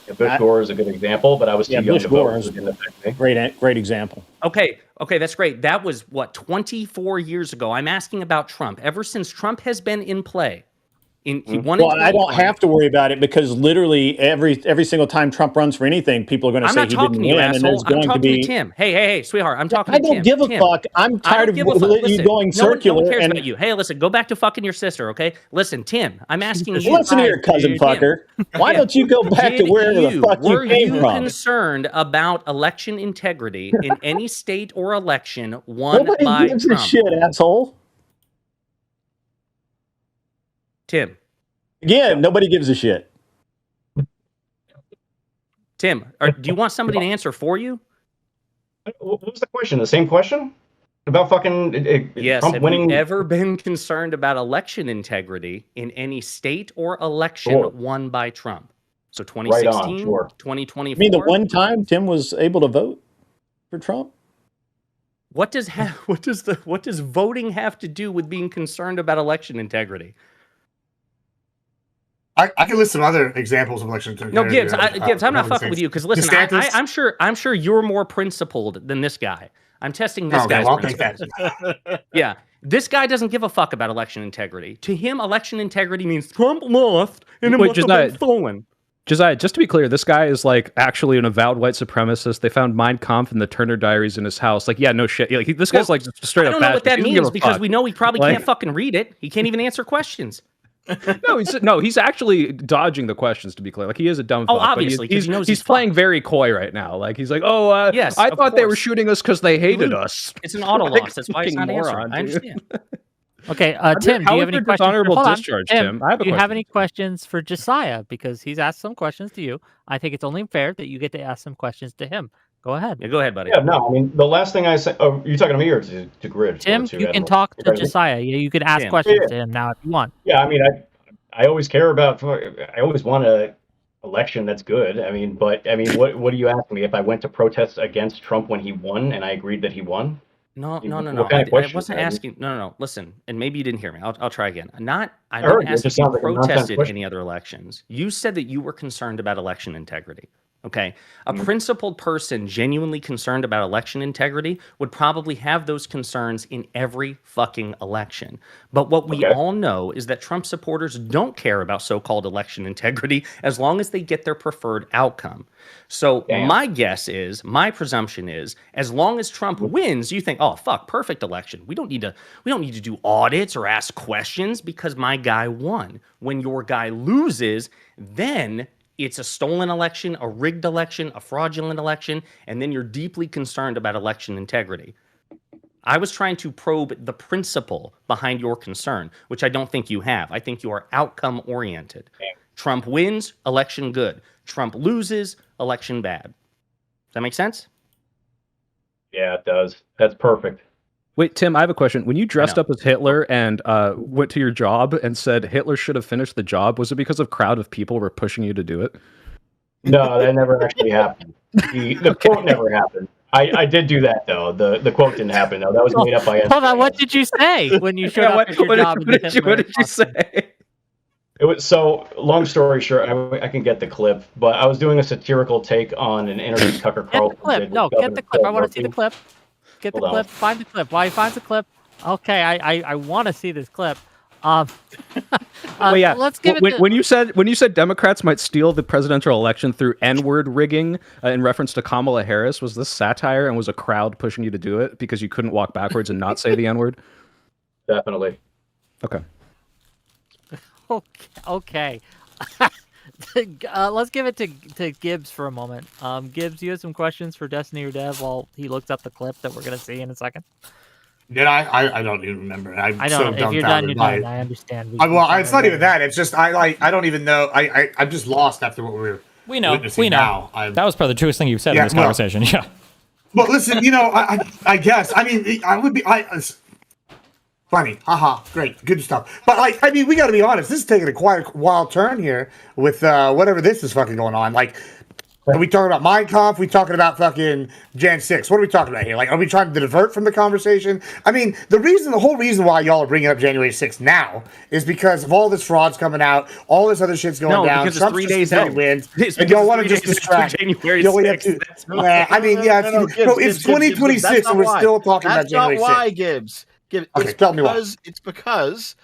Yeah, Bush Gore is a good example, but I was too young to vote. Great example. Okay, that's great. That was, 24 years ago. I'm asking about Trump. Ever since Trump has been in play, he won. Well, I don't have to worry about it because literally every single time Trump runs for anything, people are going to say he didn't win, and there's going to be. Tim. Hey, sweetheart, I'm talking to Tim. I don't give a fuck. I'm tired of you going circular. No one cares about you. Hey, listen, go back to fucking your sister, okay? Listen, Tim, I'm asking you. Listen here, cousin fucker. Why don't you go back to wherever the fuck you came from? Were you concerned about election integrity in any state or election won by Trump? Nobody gives a shit, asshole. Tim. Again, nobody gives a shit. Tim, do you want somebody to answer for you? What was the question? The same question? About fucking yes, Trump winning? Have you ever been concerned about election integrity in any state or election won by Trump? So 2016, 2024? You mean the one time Tim was able to vote for Trump? What does voting have to do with being concerned about election integrity? I can list some other examples of election integrity. No, Gibbs, I'm not fucking with you because listen, I'm sure you're more principled than this guy. I'm testing this guy's principles. Yeah, this guy doesn't give a fuck about election integrity. To him, election integrity means Trump lost and it must have been stolen. Josiah, just to be clear, this guy is like actually an avowed white supremacist. They found Mein Kampf and the Turner Diaries in his house. Like, yeah, no shit. Like, this guy's like straight up. I don't know what that means because we know he probably can't fucking read it. He can't even answer questions. He's actually dodging the questions, to be clear. Like, he is a dumb fuck. Oh, obviously, he's playing very coy right now. Like, he's like, yes, I thought they were shooting us because they hated us. It's an auto loss. That's why he's not answering. I understand. Okay, Tim, do you have any questions? Honorable discharge, Tim. Do you have any questions for Josiah? Because he's asked some questions to you. I think it's only fair that you get to ask some questions to him. Go ahead. Yeah, go ahead, buddy. Yeah, no, I mean, the last thing I said, you talking to me or to Grid? Tim, you can talk to Josiah. You can ask questions to him now if you want. Yeah, I mean, I always care about, I always want a election that's good. I mean, what do you ask me if I went to protest against Trump when he won and I agreed that he won? No. I wasn't asking. No. Listen, and maybe you didn't hear me. I'll try again. I'm not asking if you protested any other elections. You said that you were concerned about election integrity. Okay. A principled person genuinely concerned about election integrity would probably have those concerns in every fucking election. But what we all know is that Trump supporters don't care about so-called election integrity as long as they get their preferred outcome. So my presumption is, as long as Trump wins, you think, oh, fuck, perfect election. We don't need to do audits or ask questions because my guy won. When your guy loses, then it's a stolen election, a rigged election, a fraudulent election, and then you're deeply concerned about election integrity. I was trying to probe the principle behind your concern, which I don't think you have. I think you are outcome-oriented. Trump wins, election good. Trump loses, election bad. Does that make sense? Yeah, it does. That's perfect. Wait, Tim, I have a question. When you dressed up as Hitler and went to your job and said Hitler should have finished the job, was it because a crowd of people were pushing you to do it? No, that never actually happened. The quote never happened. I did do that, though. The quote didn't happen, though. That was made up by... Hold on, what did you say when you showed up at your job? What did you say? It was so long story short. I can get the clip, but I was doing a satirical take on an interview Tucker Carlson did. No, get the clip. I want to see the clip. Get the clip. Find the clip. While he finds the clip, okay, I want to see this clip. Well, yeah. Let's give it. When you said Democrats might steal the presidential election through N-word rigging in reference to Kamala Harris, was this satire and was a crowd pushing you to do it because you couldn't walk backwards and not say the N-word? Definitely. Okay. Okay. Let's give it to Gibbs for a moment. Gibbs, you have some questions for Destiny or Dev while he looks up the clip that we're going to see in a second? Did I don't even remember. I'm I so don't. If you're done, you're done. I understand. Well, it's not even that. It's just I don't even know. I'm just lost after what we're we know. Now. That was probably the truest thing you've said in this conversation. Yeah. Well, listen, I guess. I mean, I would be. Funny, haha, great, good stuff. But we got to be honest. This is taking a quite wild turn here with whatever this is fucking going on. Are we talking about Mein Kampf? We talking about fucking Jan 6? What are we talking about here? Are we trying to divert from the conversation? I mean, the whole reason why y'all are bringing up January 6th now is because of all this fraud's coming out, all this other shit's going down. Because it's 3 days out. Wins, and y'all want to just distract. January 6th. It's 2026 and we're still talking about January 6th. That's not why, Gibbs. Okay, tell me why. It's because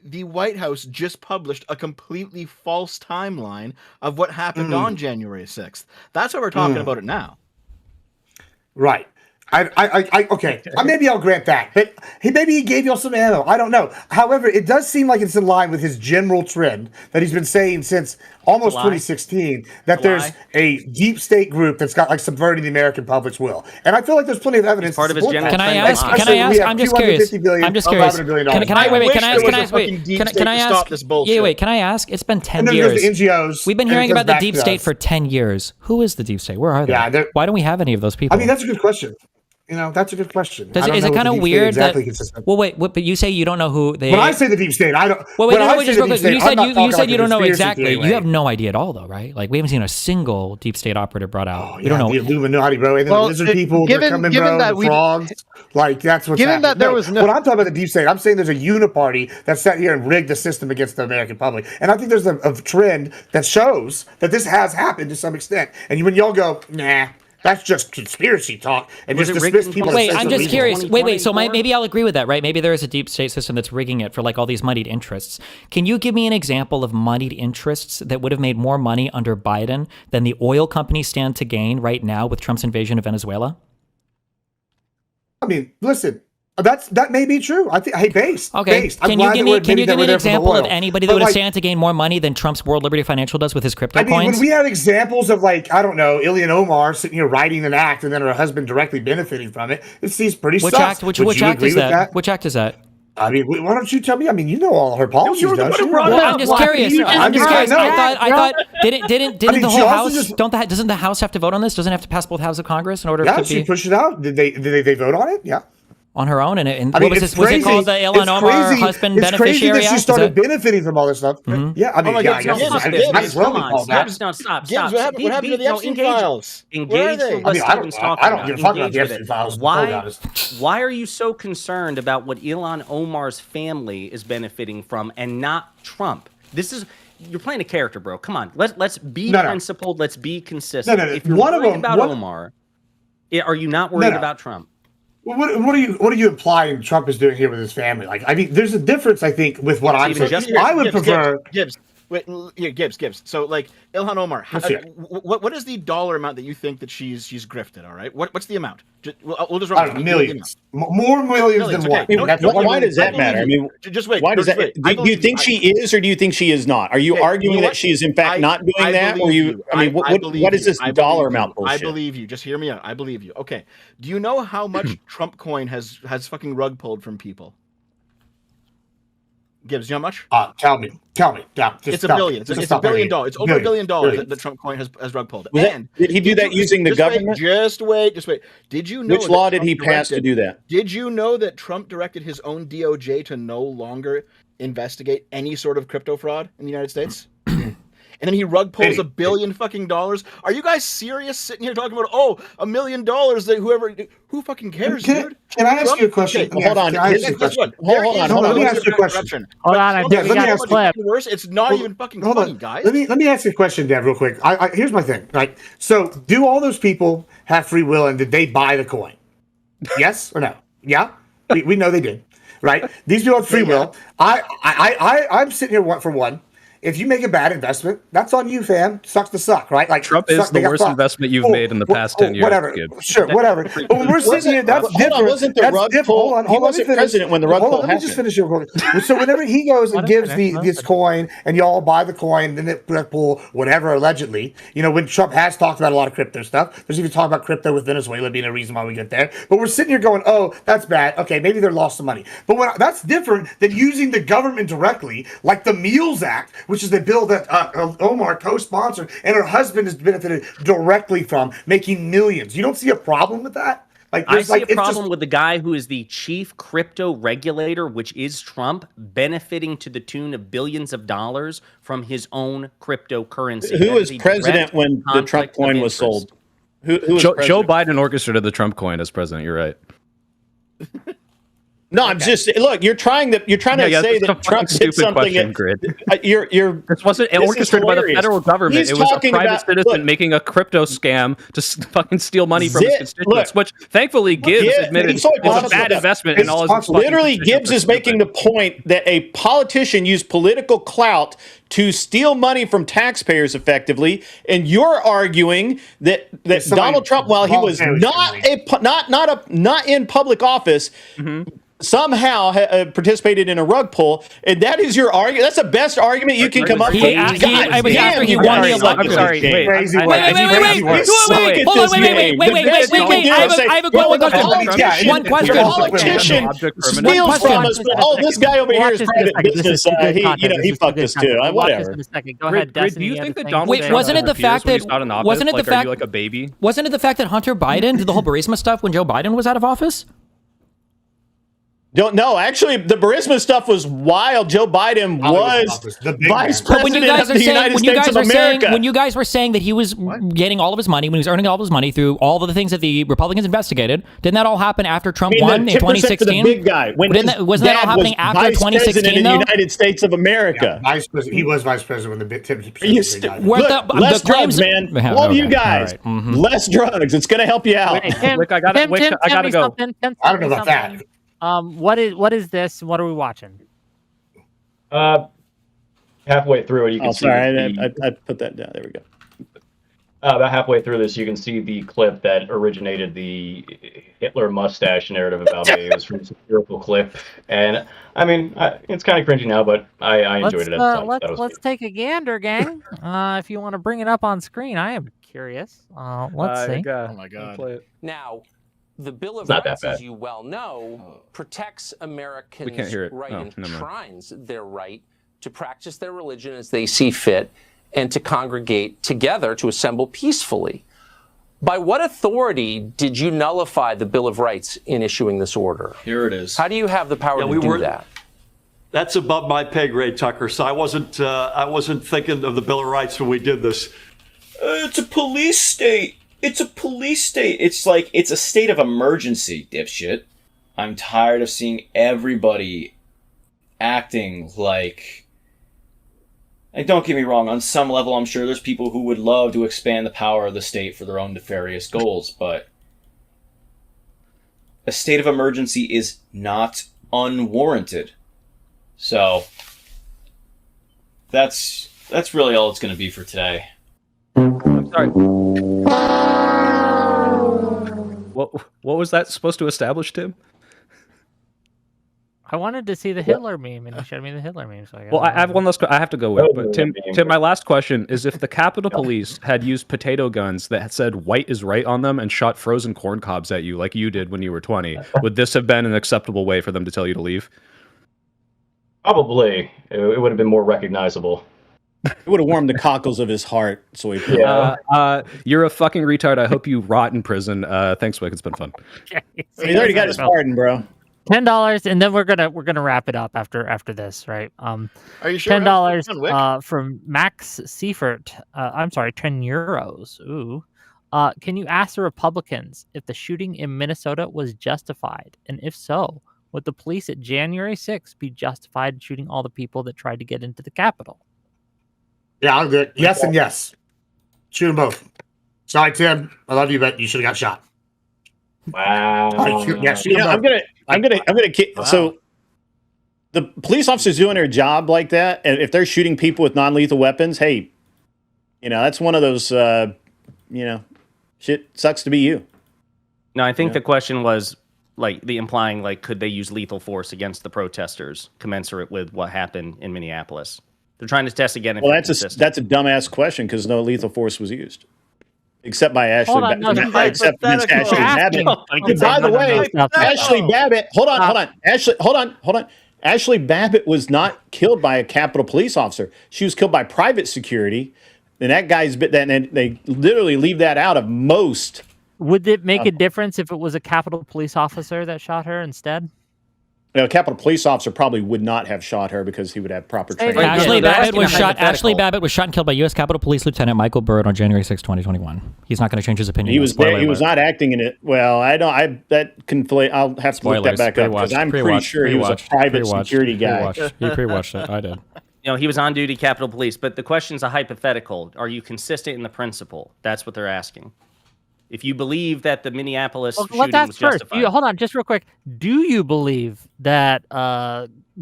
the White House just published a completely false timeline of what happened on January 6th. That's why we're talking about it now. Right. Okay. Maybe I'll grant that. But maybe he gave you some ammo. I don't know. However, it does seem like it's in line with his general trend that he's been saying since almost 2016 that there's a deep state group that's got subverting the American public's will. And I feel like there's plenty of evidence. Part of his general. Can I ask? I'm just curious. Can I ask? It's been 10 years. NGOs. We've been hearing about the deep state for 10 years. Who is the deep state? Where are they? Yeah, why don't we have any of those people? I mean, that's a good question. That's a good question. Is it kind of weird that? Well, wait, but you say you don't know who they. When I say the deep state, I don't. Well, wait, just real quick. You said you don't know exactly. You have no idea at all, though, right? We haven't seen a single deep state operative brought out. We don't know the Illuminati, bro. And the lizard people, they're coming, bro. The frogs, that's what's happening. That there was no. When I'm talking about the deep state, I'm saying there's a uniparty that sat here and rigged the system against the American public, and I think there's a trend that shows that this has happened to some extent. And when y'all go, nah. That's just conspiracy talk and just dismiss people. Wait, I'm just curious. Wait. So maybe I'll agree with that, right? Maybe there is a deep state system that's rigging it for all these moneyed interests. Can you give me an example of moneyed interests that would have made more money under Biden than the oil companies stand to gain right now with Trump's invasion of Venezuela? I mean, listen. That may be true. I think. Based. Okay. Can you give me an example of anybody that would have stand to gain more money than Trump's World Liberty Financial does with his crypto coins? When we have examples of I don't know, Ilhan Omar sitting here writing an act and then her husband directly benefiting from it, it seems pretty sus. Which act is that? Which act is that? I mean, why don't you tell me? I mean, you know all her policies, don't you? I'm just curious. I thought didn't the whole House doesn't the House have to vote on this? Doesn't it have to pass both houses of Congress in order to be? She pushed it out. Did they vote on it? Yeah. On her own, and what was this? Was it called the Ilhan Omar husband beneficiary act? She started benefiting from all this stuff. Mm-hmm. Yeah, I mean, I guess Stop. What happened to the Epstein files? Engage with what Steven's talking about. I don't give a fuck about the Epstein files. Why are you so concerned about what Ilhan Omar's family is benefiting from and not Trump? You're playing a character, bro. Come on, let's be principled. Let's be consistent. If you're worried about Omar, are you not worried about Trump? What are you implying Trump is doing here with his family? I mean, there's a difference, I think, with what I'm saying. I would prefer Gibbs. Wait, Gibbs. So, Ilhan Omar, what is the dollar amount that you think that she's grifted? All right, what's the amount? We'll just run millions, more millions than one. Why does that matter? I mean, just wait. Why does that? Do you think she is, or do you think she is not? Are you arguing that she is in fact not doing that, or you? I mean, what is this dollar amount bullshit? I believe you. Just hear me out. I believe you. Okay. Do you know how much Trump coin has fucking rug pulled from people? Gibbs, you know how much? Tell me. It's $1 billion. It's $1 billion. It's over $1 billion that the Trump coin has rug pulled. Did he do that using the government? Just wait. Did you know which law did he pass to do that? Did you know that Trump directed his own DOJ to no longer investigate any sort of crypto fraud in the United States? and then he rug pulls $1 billion fucking dollars. Are you guys serious sitting here talking about $1 million that who fucking cares, dude? Can I ask you a question? Okay, hold on. Hold on. Let me ask you a question. Hold on, I think we got a clip. Worse. It's not even fucking funny, guys. Let me ask you a question, Dev, real quick. Here's my thing. Right. So, do all those people have free will, and did they buy the coin? Yes or no? Yeah, we know they did. Right. These people have free will. I'm sitting here for one. If you make a bad investment, that's on you, fam. Sucks to suck, right? Like Trump is the worst investment you've made in the past 10 years. Whatever. Sure, whatever. But when we're sitting here, that's different. Wasn't the rug pull? He wasn't president when the rug pull happened. Let me just finish your So whenever he goes and gives this coin, and y'all buy the coin, then the rug pull, whatever, allegedly, when Trump has talked about a lot of crypto stuff, there's even talk about crypto with Venezuela being a reason why we get there. But we're sitting here going, oh, that's bad. Okay, maybe they're lost some money. But that's different than using the government directly, like the Meals Act, which is the bill that Omar co-sponsored, and her husband has benefited directly from, making millions. You don't see a problem with that? I see a problem with the guy who is the chief crypto regulator, which is Trump, benefiting to the tune of billions of dollars from his own cryptocurrency. Who was president when the Trump coin was sold? Who was Joe Biden orchestrated the Trump coin as president. You're right. No, I'm just look. You're trying to say that Trump did something. This wasn't orchestrated by the federal government. It was a private citizen making a crypto scam to fucking steal money from his constituents, which thankfully Gibbs admitted is a bad investment in all his. Literally, Gibbs is making the point that a politician used political clout to steal money from taxpayers effectively, and you're arguing that Donald Trump, while he was not in public office. Somehow participated in a rug pull, and that is your argument. That's the best argument you can come up with. After he won the election. Sorry, wait. Wait. I have a question. One question. Politician steals from us, but this guy over here is private business. He fucked us too. Whatever. Go ahead, do you think that Donald Trump wasn't it the fact that wasn't it the fact like a baby? Wasn't it the fact that Hunter Biden did the whole Burisma stuff when Joe Biden was out of office? No, actually, the Burisma stuff was wild. Joe Biden was vice president of the United States of America. When you guys were saying that he was getting all of his money, when he was earning all of his money through all of the things that the Republicans investigated, didn't that all happen after Trump won in 2016? For the big guy. Wasn't that all happening after 2016, in the United States of America. Yeah, he was vice president when the 10% Look, less drugs, man. All of you guys, less drugs. It's going to help you out. Rick, I gotta go. I don't know about that. What is this? What are we watching? Halfway through it, you can see. I put that down. There we go. About halfway through this, you can see the clip that originated the Hitler mustache narrative about me. It was from a satirical clip, and I mean, it's kind of cringy now, but I enjoyed it at the time. Let's take a gander, gang. If you want to bring it up on screen, I am curious. Let's see. Oh my god! Now, the Bill of Rights, as you well know, protects Americans' right and enshrines their right to practice their religion as they see fit and to congregate together to assemble peacefully. By what authority did you nullify the Bill of Rights in issuing this order? Here it is. How do you have the power to do that? That's above my pay grade, Tucker. So I wasn't thinking of the Bill of Rights when we did this. It's a police state. It's a police state. It's like, it's a state of emergency, dipshit. I'm tired of seeing everybody acting like... don't get me wrong, on some level I'm sure there's people who would love to expand the power of the state for their own nefarious goals, but a state of emergency is not unwarranted. So, that's really all it's going to be for today. I'm sorry. What was that supposed to establish, Tim? I wanted to see the Hitler meme, and you showed me the Hitler meme. So I have one last. I have to go with it. But Tim, my last question is: if the Capitol Police had used potato guns that said "white is right" on them and shot frozen corn cobs at you like you did when you were 20, would this have been an acceptable way for them to tell you to leave? Probably. It would have been more recognizable. It would have warmed the cockles of his heart. So you're a fucking retard. I hope you rot in prison. Thanks, Wick. It's been fun. He already got his pardon, bro. $10, and then we're gonna wrap it up after this, right? Are you sure? $10 from Max Seifert. I'm sorry, €10. Ooh. Can you ask the Republicans if the shooting in Minnesota was justified, and if so, would the police at January 6th be justified in shooting all the people that tried to get into the Capitol? Yeah, I'll do it. Yes and yes. Shoot them both. Sorry, Tim. I love you, but you should have got shot. Wow. I'm gonna. So the police officers doing their job like that, and if they're shooting people with non-lethal weapons, hey, that's one of those. Shit sucks to be you. No, I think the question was implying could they use lethal force against the protesters, commensurate with what happened in Minneapolis? They're trying to test again. Well, that's a dumbass question because no lethal force was used. Except by Ashley Babbitt. Except against Ashley Babbitt. By the way, Ashley Babbitt. Hold on. Ashley Babbitt was not killed by a Capitol police officer. She was killed by private security. And that guy's bit that, and they literally leave that out of most. Would it make a difference if it was a Capitol police officer that shot her instead? A Capitol police officer probably would not have shot her because he would have proper training. Ashley Babbitt was shot and killed by U.S. Capitol Police Lieutenant Michael Byrd on January 6, 2021. He's not going to change his opinion. He was not acting in it. Well, I'll have to look that back up because I'm pretty sure he was a private security guy. He pre-watched it. I did. He was on duty, Capitol Police, but the question's a hypothetical. Are you consistent in the principle? That's what they're asking. If you believe that the Minneapolis shooting was justified. Hold on, just real quick. Do you believe that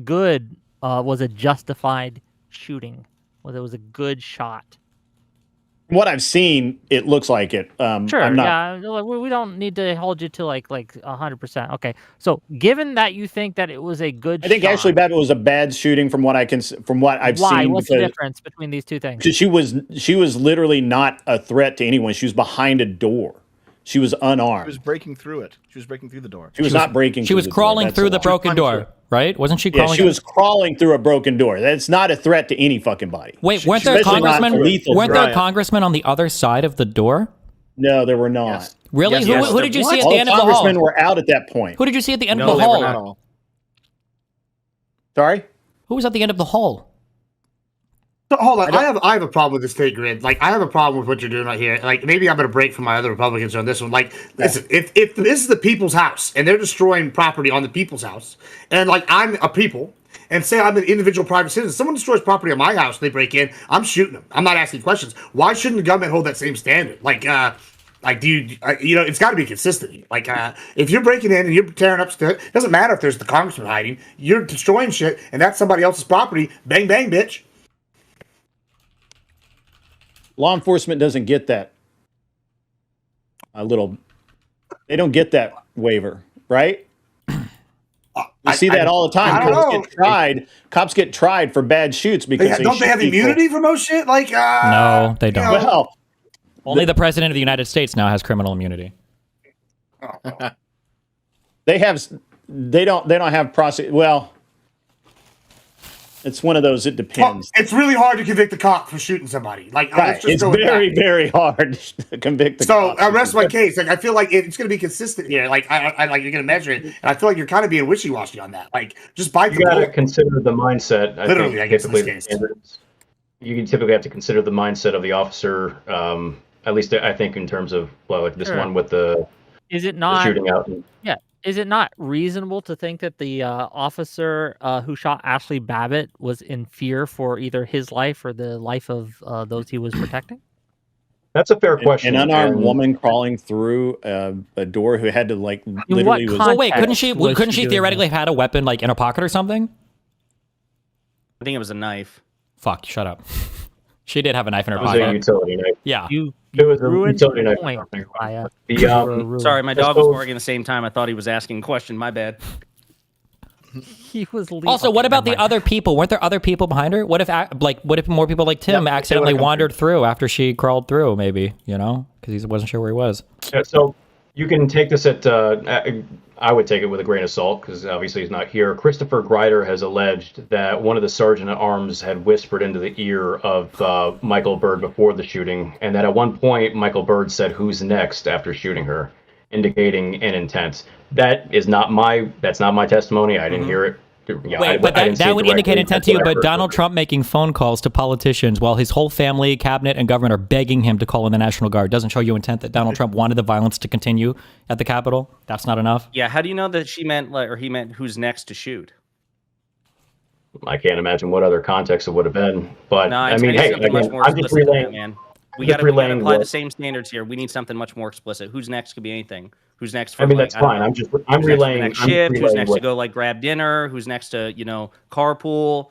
Good was a justified shooting? Whether it was a good shot? From what I've seen, it looks like it. Sure, we don't need to hold you to like 100%. Okay, so given that you think that it was a good, I think shot, Ashley Babbitt was a bad shooting from what I've seen. Why? What's the difference between these two things? She was literally not a threat to anyone. She was behind a door. She was unarmed. She was breaking through it. She was breaking through the door. She was not breaking. She was crawling through the broken door, right? Wasn't she crawling? Yeah, she was crawling through a broken door. That's not a threat to any fucking body. Wait, weren't there congressmen on the other side of the door? No, there were not. Yes. Really? Yes, who did you see at the end of the hall? Congressmen were out at that point. Who did you see at the end of the hall? Were not all. Sorry? Who was at the end of the hall? So, hold on, I have a problem with this state grid. I have a problem with what you're doing right here. Maybe I'm going to break from my other Republicans on this one. Listen, if this is the people's house and they're destroying property on the people's house, and I'm a people, and say I'm an individual private citizen, someone destroys property on my house, they break in, I'm shooting them. I'm not asking questions. Why shouldn't the government hold that same standard? Do you, it's got to be consistent. If you're breaking in and you're tearing up stuff, it doesn't matter if there's the congressman hiding. You're destroying shit, and that's somebody else's property. Bang, bang, bitch. Law enforcement doesn't get that they don't get that waiver, right? You see that all the time. Cops get tried for bad shoots because don't they have immunity for most shit? No, they don't. Well, only the president of the United States now has criminal immunity. They don't have prosecute. Well, it's one of those. It depends. It's really hard to convict a cop for shooting somebody. It's very, very hard to convict. So I rest my case. I feel like it's going to be consistent here. You're going to measure it, and I feel like you're kind of being wishy-washy on that. Just bite the bullet. You got to consider the mindset. Literally, I guess in this case. You can typically have to consider the mindset of the officer. At least I think in terms of this one with the shooting out. Is it not reasonable to think that the officer who shot Ashley Babbitt was in fear for either his life or the life of those he was protecting? That's a fair question. An unarmed woman crawling through a door who had to literally was. Well, wait, couldn't she theoretically have had a weapon in her pocket or something? I think it was a knife. Fuck! Shut up. She did have a knife in her pocket. It was a utility knife. Yeah. It was a utility knife. Sorry, my dog was barking at the same time. I thought he was asking a question. My bad. He was also, what about the other people? Weren't there other people behind her? What if more people like Tim accidentally wandered through after she crawled through? Maybe because he wasn't sure where he was. Yeah, so you can take this at. I would take it with a grain of salt because obviously he's not here. Christopher Grider has alleged that one of the sergeant at arms had whispered into the ear of Michael Byrd before the shooting, and that at one point Michael Byrd said, "Who's next?" after shooting her. indicating an intent. That's not my testimony. I didn't hear it. Yeah, Wait, but that would indicate intent to you, but Donald Trump making phone calls to politicians while his whole family, cabinet, and government are begging him to call in the National Guard doesn't show you intent that Donald Trump wanted the violence to continue at the Capitol? That's not enough? Yeah, how do you know that she meant, or he meant who's next to shoot? I can't imagine what other context it would have been. But, No, I mean, hey, again, I'm just relaying. Man. We got to apply the same standards here. We need something much more explicit. Who's next could be anything. Who's next for, I mean, that's fine. I'm relaying. Next shift, who's next to go, like, grab dinner? Who's next to, carpool?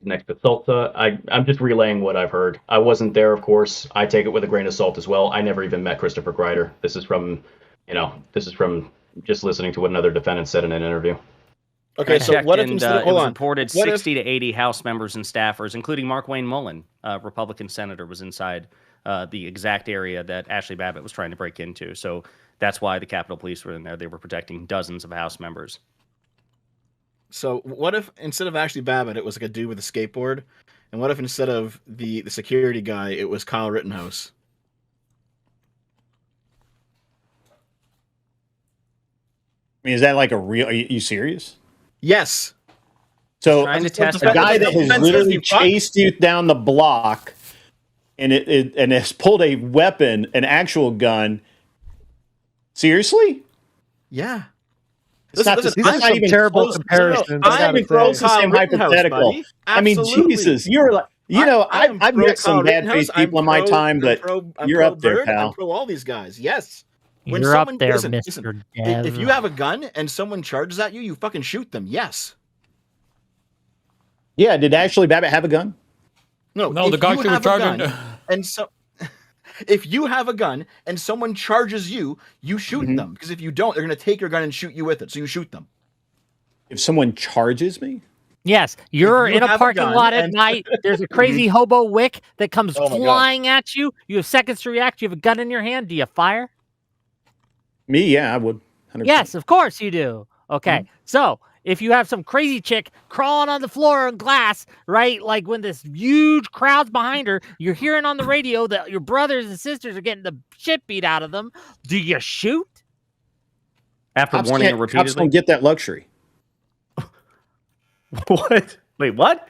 Next to Salsa. I'm just relaying what I've heard. I wasn't there, of course. I take it with a grain of salt as well. I never even met Christopher Kreider. This is from just listening to what another defendant said in an interview. Okay, so what if instead it was reported 60 to 80 House members and staffers, including Mark Wayne Mullen, Republican senator, was inside the exact area that Ashley Babbitt was trying to break into. So that's why the Capitol Police were in there. They were protecting dozens of House members. So what if instead of Ashley Babbitt, it was like a dude with a skateboard? And what if instead of the security guy, it was Kyle Rittenhouse? I mean, is that like a real... Are you serious? Yes. So a guy that has literally chased you down the block and and has pulled a weapon, an actual gun. Seriously? Yeah. It's not even terrible comparisons. It's not even close to the same hypothetical. I mean, Jesus, you're like, I've met some bad faced people in my time, but you're up there, pal. I'm pro all these guys. Yes. When you're up there, Mr. Dev. If you have a gun and someone charges at you, you fucking shoot them. Yes. Yeah. Did Ashley Babbitt have a gun? No. The guy she was charging. And so, if you have a gun and someone charges you, you shoot them. Because if you don't, they're going to take your gun and shoot you with it. So you shoot them. If someone charges me? Yes, you're in a parking lot at night. There's a crazy hobo wick that comes flying at you. You have seconds to react. You have a gun in your hand. Do you fire? Me, yeah, I would. 100%. Yes, of course you do. Okay, so if you have some crazy chick crawling on the floor on glass, right? Like when this huge crowd's behind her, you're hearing on the radio that your brothers and sisters are getting the shit beat out of them. Do you shoot? After warning her repeatedly? Cops don't get that luxury. What? Wait, what?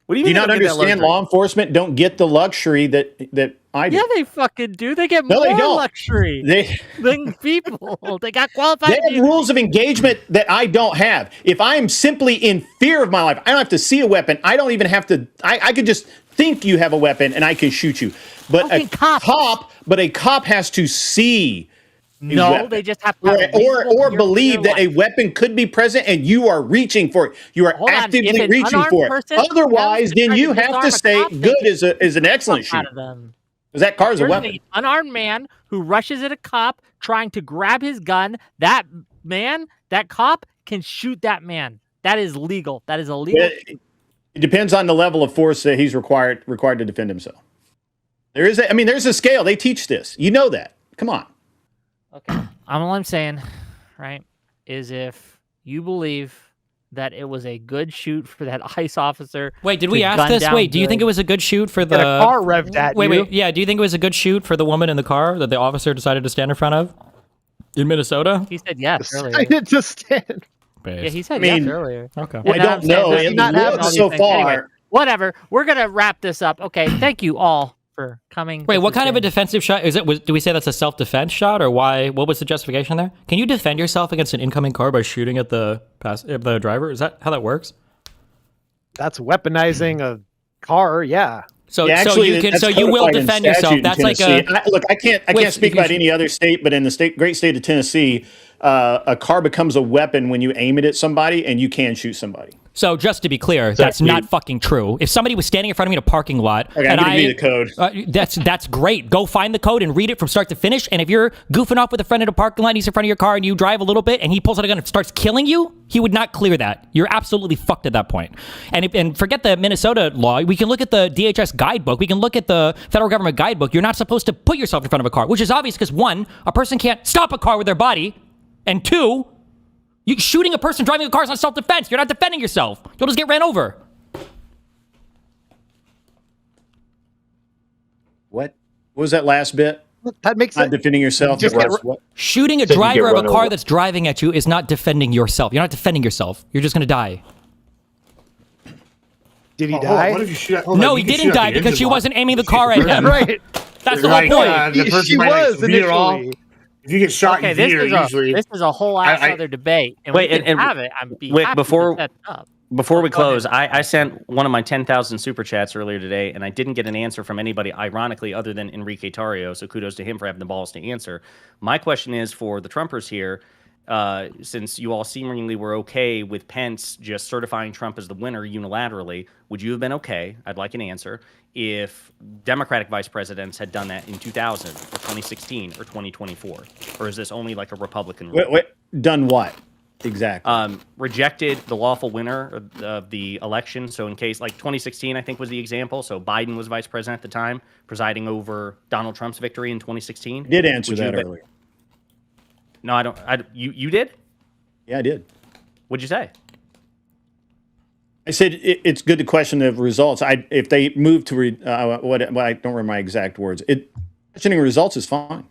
What do you mean? Do you not understand? Law enforcement don't get the luxury that I do. Yeah, they fucking do. They get more luxury than people. They got qualified. They have rules of engagement that I don't have. If I'm simply in fear of my life, I don't have to see a weapon. I don't even have to. I could just think you have a weapon and I can shoot you. But a cop has to see. No, they just have to or believe that a weapon could be present and you are reaching for it. You are actively reaching for it. Otherwise, then you have to say good is an excellent shoot. Because that car is a weapon. An unarmed man who rushes at a cop trying to grab his gun. That cop can shoot that man. That is legal. That is illegal. It depends on the level of force that he's required to defend himself. There's a scale. They teach this. You know that. Come on. Okay. All I'm saying, right, is if you believe that it was a good shoot for that ICE officer. Wait, did we ask this? Wait, do you think it was a good shoot for the car revved at you? Wait, yeah. Do you think it was a good shoot for the woman in the car that the officer decided to stand in front of in Minnesota? He said yes earlier. Decided to stand. Yeah, he said yes earlier. Okay. I don't know. So far. Anyway, whatever. We're gonna wrap this up. Okay. Thank you all for coming. Wait, what kind of a defensive shot is it? Do we say that's a self-defense shot, or why? What was the justification there? Can you defend yourself against an incoming car by shooting at the driver? Is that how that works? That's weaponizing a car. Yeah. So you will defend yourself. That's like look. I can't speak about any other state, but in the great state of Tennessee, a car becomes a weapon when you aim it at somebody, and you can shoot somebody. So just to be clear, that's not fucking true. If somebody was standing in front of me in a parking lot, and I'm gonna give you the code. That's great. Go find the code and read it from start to finish. And if you're goofing off with a friend in a parking lot, he's in front of your car, and you drive a little bit, and he pulls out a gun and starts killing you, he would not clear that. You're absolutely fucked at that point. And forget the Minnesota law. We can look at the DHS guidebook. We can look at the federal government guidebook. You're not supposed to put yourself in front of a car, which is obvious because one, a person can't stop a car with their body, and two, you shooting a person driving a car is not self-defense. You're not defending yourself. You'll just get ran over. What was that last bit? That makes sense. Not defending yourself. Shooting a driver of a car that's driving at you is not defending yourself. You're not defending yourself. You're just going to die. Did he die? What if you shoot? No, he didn't die because she wasn't aiming the car at him. Right. That's the whole point. She was initially. If you get shot in this veer, usually this is a whole other debate. And we can have it. I'm happy before to set up. Before we close, I sent one of my 10,000 super chats earlier today, and I didn't get an answer from anybody, ironically, other than ENRIQUE TARRIO, so kudos to him for having the balls to answer. My question is for the Trumpers here, since you all seemingly were okay with Pence just certifying Trump as the winner unilaterally, would you have been okay, I'd like an answer, if Democratic vice presidents had done that in 2000 or 2016 or 2024? Or is this only like a Republican rule? Wait, done what? Exactly. Rejected the lawful winner of the election. So in case, like 2016, I think was the example. So Biden was vice president at the time, presiding over Donald Trump's victory in 2016. Did answer that earlier. No, I don't. You did? Yeah, I did. What'd you say? I said it's good to question the results. If they move to I don't remember my exact words. Questioning results is fine.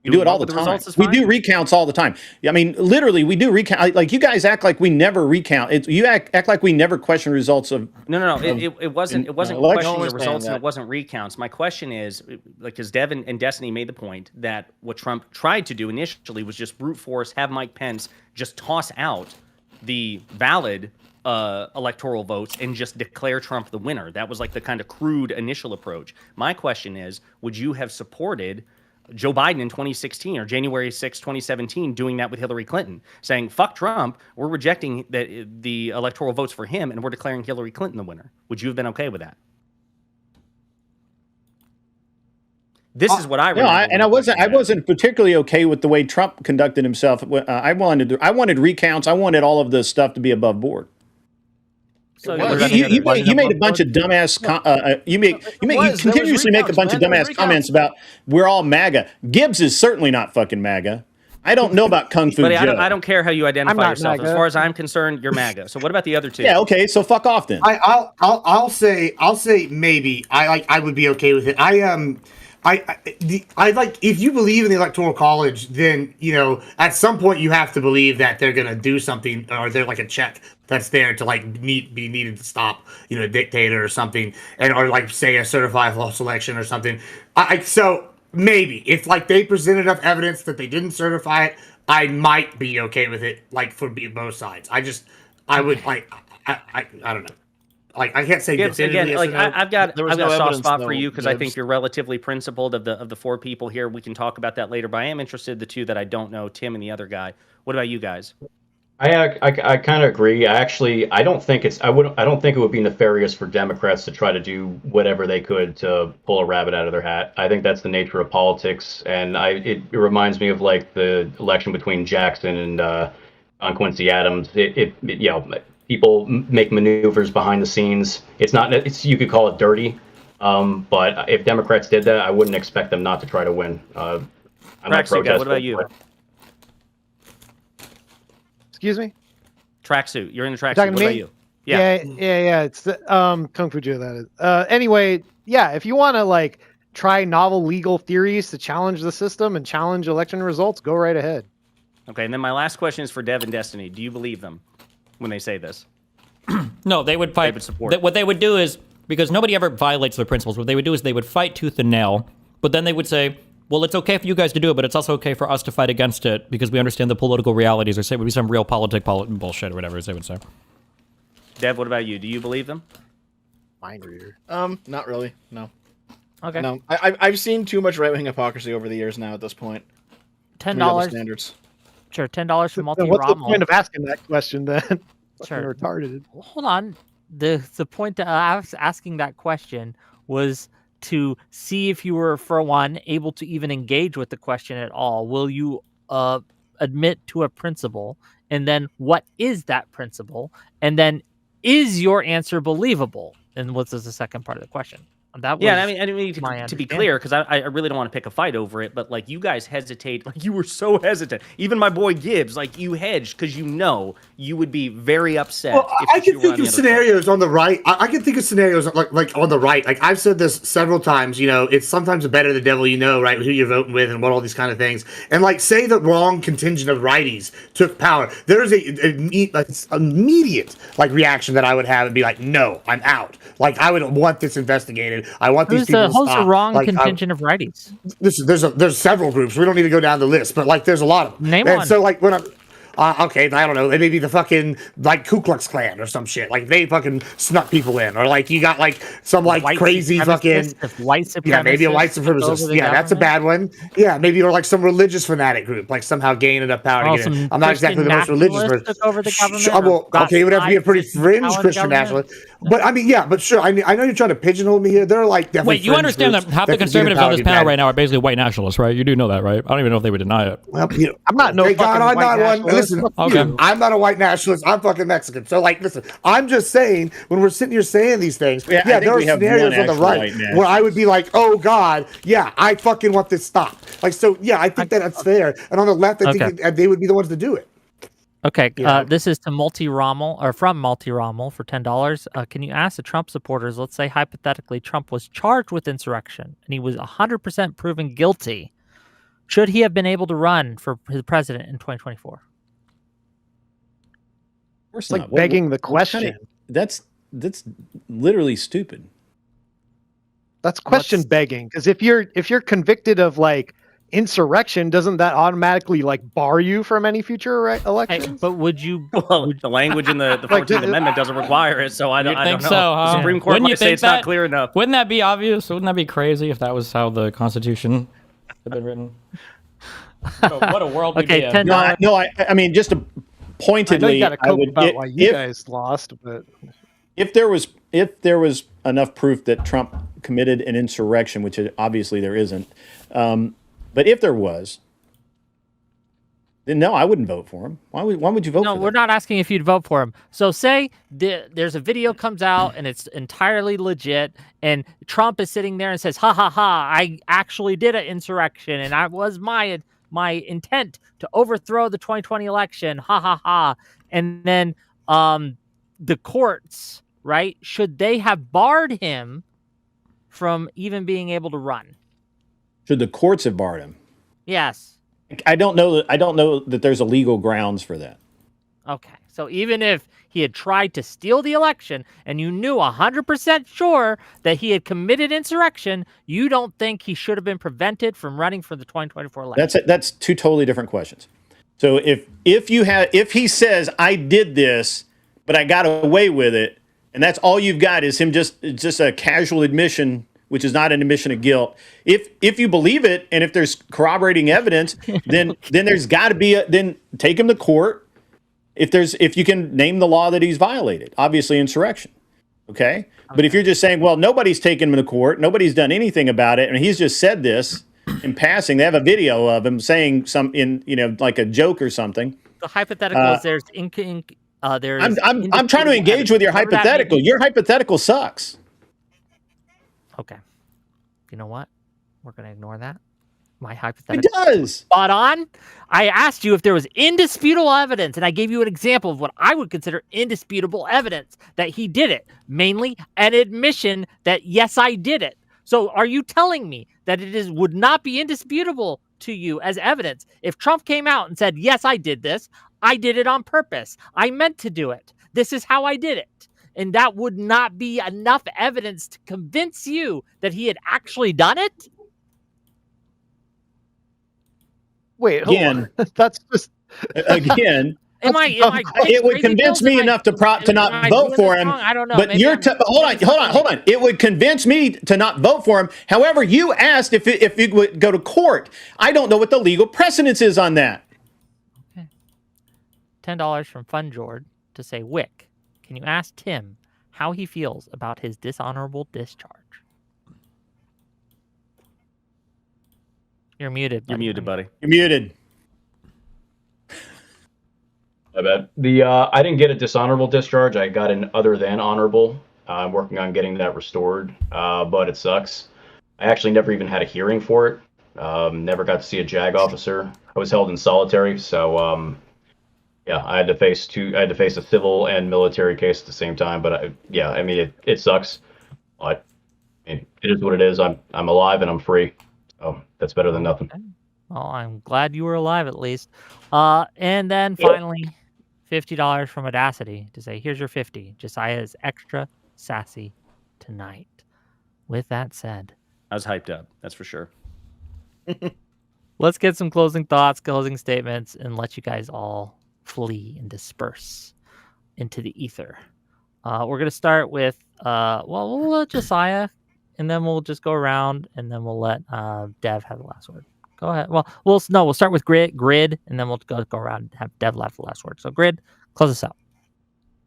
We do it all the time. We do recounts all the time. I mean, literally, we do recount. Like you guys act like we never recount. You act like we never question results of. No. It wasn't questioning the results and it wasn't recounts. My question is, like, because Devin and Destiny made the point that what Trump tried to do initially was just brute force, have Mike Pence just toss out the valid electoral votes and just declare Trump the winner. That was like the kind of crude initial approach. My question is, would you have supported Joe Biden in 2016 or January 6, 2017, doing that with Hillary Clinton, saying, fuck Trump, we're rejecting the electoral votes for him, and we're declaring Hillary Clinton the winner? Would you have been okay with that? This is what I remember. No, I wasn't particularly okay with the way Trump conducted himself. I wanted recounts. I wanted all of the stuff to be above board. So you made a bunch of dumbass. You continuously make a bunch of dumbass comments about we're all MAGA. Gibbs is certainly not fucking MAGA. I don't know about Kung Fu Joe. I don't care how you identify yourself. As far as I'm concerned, you're MAGA. So what about the other two? Yeah, okay. So fuck off then. I'll say maybe I would be okay with it. I like, if you believe in the Electoral College, then, at some point you have to believe that they're going to do something, or they're like a check that's there to be needed to stop, a dictator or something, or like say a certified false election or something. So maybe if they presented enough evidence that they didn't certify it, I might be okay with it, for both sides. I don't know. I can't say again. I've got a soft spot for you because I think you're relatively principled of the four people here. We can talk about that later, but I am interested in the two that I don't know, Tim and the other guy. What about you guys? I kind of agree. I don't think it would be nefarious for Democrats to try to do whatever they could to pull a rabbit out of their hat. I think that's the nature of politics, and it reminds me of the election between Jackson and Quincy Adams. People make maneuvers behind the scenes. You could call it dirty, but if Democrats did that, I wouldn't expect them not to try to win. Tracksuit guy, what about you? Excuse me? Tracksuit. You're in the tracksuit. What about you? Yeah. It's the Kung Fu Joe, that is. Anyway, yeah, if you want to try novel legal theories to challenge the system and challenge election results, go right ahead. Okay, and then my last question is for Dev and Destiny. Do you believe them when they say this? No, they would fight. What they would do is, because nobody ever violates their principles, what they would do is they would fight tooth and nail, but then they would say, well, it's okay for you guys to do it, but it's also okay for us to fight against it because we understand the political realities, or say it would be some real bullshit or whatever, as they would say. Dev, what about you? Do you believe them? Mind reader. Not really. No. Okay. No, I've seen too much right-wing hypocrisy over the years now at this point. $10 standards. Sure, $10 for multi-Rommel. What's the point of asking that question then? Sure. Retarded. Hold on. The point of asking that question was to see if you were, for one, able to even engage with the question at all. Will you admit to a principle? And then what is that principle? And then is your answer believable? And what's the second part of the question? That was yeah, I mean to be clear, because I really don't want to pick a fight over it, but like you guys hesitate, like you were so hesitant. Even my boy Gibbs, like you hedged because you know you would be very upset. Well, I can think of scenarios on the right. I can think of scenarios like on the right. Like I've said this several times. You know, it's sometimes better the devil you know, right? Who you're voting with and what all these kind of things. And like, say the wrong contingent of righties took power. There's an immediate like reaction that I would have and be like, no, I'm out. Like I would want this investigated. I want these people to stop. Who's the wrong contingent of righties? There's several groups. We don't need to go down the list, but like there's a lot of them. Name and one. So like when I'm okay, I don't know. It may be the fucking like Ku Klux Klan or some shit. Like they fucking snuck people in, or like you got like some like crazy fucking maybe a white supremacist. Yeah, that's a bad one. Yeah, maybe or like some religious fanatic group, like somehow gaining enough power to get in. I'm not exactly the most religious person. Took over the government. Okay, it would have to be a pretty fringe Christian nationalist. But I mean, yeah, but sure. I know you're trying to pigeonhole me here. They're like definitely. Wait, you understand that half the conservatives on this panel right now are basically white nationalists, right? You do know that, right? I don't even know if they would deny it. Well, you know, I'm not no fucking white nationalist. Listen, okay. I'm not a white nationalist. I'm fucking Mexican. So, like, listen, I'm just saying, when we're sitting here saying these things, there are scenarios on the right where I would be like, oh, God, yeah, I fucking want this stopped. Like, so, yeah, I think that's fair. And on the left, I think they would be the ones to do it. Okay, this is to Multi-Rommel, or from Multi-Rommel for $10. Can you ask the Trump supporters, let's say hypothetically Trump was charged with insurrection and he was 100% proven guilty. Should he have been able to run for his president in 2024? It's like begging the question. That's literally stupid. That's question begging, because if you're convicted of like insurrection, doesn't that automatically like bar you from any future elections? Hey, but would you? Well, the language in the 14th Amendment doesn't require it, so I don't know. So, huh? The Supreme Court might say it's not clear enough. Wouldn't that be obvious? Wouldn't that be crazy if that was how the Constitution had been written? What a world we'd be in. No, I mean, just to pointedly, I would about why you guys lost, but if there was enough proof that Trump committed an insurrection, which obviously there isn't. But if there was, then no, I wouldn't vote for him. Why would you vote for him? No, we're not asking if you'd vote for him. So say there's a video comes out and it's entirely legit, and Trump is sitting there and says, ha, ha, ha, I actually did an insurrection, and I was my intent to overthrow the 2020 election, ha, ha, ha. And then the courts, right, should they have barred him from even being able to run? Should the courts have barred him? Yes. I don't know that there's a legal grounds for that. Okay. So even if he had tried to steal the election and you knew 100% sure that he had committed insurrection, you don't think he should have been prevented from running for the 2024 election? That's two totally different questions. So if he says I did this, but I got away with it, and that's all you've got is him just a casual admission, which is not an admission of guilt. If you believe it, and if there's corroborating evidence, then there's got to be then take him to court. If you can name the law that he's violated, obviously insurrection. Okay? But if you're just saying, well, nobody's taken him to court, nobody's done anything about it, and he's just said this in passing, they have a video of him saying like a joke or something. The hypothetical is there's I'm trying to engage with your hypothetical. Your hypothetical sucks. Okay. You know what? We're going to ignore that. My hypothetical. It does. Spot on. I asked you if there was indisputable evidence, and I gave you an example of what I would consider indisputable evidence that he did it. Mainly an admission that, yes, I did it. So are you telling me that would not be indisputable to you as evidence if Trump came out and said, yes, I did this. I did it on purpose. I meant to do it. This is how I did it. And that would not be enough evidence to convince you that he had actually done it? Wait, again, that's just again. It would convince me enough to not vote for him. I don't know. But hold on. It would convince me to not vote for him. However, you asked if you would go to court. I don't know what the legal precedence is on that. Okay. $10 from Fun George to say, Wick, can you ask Tim how he feels about his dishonorable discharge? You're muted. You're muted, buddy. You're muted. I bet. I didn't get a dishonorable discharge. I got an other than honorable I'm working on getting that restored, but it sucks. I actually never even had a hearing for it. Never got to see a JAG officer. I was held in solitary, so yeah, I had to face a civil and military case at the same time. But I mean, it sucks. But I mean, it is what it is. I'm alive and I'm free, so that's better than nothing. Well, I'm glad you were alive at least. And then finally, $50 from Audacity to say, here's your 50. Josiah is extra sassy tonight. With that said, I was hyped up. That's for sure. Let's get some closing thoughts, closing statements, and let you guys all flee and disperse into the ether. We're going to start with, we'll let Josiah, and then we'll just go around, and then we'll let Dev have the last word. Go ahead. Well, we'll start with Grid, and then we'll go around and have Dev have the last word. So, Grid, close us out.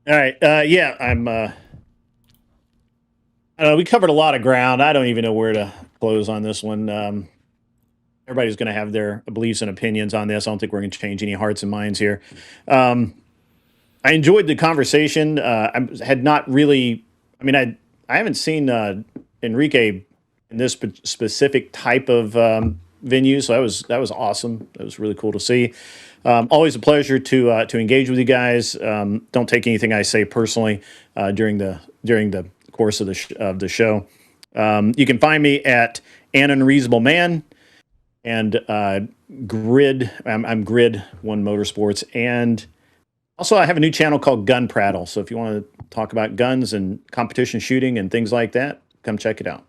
All right. Yeah, we covered a lot of ground. I don't even know where to close on this one. Everybody's going to have their beliefs and opinions on this. I don't think we're going to change any hearts and minds here. I enjoyed the conversation. I had not really. I mean, I haven't seen Enrique in this specific type of venue, so that was awesome. That was really cool to see. Always a pleasure to engage with you guys. Don't take anything I say personally during the course of the show. You can find me at An Unreasonable Man and Grid. I'm Grid One Motorsports, and also I have a new channel called Gun Prattle. So if you want to talk about guns and competition shooting and things like that, come check it out.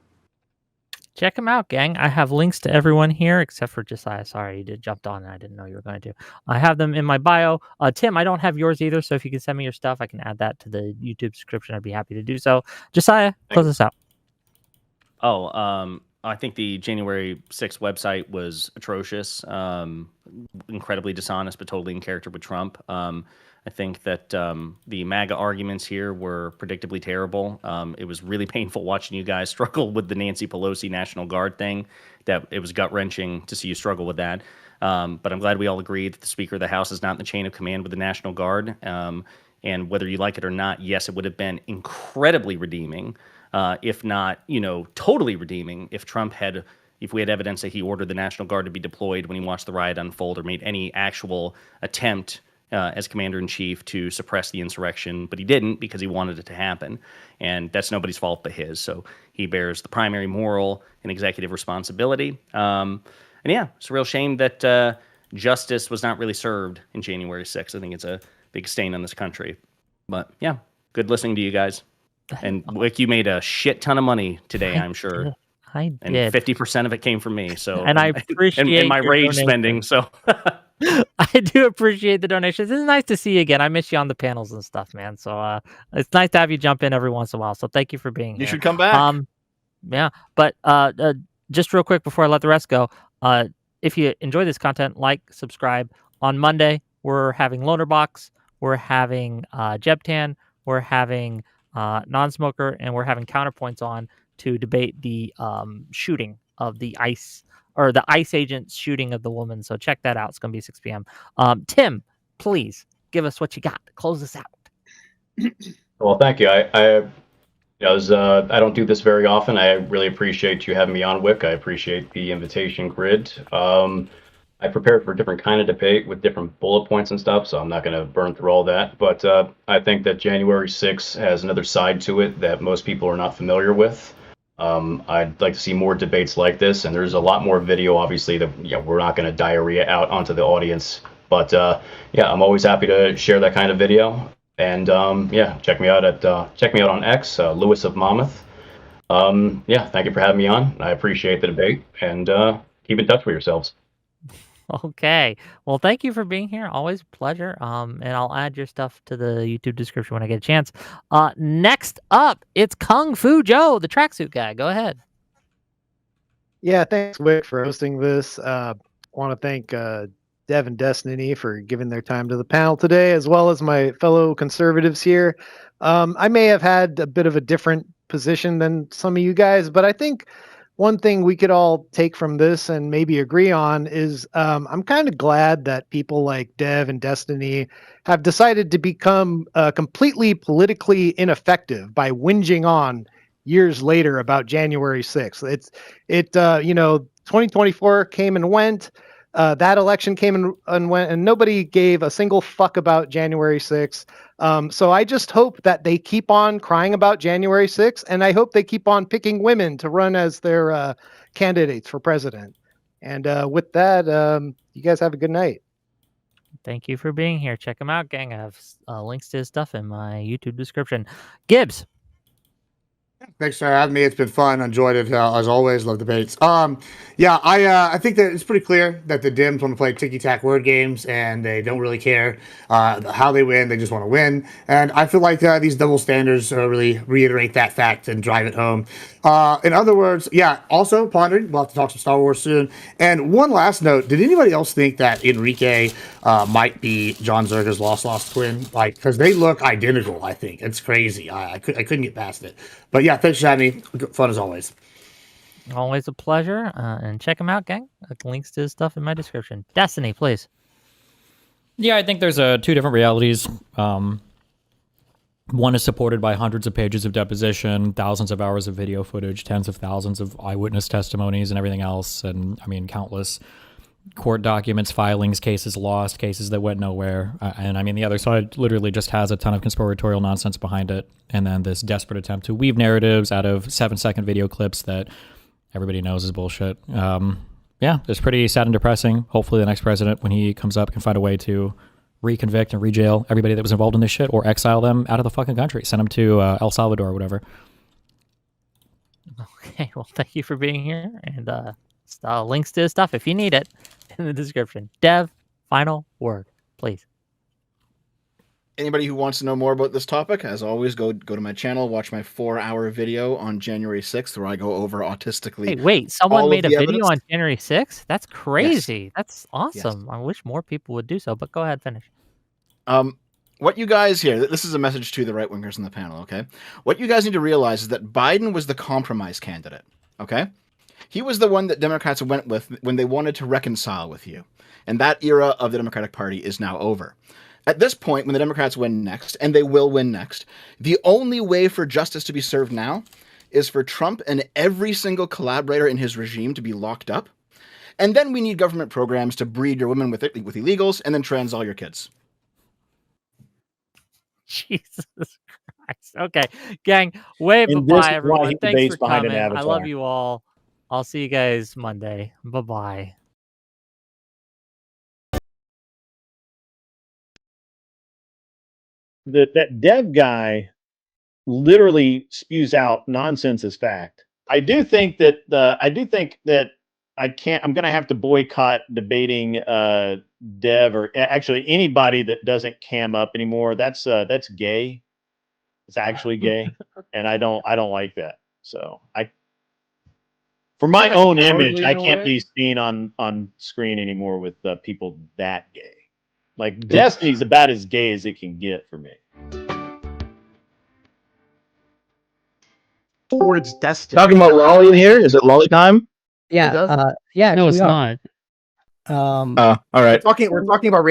Check them out, gang. I have links to everyone here except for Josiah. Sorry, you jumped on and I didn't know you were going to. I have them in my bio. Tim, I don't have yours either, so if you can send me your stuff, I can add that to the YouTube description. I'd be happy to do so. Josiah, close us out. I think the January 6th website was atrocious, incredibly dishonest, but totally in character with Trump. I think that the MAGA arguments here were predictably terrible. It was really painful watching you guys struggle with the Nancy Pelosi National Guard thing. That it was gut-wrenching to see you struggle with that. But I'm glad we all agree that the Speaker of the House is not in the chain of command with the National Guard. And whether you like it or not, yes, it would have been incredibly redeeming, if not, totally redeeming, if we had evidence that he ordered the National Guard to be deployed when he watched the riot unfold or made any actual attempt as commander-in-chief to suppress the insurrection, but he didn't because he wanted it to happen. And that's nobody's fault but his. So he bears the primary moral and executive responsibility. And yeah, it's a real shame that justice was not really served in January 6th. I think it's a big stain on this country. But yeah, good listening to you guys. And Wick, you made a shit ton of money today, I'm sure. I did. And 50% of it came from me. So and I appreciate and my rage donation. spending. So I do appreciate the donations. It's nice to see you again. I miss you on the panels and stuff, man. So it's nice to have you jump in every once in a while. So thank you for being here. You should come back. Yeah, but just real quick before I let the rest go, if you enjoy this content, like, subscribe. On Monday, we're having Loner Box, we're having Jebtan, we're having Non-Smoker, and we're having Counterpoints on to debate the shooting of the ICE agent shooting of the woman. So check that out. It's going to be 6 p.m. Tim, please give us what you got. Close us out. Well, thank you. I don't do this very often. I really appreciate you having me on, Wick. I appreciate the invitation, Grid. I prepared for a different kind of debate with different bullet points and stuff, so I'm not going to burn through all that. But I think that January 6th has another side to it that most people are not familiar with. I'd like to see more debates like this, and there's a lot more video, obviously, that we're not going to diarrhea out onto the audience. But I'm always happy to share that kind of video. And check me out on X, Lewis of Monmouth. Thank you for having me on. I appreciate the debate, and keep in touch with yourselves. Okay. Well, thank you for being here. Always a pleasure. And I'll add your stuff to the YouTube description when I get a chance. Next up, it's Kung Fu Joe, the tracksuit guy. Go ahead. Yeah, thanks, Wick, for hosting this. I want to thank Dev and Destiny for giving their time to the panel today, as well as my fellow conservatives here. I may have had a bit of a different position than some of you guys, but I think one thing we could all take from this and maybe agree on is I'm kind of glad that people like Dev and Destiny have decided to become completely politically ineffective by whinging on years later about January 6th. 2024 came and went. That election came and went, and nobody gave a single fuck about January 6th. So I just hope that they keep on crying about January 6th, and I hope they keep on picking women to run as their candidates for president. And with that, you guys have a good night. Thank you for being here. Check him out, gang. I have links to his stuff in my YouTube description. Gibbs. Thanks for having me. It's been fun. Enjoyed it as always. Love debates. I think that it's pretty clear that the Dims want to play ticky-tack word games, and they don't really care how they win. They just want to win. And I feel like these double standards really reiterate that fact and drive it home. In other words, also pondering. We'll have to talk some Star Wars soon. And one last note: did anybody else think that Enrique might be John Zerga's lost twin? Like, because they look identical. I think it's crazy. I couldn't get past it. But yeah, thanks for having me. Fun as always. Always a pleasure. And check him out, gang. Links to his stuff in my description. Destiny, please. Yeah, I think there's two different realities. One is supported by hundreds of pages of deposition, thousands of hours of video footage, tens of thousands of eyewitness testimonies and everything else. And I mean, countless court documents, filings, cases lost, cases that went nowhere. And I mean, the other side literally just has a ton of conspiratorial nonsense behind it. And then this desperate attempt to weave narratives out of 7-second video clips that everybody knows is bullshit. It's pretty sad and depressing. Hopefully the next president, when he comes up, can find a way to reconvict and rejail everybody that was involved in this shit, or exile them out of the fucking country. Send them to El Salvador or whatever. Okay, well, thank you for being here. And links to his stuff, if you need it, in the description. Dev, final word, please. Anybody who wants to know more about this topic, as always, go to my channel, watch my 4-hour video on January 6th, where I go over autistically. Hey, wait, someone made a video on January 6th? That's crazy. Yes. That's awesome. Yes. I wish more people would do so, but go ahead, finish. What you guys here, this is a message to the right-wingers in the panel, okay? What you guys need to realize is that Biden was the compromise candidate, okay? He was the one that Democrats went with when they wanted to reconcile with you. And that era of the Democratic Party is now over. At this point, when the Democrats win next, and they will win next, the only way for justice to be served now is for Trump and every single collaborator in his regime to be locked up. And then we need government programs to breed your women with illegals and then trans all your kids. Jesus Christ. Okay, gang, wave bye, everyone. Thanks for coming. I love you all. I'll see you guys Monday. Bye-bye. That Dev guy literally spews out nonsense as fact. I do think that I'm going to have to boycott debating Dev, or actually anybody that doesn't cam up anymore. That's gay. It's actually gay, and I don't like that. So for my own image, I can't be seen on screen anymore with people that gay. Like, Destiny's about as gay as it can get for me. Towards Destiny. Talking about Lolly in here? Is it Lolly time? Yeah. Yeah. No, it's not. All right. We're talking about